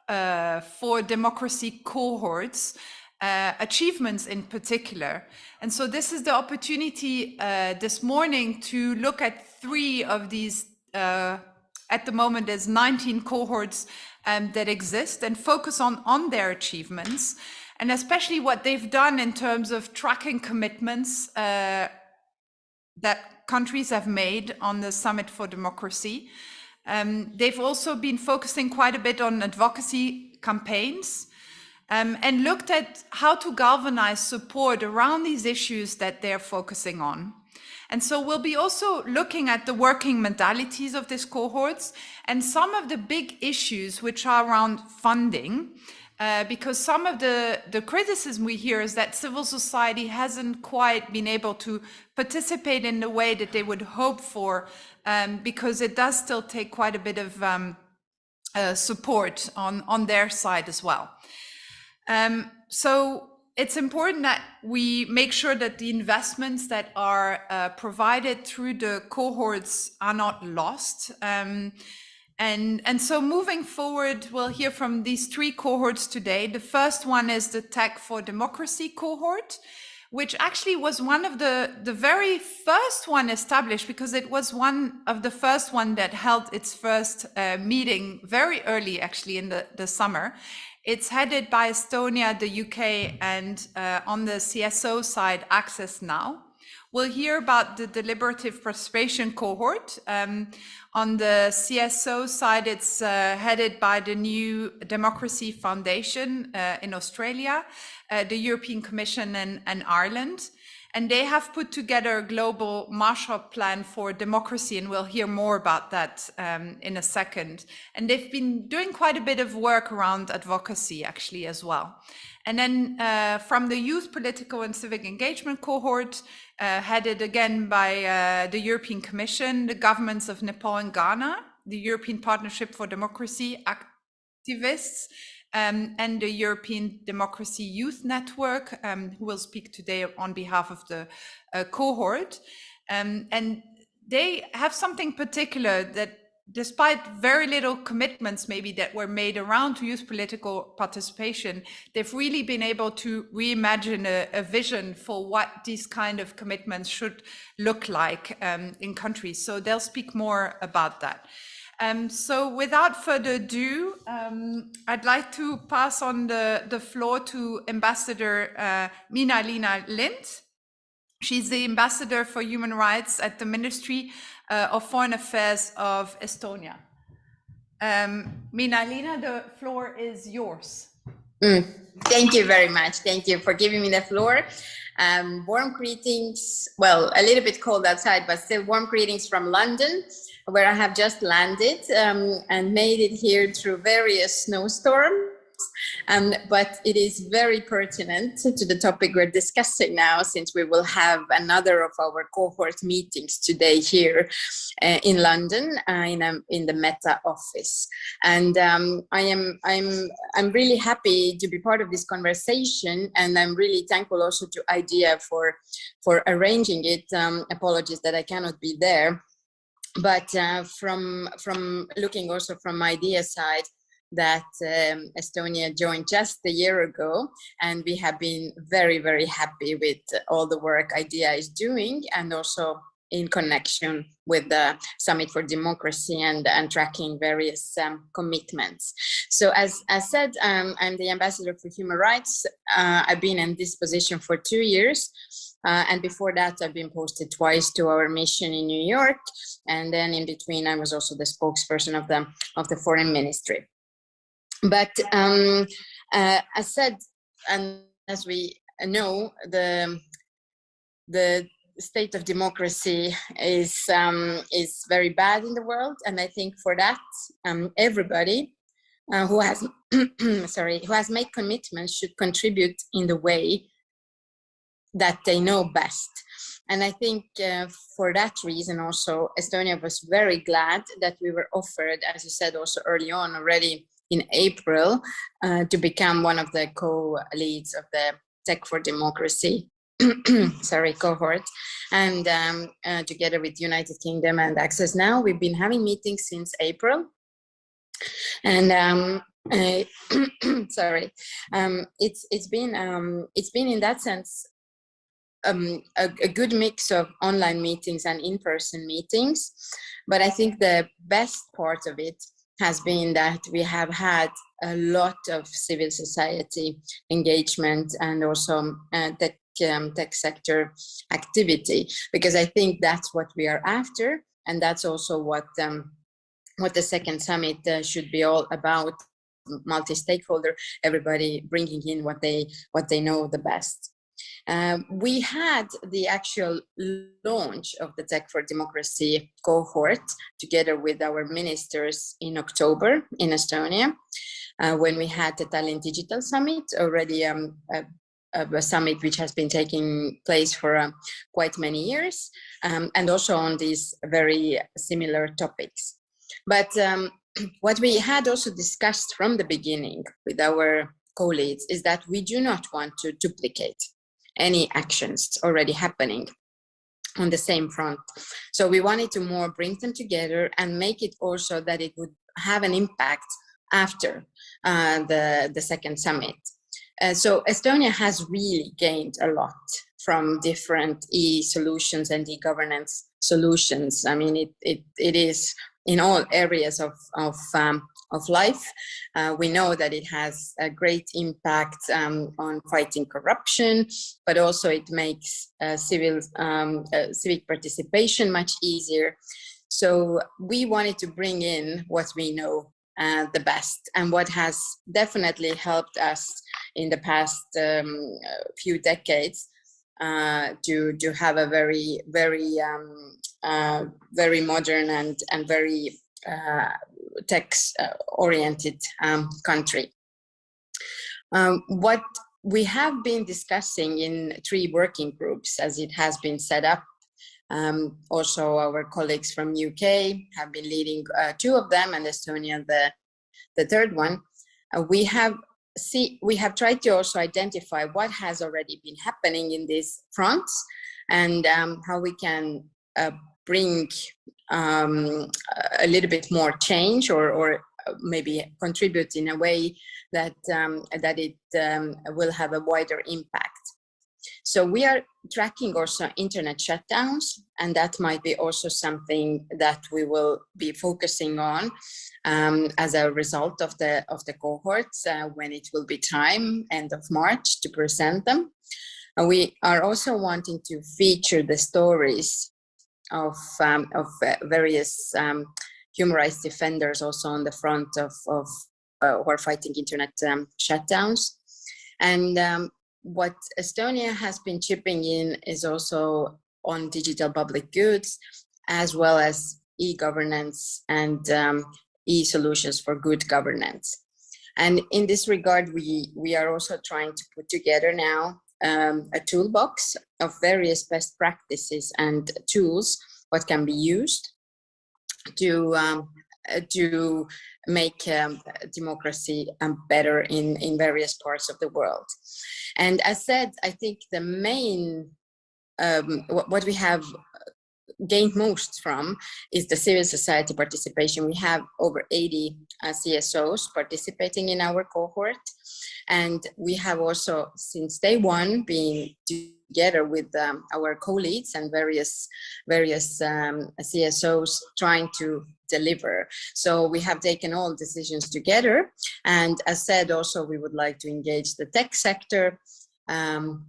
for Democracy cohorts, achievements in particular. And so this is the opportunity this morning to look at three of these, at the moment there's 19 cohorts that exist, and focus on their achievements, and especially what they've done in terms of tracking commitments that countries have made on the Summit for Democracy. They've also been focusing quite a bit on advocacy campaigns, and looked at how to galvanize support around these issues that they're focusing on. And so we'll be also looking at the working modalities of these cohorts and some of the big issues which are around funding, because some of the criticism we hear is that civil society hasn't quite been able to participate in the way that they would hope for, because it does still take quite a bit of support on their side as well. So it's important that we make sure that the investments that are provided through the cohorts are not lost. And so moving forward, we'll hear from these three cohorts today. The first one is the Tech for Democracy cohort, which actually was one of the very first one established, because it was one of the first one that held its first meeting very early, actually in the summer. It's headed by Estonia, the UK, and on the CSO side, Access Now. We'll hear about the deliberative participation cohort. On the CSO side, it's headed by the New Democracy Foundation in Australia, the European Commission, and Ireland. And they have put together a global Marshall Plan for democracy, and we'll hear more about that in a second. And they've been doing quite a bit of work around advocacy, actually, as well. And then from the Youth Political and Civic Engagement cohort, headed again by the European Commission, the governments of Nepal and Ghana, the European Partnership for Democracy activists, and the European Democracy Youth Network, who will speak today on behalf of the cohort. And they have something particular that, despite very little commitments maybe that were made around to youth political participation, they've really been able to reimagine a vision for what these kind of commitments should look like in countries. So they'll speak more about that. So without further ado, I'd like to pass on the floor to Ambassador Minna-Liina Lind. She's the Ambassador for Human Rights at the Ministry of Foreign Affairs of Estonia. Minna-Liina, the floor is yours. Thank you very much. Thank you for giving me the floor. Warm greetings. Well, a little bit cold outside, but still warm greetings from London, where I have just landed and made it here through various snowstorms. but it is very pertinent to the topic we're discussing now, since we will have another of our cohort meetings today here in London, in the Meta office. And I'm really happy to be part of this conversation, and I'm really thankful also to IDEA for arranging it. Apologies that I cannot be there. But from looking also from IDEA side, that Estonia joined just a year ago, and we have been very, very happy with all the work IDEA is doing, and also in connection with the Summit for Democracy and tracking various commitments. So as I said, I'm the ambassador for human rights. I've been in this position for 2 years. And before that, I've been posted twice to our mission in New York. And then in between, I was also the spokesperson of the foreign ministry. But as said, and as we know, the state of democracy is very bad in the world. And I think for that, everybody who has who has made commitments should contribute in the way that they know best. And I think for that reason also, Estonia was very glad that we were offered, as you said also early on already in April, to become one of the co-leads of the Tech for Democracy cohort. And together with United Kingdom and Access Now, we've been having meetings since April. And it's been in that sense a good mix of online meetings and in-person meetings. But I think the best part of it has been that we have had a lot of civil society engagement and also tech sector activity, because I think that's what we are after, and that's also what the second summit should be all about: multi-stakeholder, everybody bringing in what they know the best. We had the actual launch of the Tech for Democracy cohort together with our ministers in October in Estonia, when we had the Tallinn Digital Summit, already a summit which has been taking place for quite many years, and also on these very similar topics. But what we had also discussed from the beginning with our co-leads is that we do not want to duplicate any actions already happening on the same front. So we wanted to more bring them together and make it also that it would have an impact after the second summit. So Estonia has really gained a lot from different e-solutions and e-governance solutions. I mean, it is in all areas of life. We know that it has a great impact on fighting corruption, but also it makes civic participation much easier. So we wanted to bring in what we know the best, and what has definitely helped us in the past few decades to have a very, very, very modern and very tech-oriented country. What we have been discussing in 3 working groups, as it has been set up, also our colleagues from UK have been leading 2 of them, and Estonia the third one. We have tried to also identify what has already been happening in these fronts, and how we can bring a little bit more change, or maybe contribute in a way that it will have a wider impact. So we are tracking also internet shutdowns, and that might be also something that we will be focusing on as a result of the cohorts when it will be time, end of March, to present them. We are also wanting to feature the stories of various human rights defenders also on the front of who are fighting internet shutdowns. And what Estonia has been chipping in is also on digital public goods, as well as e-governance and e-solutions for good governance. And in this regard, we are also trying to put together now a toolbox of various best practices and tools what can be used to make democracy better in various parts of the world. And as said, I think the main, what we have gained most from is the civil society participation. We have over 80 CSOs participating in our cohort. And we have also, since day one, been together with our co-leads and various CSOs trying to deliver. So we have taken all decisions together. And as said, also, we would like to engage the tech sector,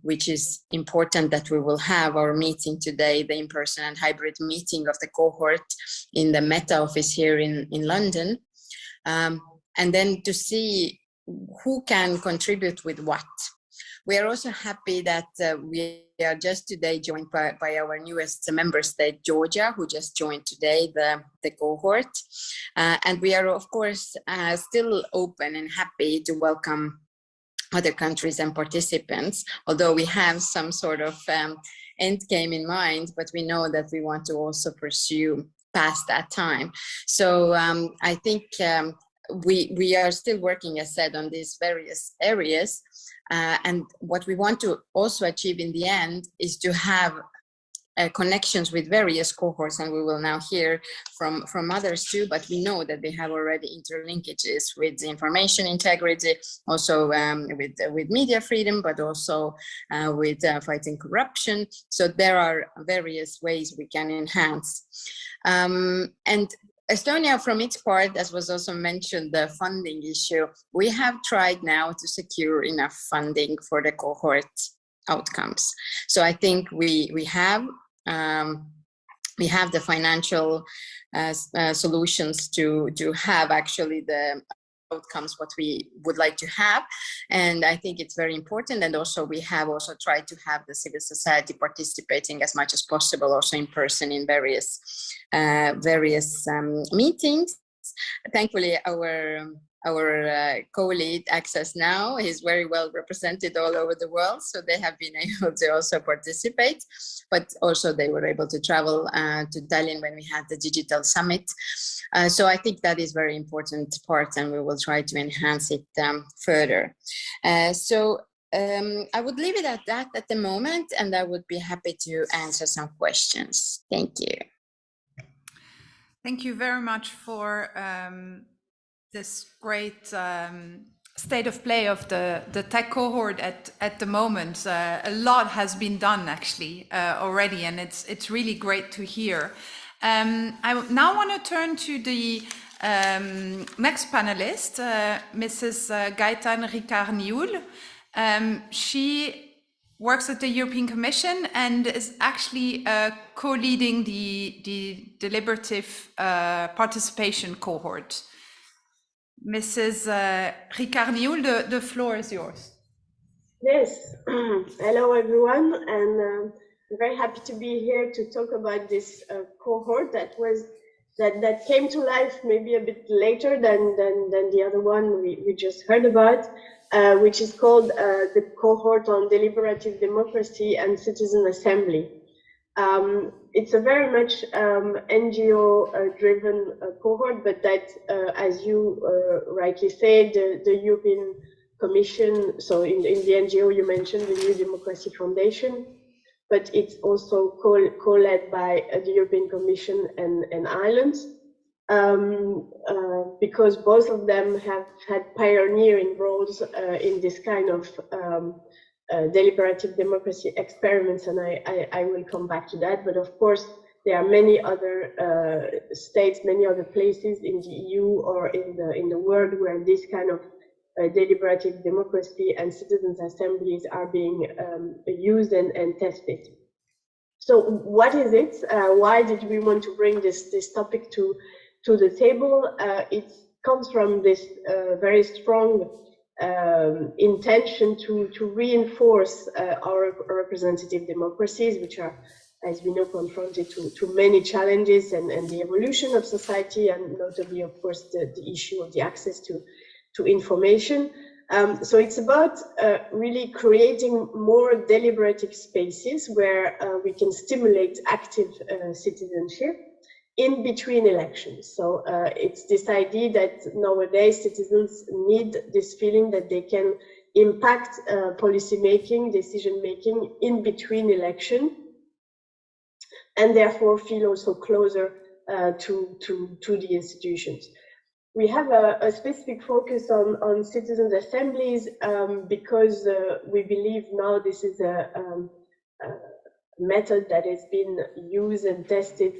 which is important that we will have our meeting today, the in-person and hybrid meeting of the cohort in the Meta office here in London. And then to see who can contribute with what. We are also happy that we are just today joined by our newest member state, Georgia, who just joined today the cohort. And we are, of course, still open and happy to welcome other countries and participants, although we have some sort of end game in mind, but we know that we want to also pursue past that time. So I think we are still working, as said, on these various areas. And what we want to also achieve in the end is to have connections with various cohorts, and we will now hear from others too, but we know that they have already interlinkages with information integrity, also with media freedom, but also with fighting corruption. So there are various ways we can enhance. And Estonia, from its part, as was also mentioned, the funding issue, we have tried now to secure enough funding for the cohort outcomes. So I think we have the financial solutions to have actually the outcomes what we would like to have, and I think it's very important. And also we have also tried to have the civil society participating as much as possible, also in person in various meetings. Thankfully, our co-lead Access Now is very well represented all over the world, so they have been able to also participate, but also they were able to travel to Tallinn when we had the digital summit. So I think that is very important part, and we will try to enhance it further. So I would leave it at that at the moment, and I would be happy to answer some questions. Thank you. Thank you very much for this great state of play of the tech cohort at the moment. A lot has been done actually already, and it's really great to hear. I now want to turn to the next panelist, Mrs. Gaëtane Ricard-Nioul. She works at the European Commission and is actually co-leading the deliberative participation cohort. Mrs. Ricard-Nioul, the floor is yours. Yes, hello everyone, and I'm very happy to be here to talk about this cohort that came to life maybe a bit later than the other one we just heard about, which is called the cohort on deliberative democracy and citizen assembly. It's a very much NGO-driven cohort, but that, as you rightly said, the European Commission, so in the NGO you mentioned the New Democracy Foundation, but it's also co-led by the European Commission and Ireland, because both of them have had pioneering roles in this kind of deliberative democracy experiments, and I will come back to that. But of course, there are many other states, many other places in the EU or in the world where this kind of deliberative democracy and citizens' assemblies are being used and tested. So what is it? Why did we want to bring this topic to the table? It comes from this very strong intention to reinforce our representative democracies, which are, as we know, confronted to many challenges and the evolution of society, and notably, of course, the issue of the access to information. So it's about really creating more deliberative spaces where we can stimulate active citizenship in between elections. So it's this idea that nowadays citizens need this feeling that they can impact policy making, decision making in between election, and therefore feel also closer to the institutions. We have a specific focus on citizens' assemblies because we believe now this is a method that has been used and tested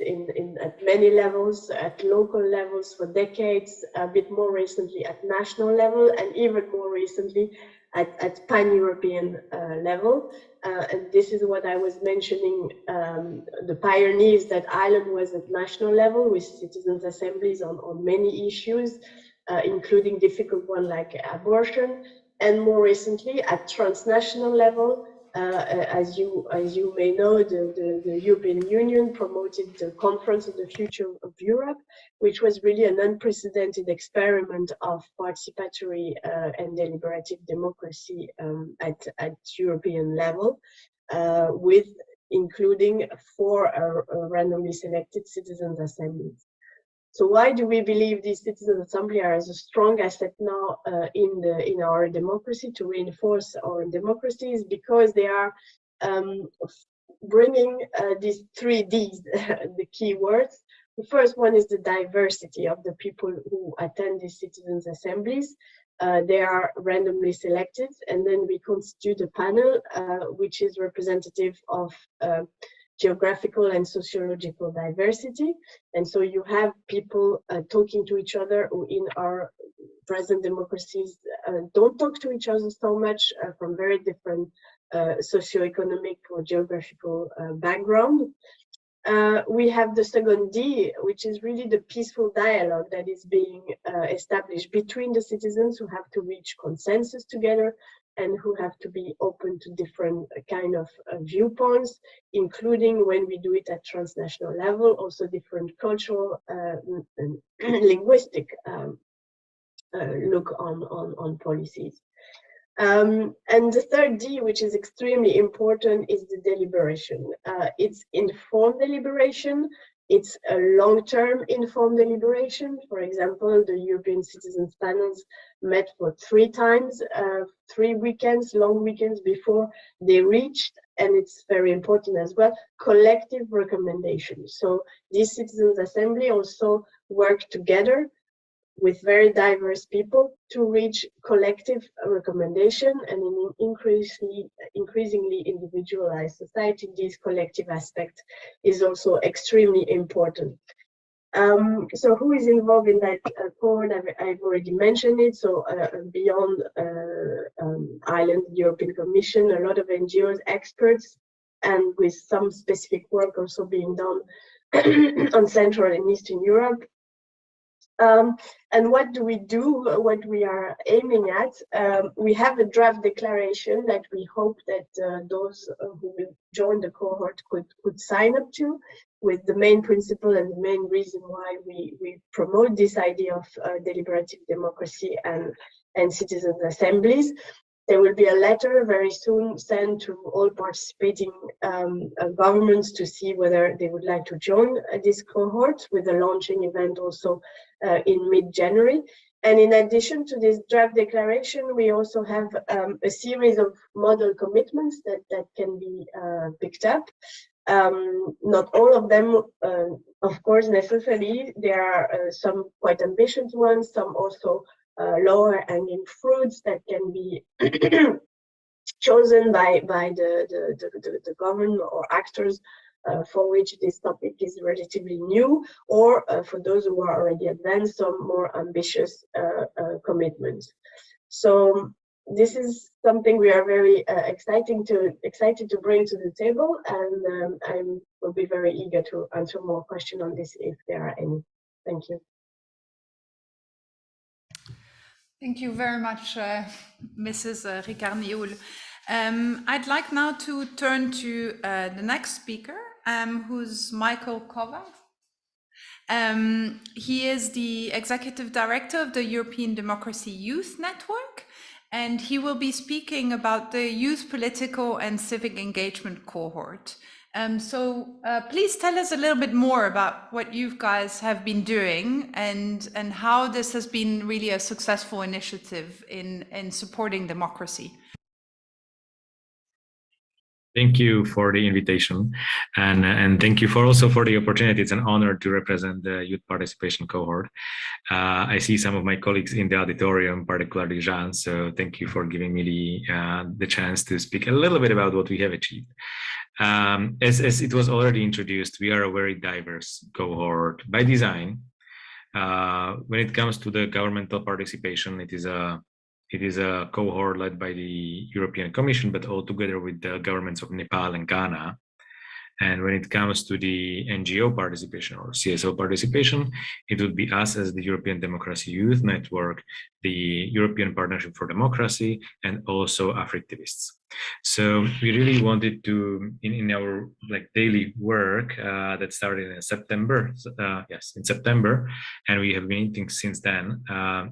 at many levels, at local levels for decades, a bit more recently at national level, and even more recently at pan-European level. And this is what I was mentioning, the pioneers that Ireland was at national level with citizens' assemblies on many issues, including difficult ones like abortion, and more recently at transnational level. As you may know, the European Union promoted the Conference on the Future of Europe, which was really an unprecedented experiment of participatory and deliberative democracy at European level, with including 4 randomly selected citizens' assemblies. So why do we believe these citizen assemblies are as a strong asset now in our democracy to reinforce our democracies? Because they are bringing these 3 Ds, the key words. The first one is the diversity of the people who attend these citizens assemblies. They are randomly selected, and then we constitute a panel which is representative of geographical and sociological diversity. And so you have people talking to each other who in our present democracies don't talk to each other so much from very different socioeconomic or geographical background. We have the second D, which is really the peaceful dialogue that is being established between the citizens who have to reach consensus together and who have to be open to different kind of viewpoints, including when we do it at transnational level, also different cultural and linguistic look on policies. And the third D, which is extremely important, is the deliberation. It's informed deliberation. It's a long-term informed deliberation. For example, the European Citizens Panels met for 3 times, 3 weekends, long weekends before they reached, and it's very important as well, collective recommendations. So these Citizens Assembly also work together with very diverse people to reach collective recommendation, and in an increasingly individualized society, this collective aspect is also extremely important. So who is involved in that cohort? I've already mentioned it. So beyond Ireland, European Commission, a lot of NGOs, experts, and with some specific work also being done on Central and Eastern Europe. And what do? What we are aiming at? We have a draft declaration that we hope that those who will join the cohort could sign up to, with the main principle and the main reason why we promote this idea of deliberative democracy and citizens' assemblies. There will be a letter very soon sent to all participating governments to see whether they would like to join this cohort, with a launching event also in mid-January. And in addition to this draft declaration, we also have a series of model commitments that can be picked up. Not all of them, of course, necessarily. There are some quite ambitious ones, some also lower hanging fruits that can be chosen by the government or actors for which this topic is relatively new, or for those who are already advanced, some more ambitious commitments. So this is something we are very excited to bring to the table, and I will be very eager to answer more questions on this if there are any. Thank you. Thank you very much, Mrs. Ricard-Nioul. I'd like now to turn to the next speaker, who's Michael Kovac. He is the executive director of the European Democracy Youth Network, and he will be speaking about the youth political and civic engagement cohort. So please tell us a little bit more about what you guys have been doing and how this has been really a successful initiative in supporting democracy. Thank you for the invitation, and thank you also for the opportunity. It's an honor to represent the youth participation cohort. I see some of my colleagues in the auditorium, particularly Jean, so thank you for giving me the chance to speak a little bit about what we have achieved. As it was already introduced, we are a very diverse cohort by design. When it comes to the governmental participation, it is a cohort led by the European Commission, but all together with the governments of Nepal and Ghana. And when it comes to the NGO participation or CSO participation, it would be us as the European Democracy Youth Network, the European Partnership for Democracy, and also Africtivists. So we really wanted to, in our daily work that started in September, in September, and we have been meeting since then.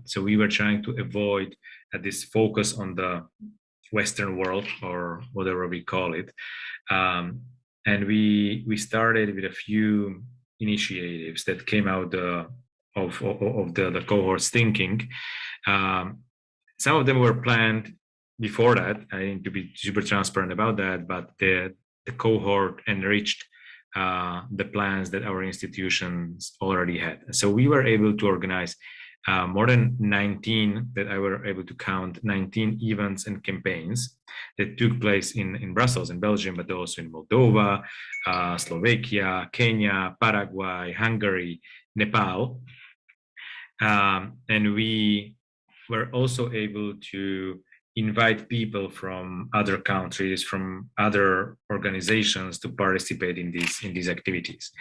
So we were trying to avoid this focus on the Western world or whatever we call it. And we started with a few initiatives that came out of the cohort's thinking. Some of them were planned before that. I need to be super transparent about that, but the cohort enriched the plans that our institutions already had. So we were able to organize more than 19, that I were able to count, 19 events and campaigns that took place in Brussels, in Belgium, but also in Moldova, Slovakia, Kenya, Paraguay, Hungary, Nepal. And we were also able to invite people from other countries, from other organizations to participate in these activities.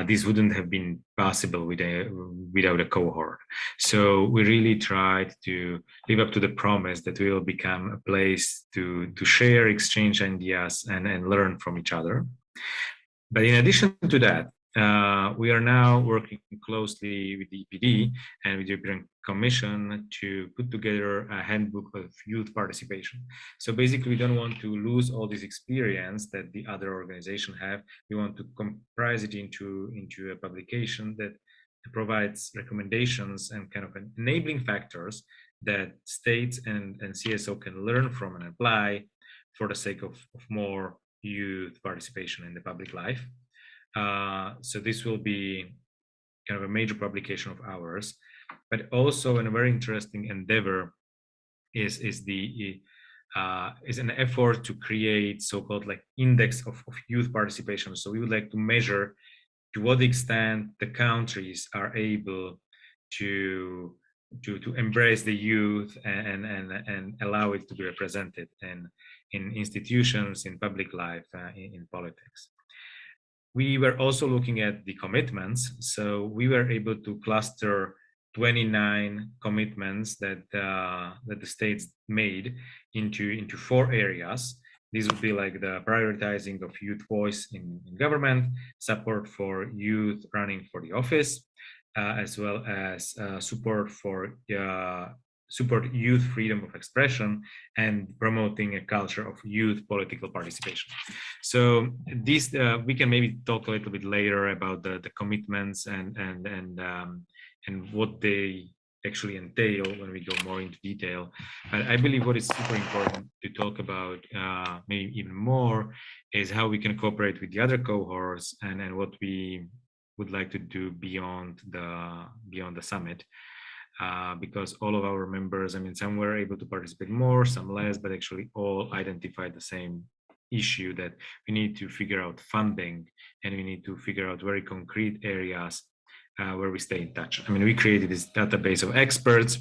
This wouldn't have been possible without a cohort. So we really tried to live up to the promise that we will become a place to share, exchange ideas, and learn from each other. But in addition to that, we are now working closely with the EPD and with the European Commission to put together a handbook of youth participation. So basically, we don't want to lose all this experience that the other organizations have. We want to comprise it into a publication that provides recommendations and kind of enabling factors that states and CSO can learn from and apply for the sake of more youth participation in the public life. So this will be kind of a major publication of ours, but also in a very interesting endeavor is an effort to create so-called index of youth participation. So we would like to measure to what extent the countries are able to embrace the youth and allow it to be represented in institutions, in public life, in politics. We were also looking at the commitments. So we were able to cluster 29 commitments that the states made into 4 areas. These would be like the prioritizing of youth voice in government, support for youth running for the office, as well as support youth freedom of expression and promoting a culture of youth political participation. So this we can maybe talk a little bit later about the commitments and what they actually entail when we go more into detail. But I believe what is super important to talk about maybe even more is how we can cooperate with the other cohorts and what we would like to do beyond the summit. Because all of our members, I mean, some were able to participate more, some less, but actually all identified the same issue, that we need to figure out funding and we need to figure out very concrete areas where we stay in touch. I mean, we created this database of experts.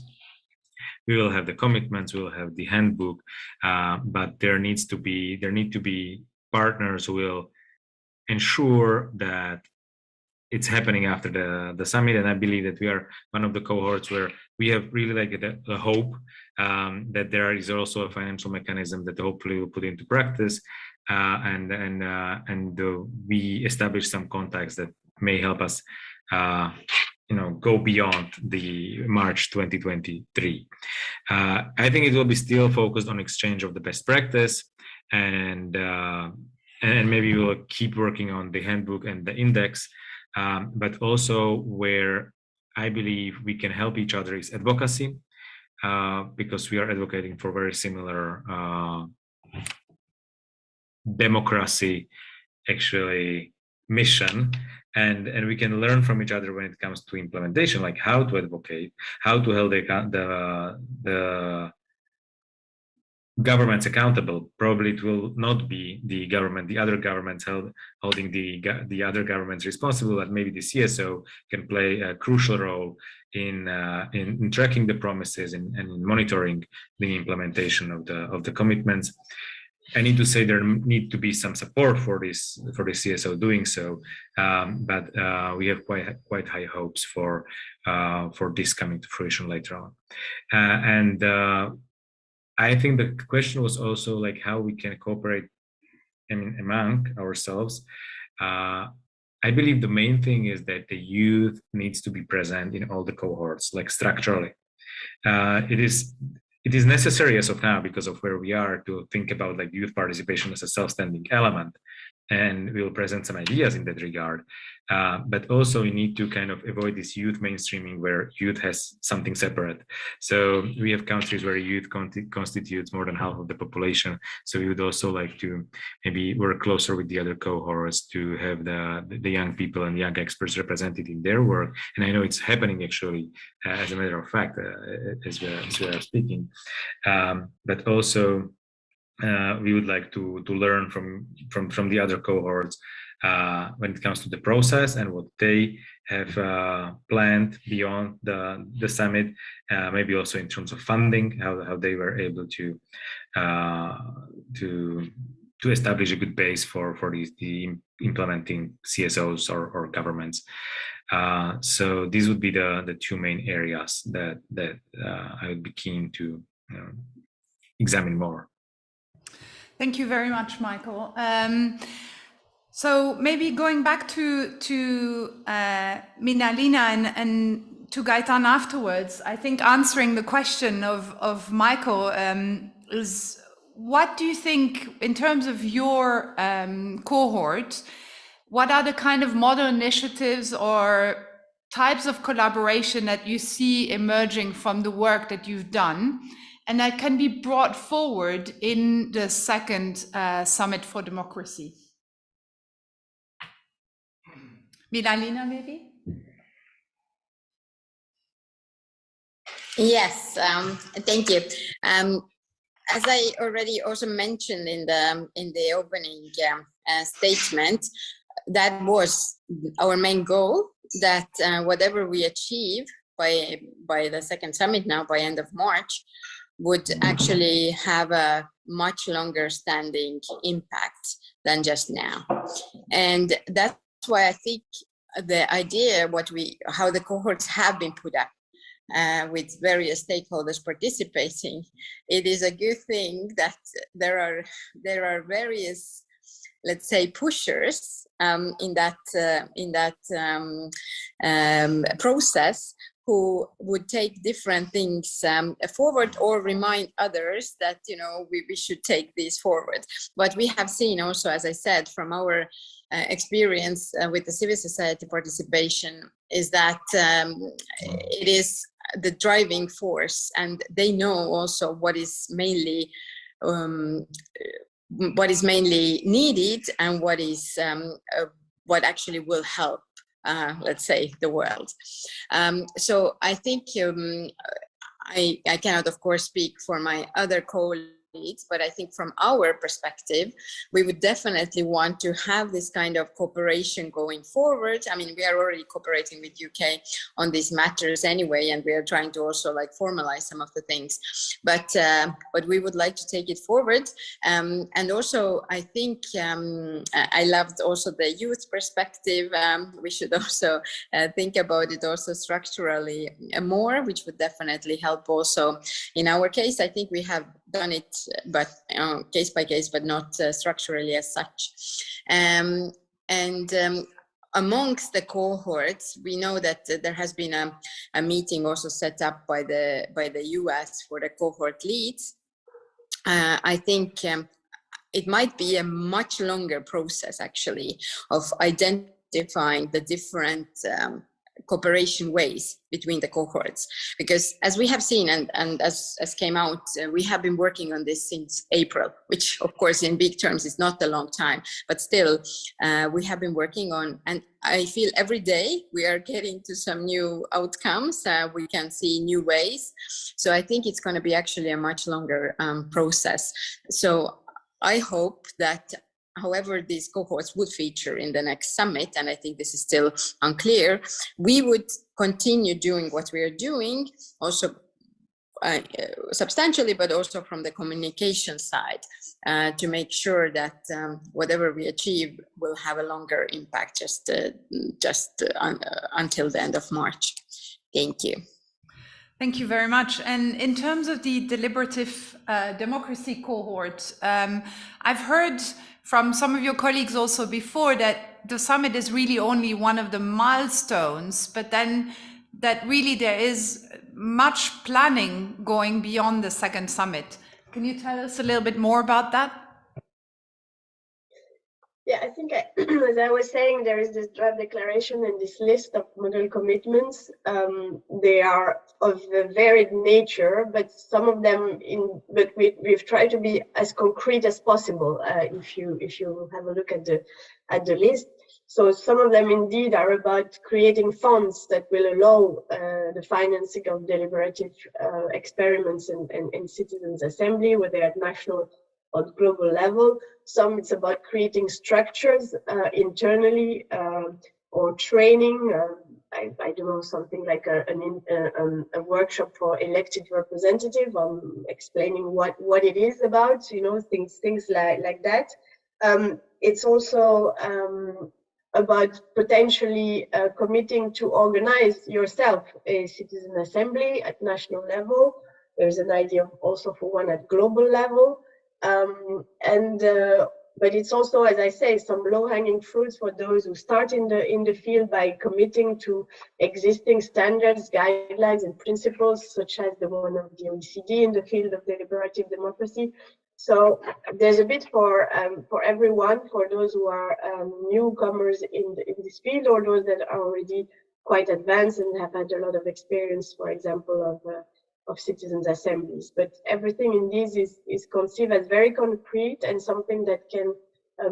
We will have the commitments, we will have the handbook, but there need to be partners who will ensure that it's happening after the summit. And I believe that we are one of the cohorts where we have really the hope that there is also a financial mechanism that hopefully we'll put into practice, and we establish some contacts that may help us go beyond the March 2023. I think it will be still focused on exchange of the best practice, and maybe we'll keep working on the handbook and the index, but also where I believe we can help each other is advocacy, because we are advocating for very similar democracy actually mission, and we can learn from each other when it comes to implementation, like how to advocate, how to hold the governments accountable. Probably it will not be the other governments holding the other governments responsible, but maybe the CSO can play a crucial role in tracking the promises and in monitoring the implementation of the commitments. I need to say there need to be some support for the CSO doing so, but we have quite high hopes for this coming to fruition later on. And I think the question was also like how we can cooperate, among ourselves. I believe the main thing is that the youth needs to be present in all the cohorts, like structurally. It is necessary as of now because of where we are to think about like youth participation as a self-standing element, and we will present some ideas in that regard. But also we need to kind of avoid this youth mainstreaming where youth has something separate. So we have countries where youth constitutes more than half of the population. So we would also like to maybe work closer with the other cohorts to have the young people and young experts represented in their work. And I know it's happening actually, as a matter of fact, as we are speaking. But also we would like to learn from the other cohorts when it comes to the process and what they have planned beyond the summit, maybe also in terms of funding, how they were able to establish a good base for the implementing CSOs or governments. So these would be the two main areas that I would be keen to examine more. Thank you very much, Michael. So maybe going back to Minalina and to Gaetan afterwards, I think answering the question of Michael is, what do you think in terms of your cohort, what are the kind of model initiatives or types of collaboration that you see emerging from the work that you've done and that can be brought forward in the second Summit for Democracy? Minalina, maybe? Yes, thank you. As I already also mentioned in the opening statement, that was our main goal, that whatever we achieve by the second summit now, by end of March, would actually have a much longer standing impact than just now. And that's why I think the idea, how the cohorts have been put up, with various stakeholders participating, it is a good thing that there are various, let's say, pushers in that process, who would take different things forward or remind others that we should take these forward. What we have seen also, as I said, from our experience with the civil society participation, is that it is the driving force, and they know also what is mainly needed and what actually will help, let's say, the world. So I think I cannot, of course, speak for my other colleagues, but I think from our perspective, we would definitely want to have this kind of cooperation going forward. I mean, we are already cooperating with UK on these matters anyway, and we are trying to also formalize some of the things. But we would like to take it forward. And also, I think I loved also the youth perspective. We should also think about it also structurally more, which would definitely help also. In our case, I think we have done it, but case by case, but not structurally as such. amongst the cohorts, we know that there has been a meeting also set up by the US for the cohort leads. I think it might be a much longer process actually of identifying the different cooperation ways between the cohorts, because as we have seen and as came out, we have been working on this since April, which of course in big terms is not a long time, but still we have been working on, and I feel every day we are getting to some new outcomes. We can see new ways. So I think it's going to be actually a much longer process. So I hope that however these cohorts would feature in the next summit, and I think this is still unclear, we would continue doing what we are doing, also substantially, but also from the communication side, to make sure that whatever we achieve will have a longer impact until the end of March. Thank you. Thank you very much. And in terms of the deliberative democracy cohort, I've heard from some of your colleagues also before that the summit is really only one of the milestones, but then that really there is much planning going beyond the second summit. Can you tell us a little bit more about that? Yeah, I think as I was saying, there is this draft declaration and this list of model commitments. They are of a varied nature, but some of them, we've tried to be as concrete as possible. If you have a look at the list, so some of them indeed are about creating funds that will allow the financing of deliberative experiments and citizens' assembly, whether at national or global level. Some it's about creating structures internally or training. I don't know, something like a workshop for elected representative on explaining what it is about, you know, things like that. It's also about potentially committing to organize yourself a citizen assembly at national level. There's an idea also for one at global level. But it's also, as I say, some low-hanging fruits for those who start in the field by committing to existing standards, guidelines, and principles, such as the one of the OECD in the field of deliberative democracy. So there's a bit for everyone, for those who are newcomers in this field, or those that are already quite advanced and have had a lot of experience, for example, of citizens' assemblies. But everything in this is conceived as very concrete and something that can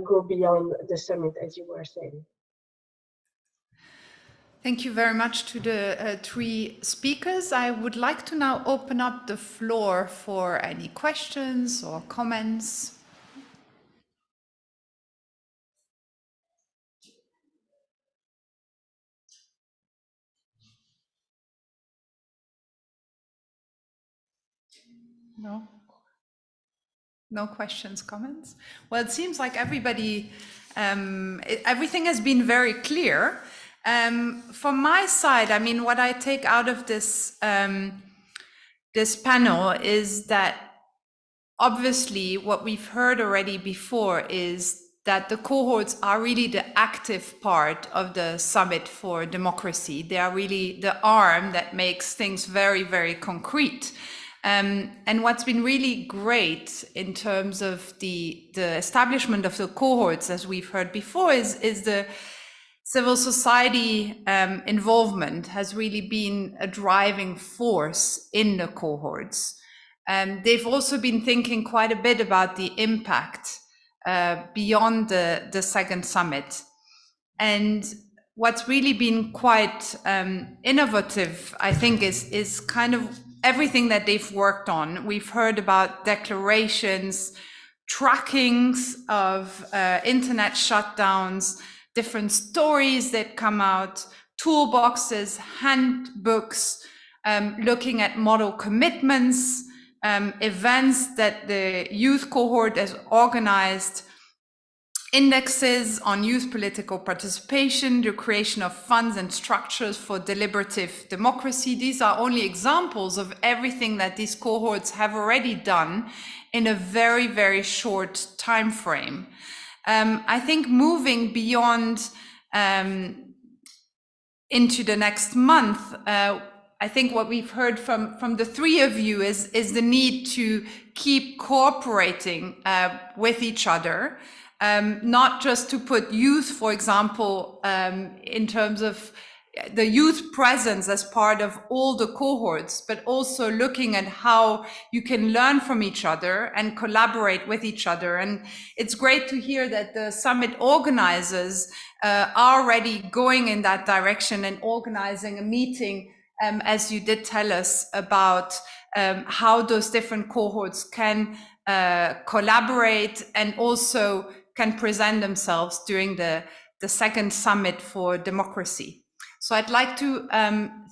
go beyond the summit, as you were saying. Thank you very much to the three speakers. I would like to now open up the floor for any questions or comments. No? No questions, comments? Well, it seems like everybody, everything has been very clear. From my side, I mean, what I take out of this, this panel is that obviously what we've heard already before is that the cohorts are really the active part of the Summit for Democracy. They are really the arm that makes things very, very concrete. And what's been really great in terms of the establishment of the cohorts, as we've heard before, is the civil society involvement has really been a driving force in the cohorts. They've also been thinking quite a bit about the impact beyond the second summit. And what's really been quite innovative, I think, is kind of everything that they've worked on. We've heard about declarations, trackings of internet shutdowns, different stories that come out, toolboxes, handbooks, looking at model commitments, events that the youth cohort has organized, indexes on youth political participation, the creation of funds and structures for deliberative democracy. These are only examples of everything that these cohorts have already done in a very, very short time frame. I think moving beyond into the next month, I think what we've heard from the three of you is the need to keep cooperating with each other, not just to put youth, for example, in terms of the youth presence as part of all the cohorts, but also looking at how you can learn from each other and collaborate with each other. And it's great to hear that the summit organizers are already going in that direction and organizing a meeting, as you did tell us, about how those different cohorts can collaborate and also can present themselves during the second summit for democracy. So I'd like to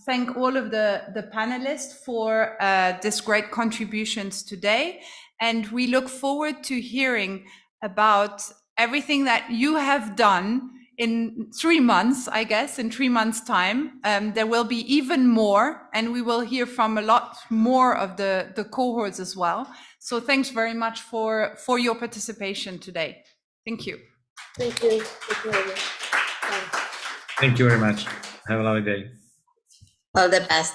thank all of the panelists for this great contributions today. And we look forward to hearing about everything that you have done in 3 months, I guess, in 3 months' time. There will be even more, and we will hear from a lot more of the cohorts as well. So thanks very much for your participation today. Thank you. Thank you. Thank you very much. Bye. Thank you very much. Have a lovely day. All the best.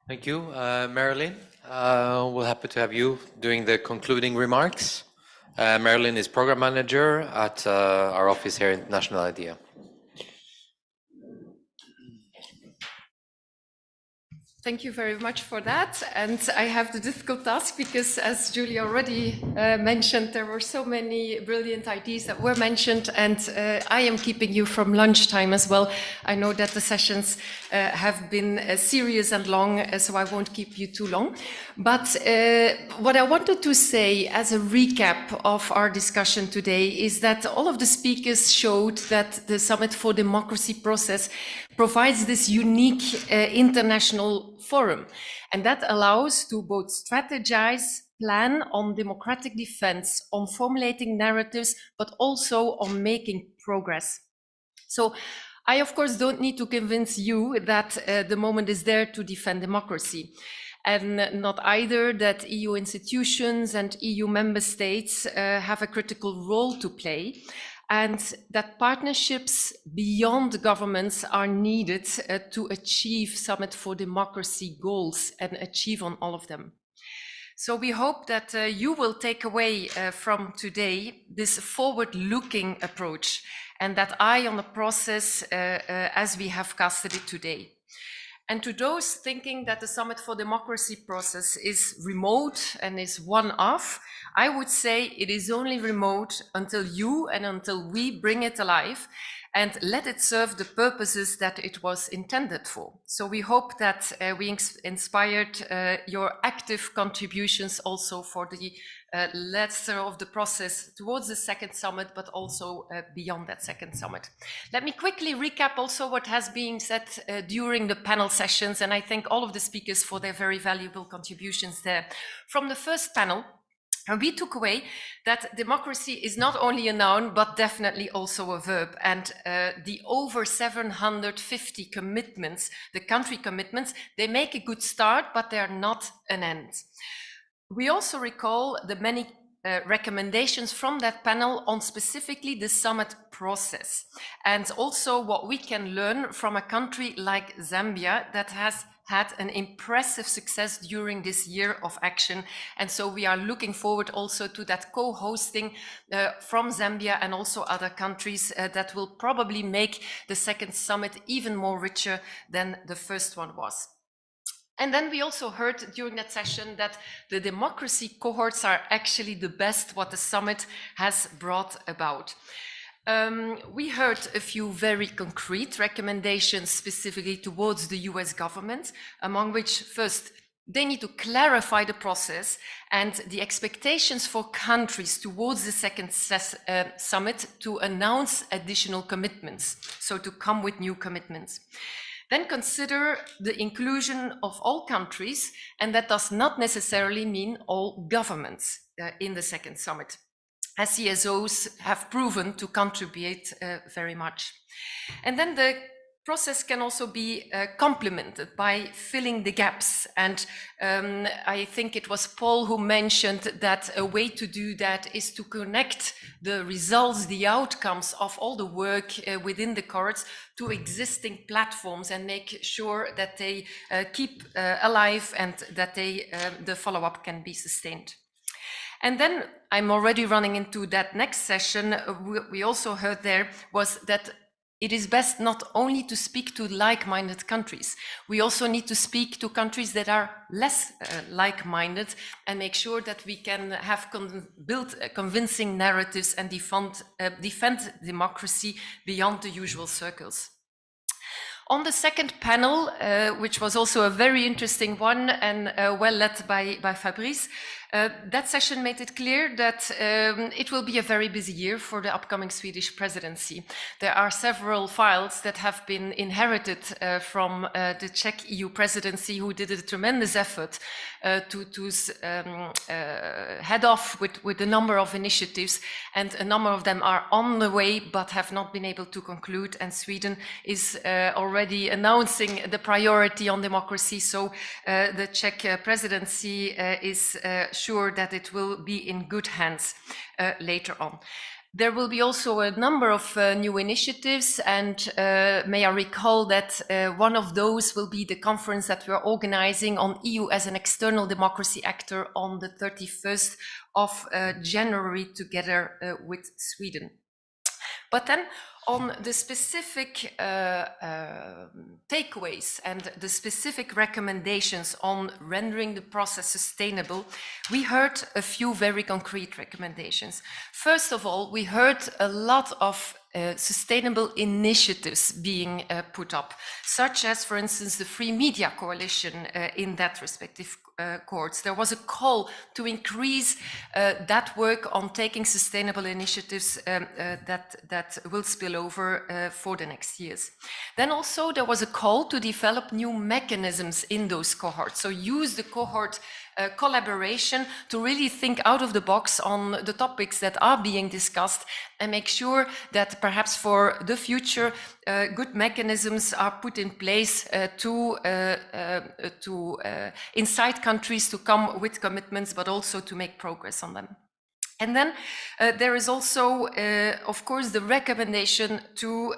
Thank you, Marilyn. We're happy to have you doing the concluding remarks. Marilyn is program manager at our office here in National IDEA. Thank you very much for that. And I have the difficult task because, as Julie already mentioned, there were so many brilliant ideas that were mentioned, and I am keeping you from lunchtime as well. I know that the sessions have been serious and long, so I won't keep you too long. But what I wanted to say as a recap of our discussion today is that all of the speakers showed that the Summit for Democracy process provides this unique international forum, and that allows to both strategize, plan on democratic defense, on formulating narratives, but also on making progress. So I, of course, don't need to convince you that the moment is there to defend democracy, and not either that EU institutions and EU member states have a critical role to play, and that partnerships beyond governments are needed to achieve Summit for Democracy goals and achieve on all of them. So we hope that you will take away from today this forward-looking approach and that eye on the process as we have casted it today. And to those thinking that the Summit for Democracy process is remote and is one-off, I would say it is only remote until you and until we bring it alive and let it serve the purposes that it was intended for. So we hope that we inspired your active contributions also for the latter of the process towards the second summit, but also beyond that second summit. Let me quickly recap also what has been said during the panel sessions, and I thank all of the speakers for their very valuable contributions there. From the first panel, we took away that democracy is not only a noun, but definitely also a verb. And the over 750 commitments, the country commitments, they make a good start, but they are not an end. We also recall the many recommendations from that panel on specifically the summit process, and also what we can learn from a country like Zambia that has had an impressive success during this year of action. And so we are looking forward also to that co-hosting from Zambia and also other countries that will probably make the second summit even more richer than the first one was. And then we also heard during that session that the democracy cohorts are actually the best what the summit has brought about. We heard a few very concrete recommendations specifically towards the US government, among which first, they need to clarify the process and the expectations for countries towards the second summit to announce additional commitments, so to come with new commitments. Then consider the inclusion of all countries, and that does not necessarily mean all governments in the second summit, as CSOs have proven to contribute very much. And then the process can also be complemented by filling the gaps. And I think it was Paul who mentioned that a way to do that is to connect the results, the outcomes of all the work within the cohorts to existing platforms and make sure that they keep alive and that the follow-up can be sustained. And then I'm already running into that next session. We also heard there was that it is best not only to speak to like-minded countries, we also need to speak to countries that are less like-minded and make sure that we can have build convincing narratives and defend democracy beyond the usual circles. On the second panel, which was also a very interesting one and well led by Fabrice, that session made it clear that it will be a very busy year for the upcoming Swedish presidency. There are several files that have been inherited from the Czech EU presidency, who did a tremendous effort to head off with a number of initiatives, and a number of them are on the way but have not been able to conclude, and Sweden is already announcing the priority on democracy, so the Czech presidency is sure that it will be in good hands later on. There will be also a number of new initiatives, and may I recall that one of those will be the conference that we are organizing on EU as an external democracy actor on the 31st of January together with Sweden. But then on the specific takeaways and the specific recommendations on rendering the process sustainable, we heard a few very concrete recommendations. First of all, we heard a lot of sustainable initiatives being put up, such as, for instance, the Free Media Coalition in that respective cohorts. There was a call to increase that work on taking sustainable initiatives that will spill over for the next years. Then also there was a call to develop new mechanisms in those cohorts. So use the cohort collaboration to really think out of the box on the topics that are being discussed and make sure that perhaps for the future good mechanisms are put in place to incite countries to come with commitments, but also to make progress on them. And then there is also, of course, the recommendation to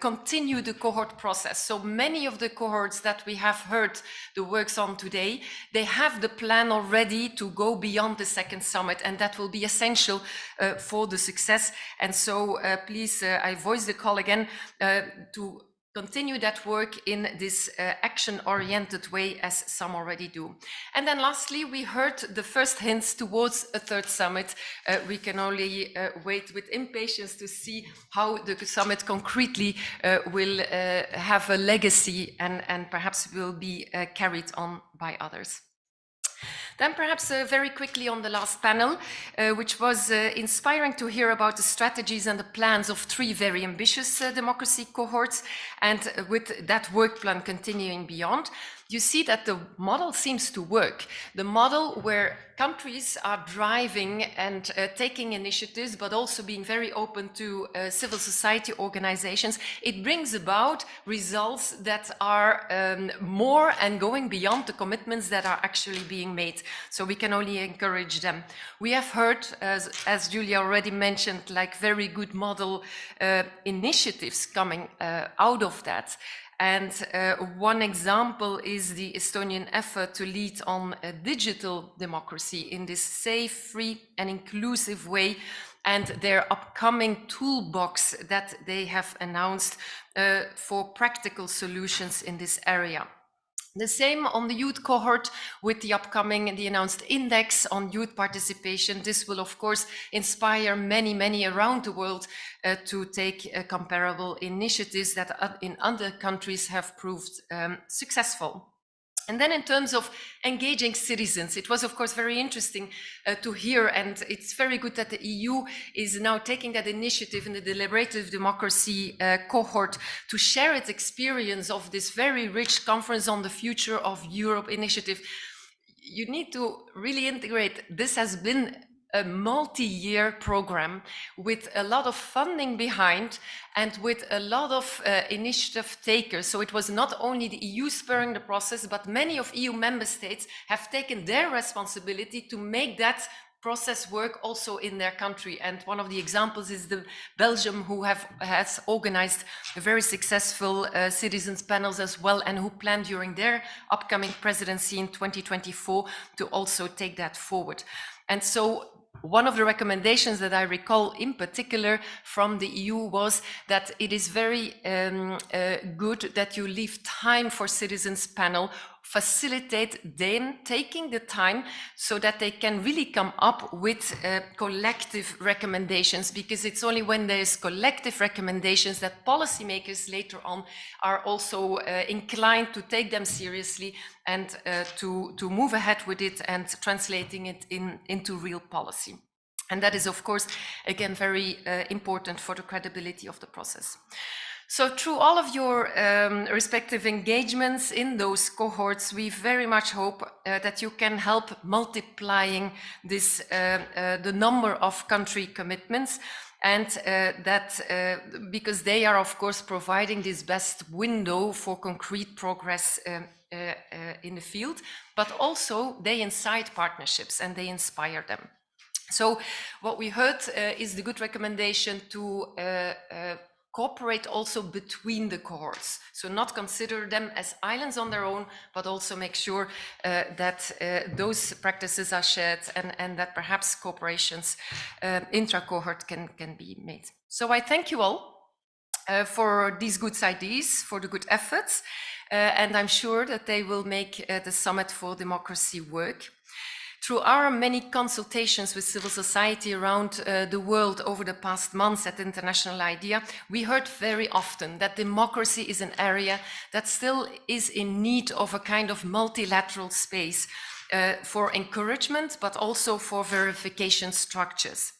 continue the cohort process. So many of the cohorts that we have heard the works on today, they have the plan already to go beyond the second summit, and that will be essential for the success. And so please, I voice the call again to continue that work in this action-oriented way, as some already do. And then lastly, we heard the first hints towards a third summit. We can only wait with impatience to see how the summit concretely will have a legacy and perhaps will be carried on by others. Then perhaps very quickly on the last panel, which was inspiring to hear about the strategies and the plans of 3 very ambitious democracy cohorts, and with that work plan continuing beyond. You see that the model seems to work. The model where countries are driving and taking initiatives, but also being very open to civil society organizations, it brings about results that are more and going beyond the commitments that are actually being made. So we can only encourage them. We have heard, as Julia already mentioned, like very good model initiatives coming out of that. And one example is the Estonian effort to lead on a digital democracy in this safe, free and inclusive way, and their upcoming toolbox that they have announced for practical solutions in this area. The same on the youth cohort with the announced index on youth participation. This will, of course, inspire many around the world to take comparable initiatives that in other countries have proved successful. And then in terms of engaging citizens, it was, of course, very interesting to hear, and it's very good that the EU is now taking that initiative in the deliberative democracy cohort to share its experience of this very rich conference on the future of Europe initiative. You need to really integrate. This has been a multi-year program with a lot of funding behind and with a lot of initiative takers. So it was not only the EU spurring the process, but many of EU member states have taken their responsibility to make that process work also in their country. And one of the examples is the Belgium, who has organized a very successful citizens panels as well, and who plan during their upcoming presidency in 2024 to also take that forward. And so one of the recommendations that I recall in particular from the EU was that it is very good that you leave time for citizens panel, facilitate them taking the time so that they can really come up with collective recommendations, because it's only when there's collective recommendations that policymakers later on are also inclined to take them seriously and to move ahead with it and translating it into real policy. And that is, of course, again, very important for the credibility of the process. So through all of your respective engagements in those cohorts, we very much hope that you can help multiplying this, the number of country commitments, and that because they are, of course, providing this best window for concrete progress in the field, but also they incite partnerships and they inspire them. So what we heard is the good recommendation to cooperate also between the cohorts. So not consider them as islands on their own, but also make sure that those practices are shared and that perhaps cooperations intra-cohort can be made. So I thank you all for these good ideas, for the good efforts, and I'm sure that they will make the Summit for Democracy work. Through our many consultations with civil society around the world over the past months at International IDEA, we heard very often that democracy is an area that still is in need of a kind of multilateral space for encouragement, but also for verification structures.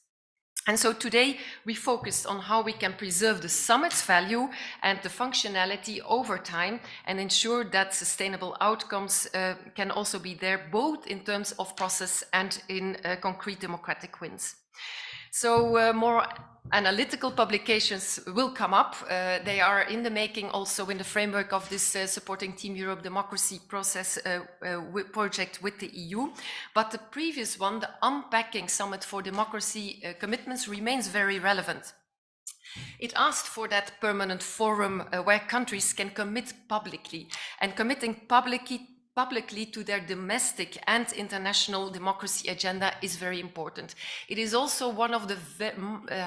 And so today we focused on how we can preserve the summit's value and the functionality over time and ensure that sustainable outcomes can also be there, both in terms of process and in concrete democratic wins. So more analytical publications will come up. They are in the making also in the framework of this supporting Team Europe democracy process project with the EU. But the previous one, the Unpacking Summit for Democracy commitments, remains very relevant. It asked for that permanent forum where countries can commit publicly, and committing publicly to their domestic and international democracy agenda is very important. It is also one of the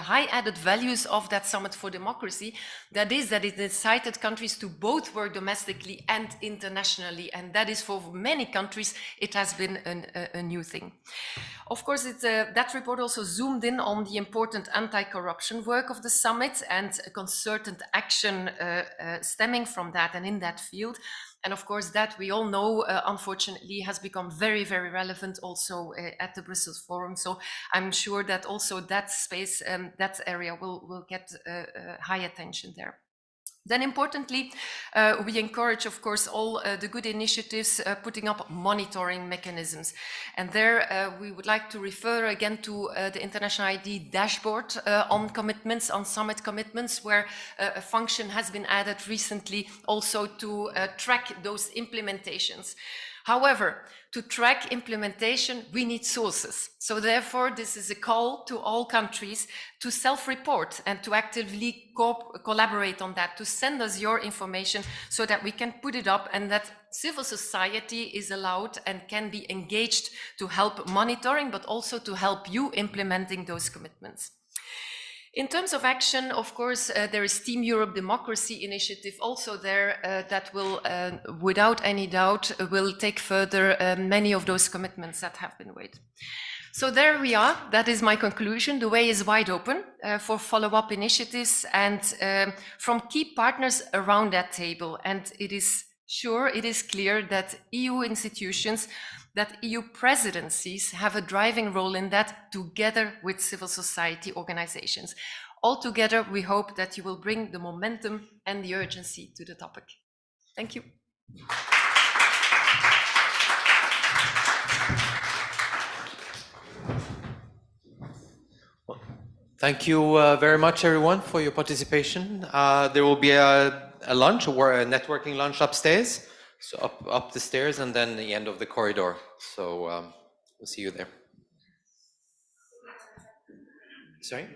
high added values of that Summit for Democracy, that it incited countries to both work domestically and internationally, and that is for many countries, it has been a new thing. Of course, that report also zoomed in on the important anti-corruption work of the Summit and concerted action stemming from that and in that field. And of course, that we all know, unfortunately, has become very, very relevant also at the Brussels Forum. So I'm sure that also that space, that area will get high attention there. Then importantly, we encourage, of course, all the good initiatives putting up monitoring mechanisms. And there we would like to refer again to the International ID dashboard on commitments, on summit commitments, where a function has been added recently also to track those implementations. However, to track implementation, we need sources. So therefore, this is a call to all countries to self-report and to actively collaborate on that, to send us your information so that we can put it up and that civil society is allowed and can be engaged to help monitoring, but also to help you implementing those commitments. In terms of action, of course, there is Team Europe Democracy Initiative also there that will, without any doubt, will take further many of those commitments that have been made. So there we are. That is my conclusion. The way is wide open for follow-up initiatives and from key partners around that table. And it is clear that EU institutions, that EU presidencies have a driving role in that, together with civil society organizations. Altogether, we hope that you will bring the momentum and the urgency to the topic. Thank you. Thank you very much, everyone, for your participation. There will be a lunch, or a networking lunch upstairs, so up the stairs, and then the end of the corridor. So we'll see you there. Sorry?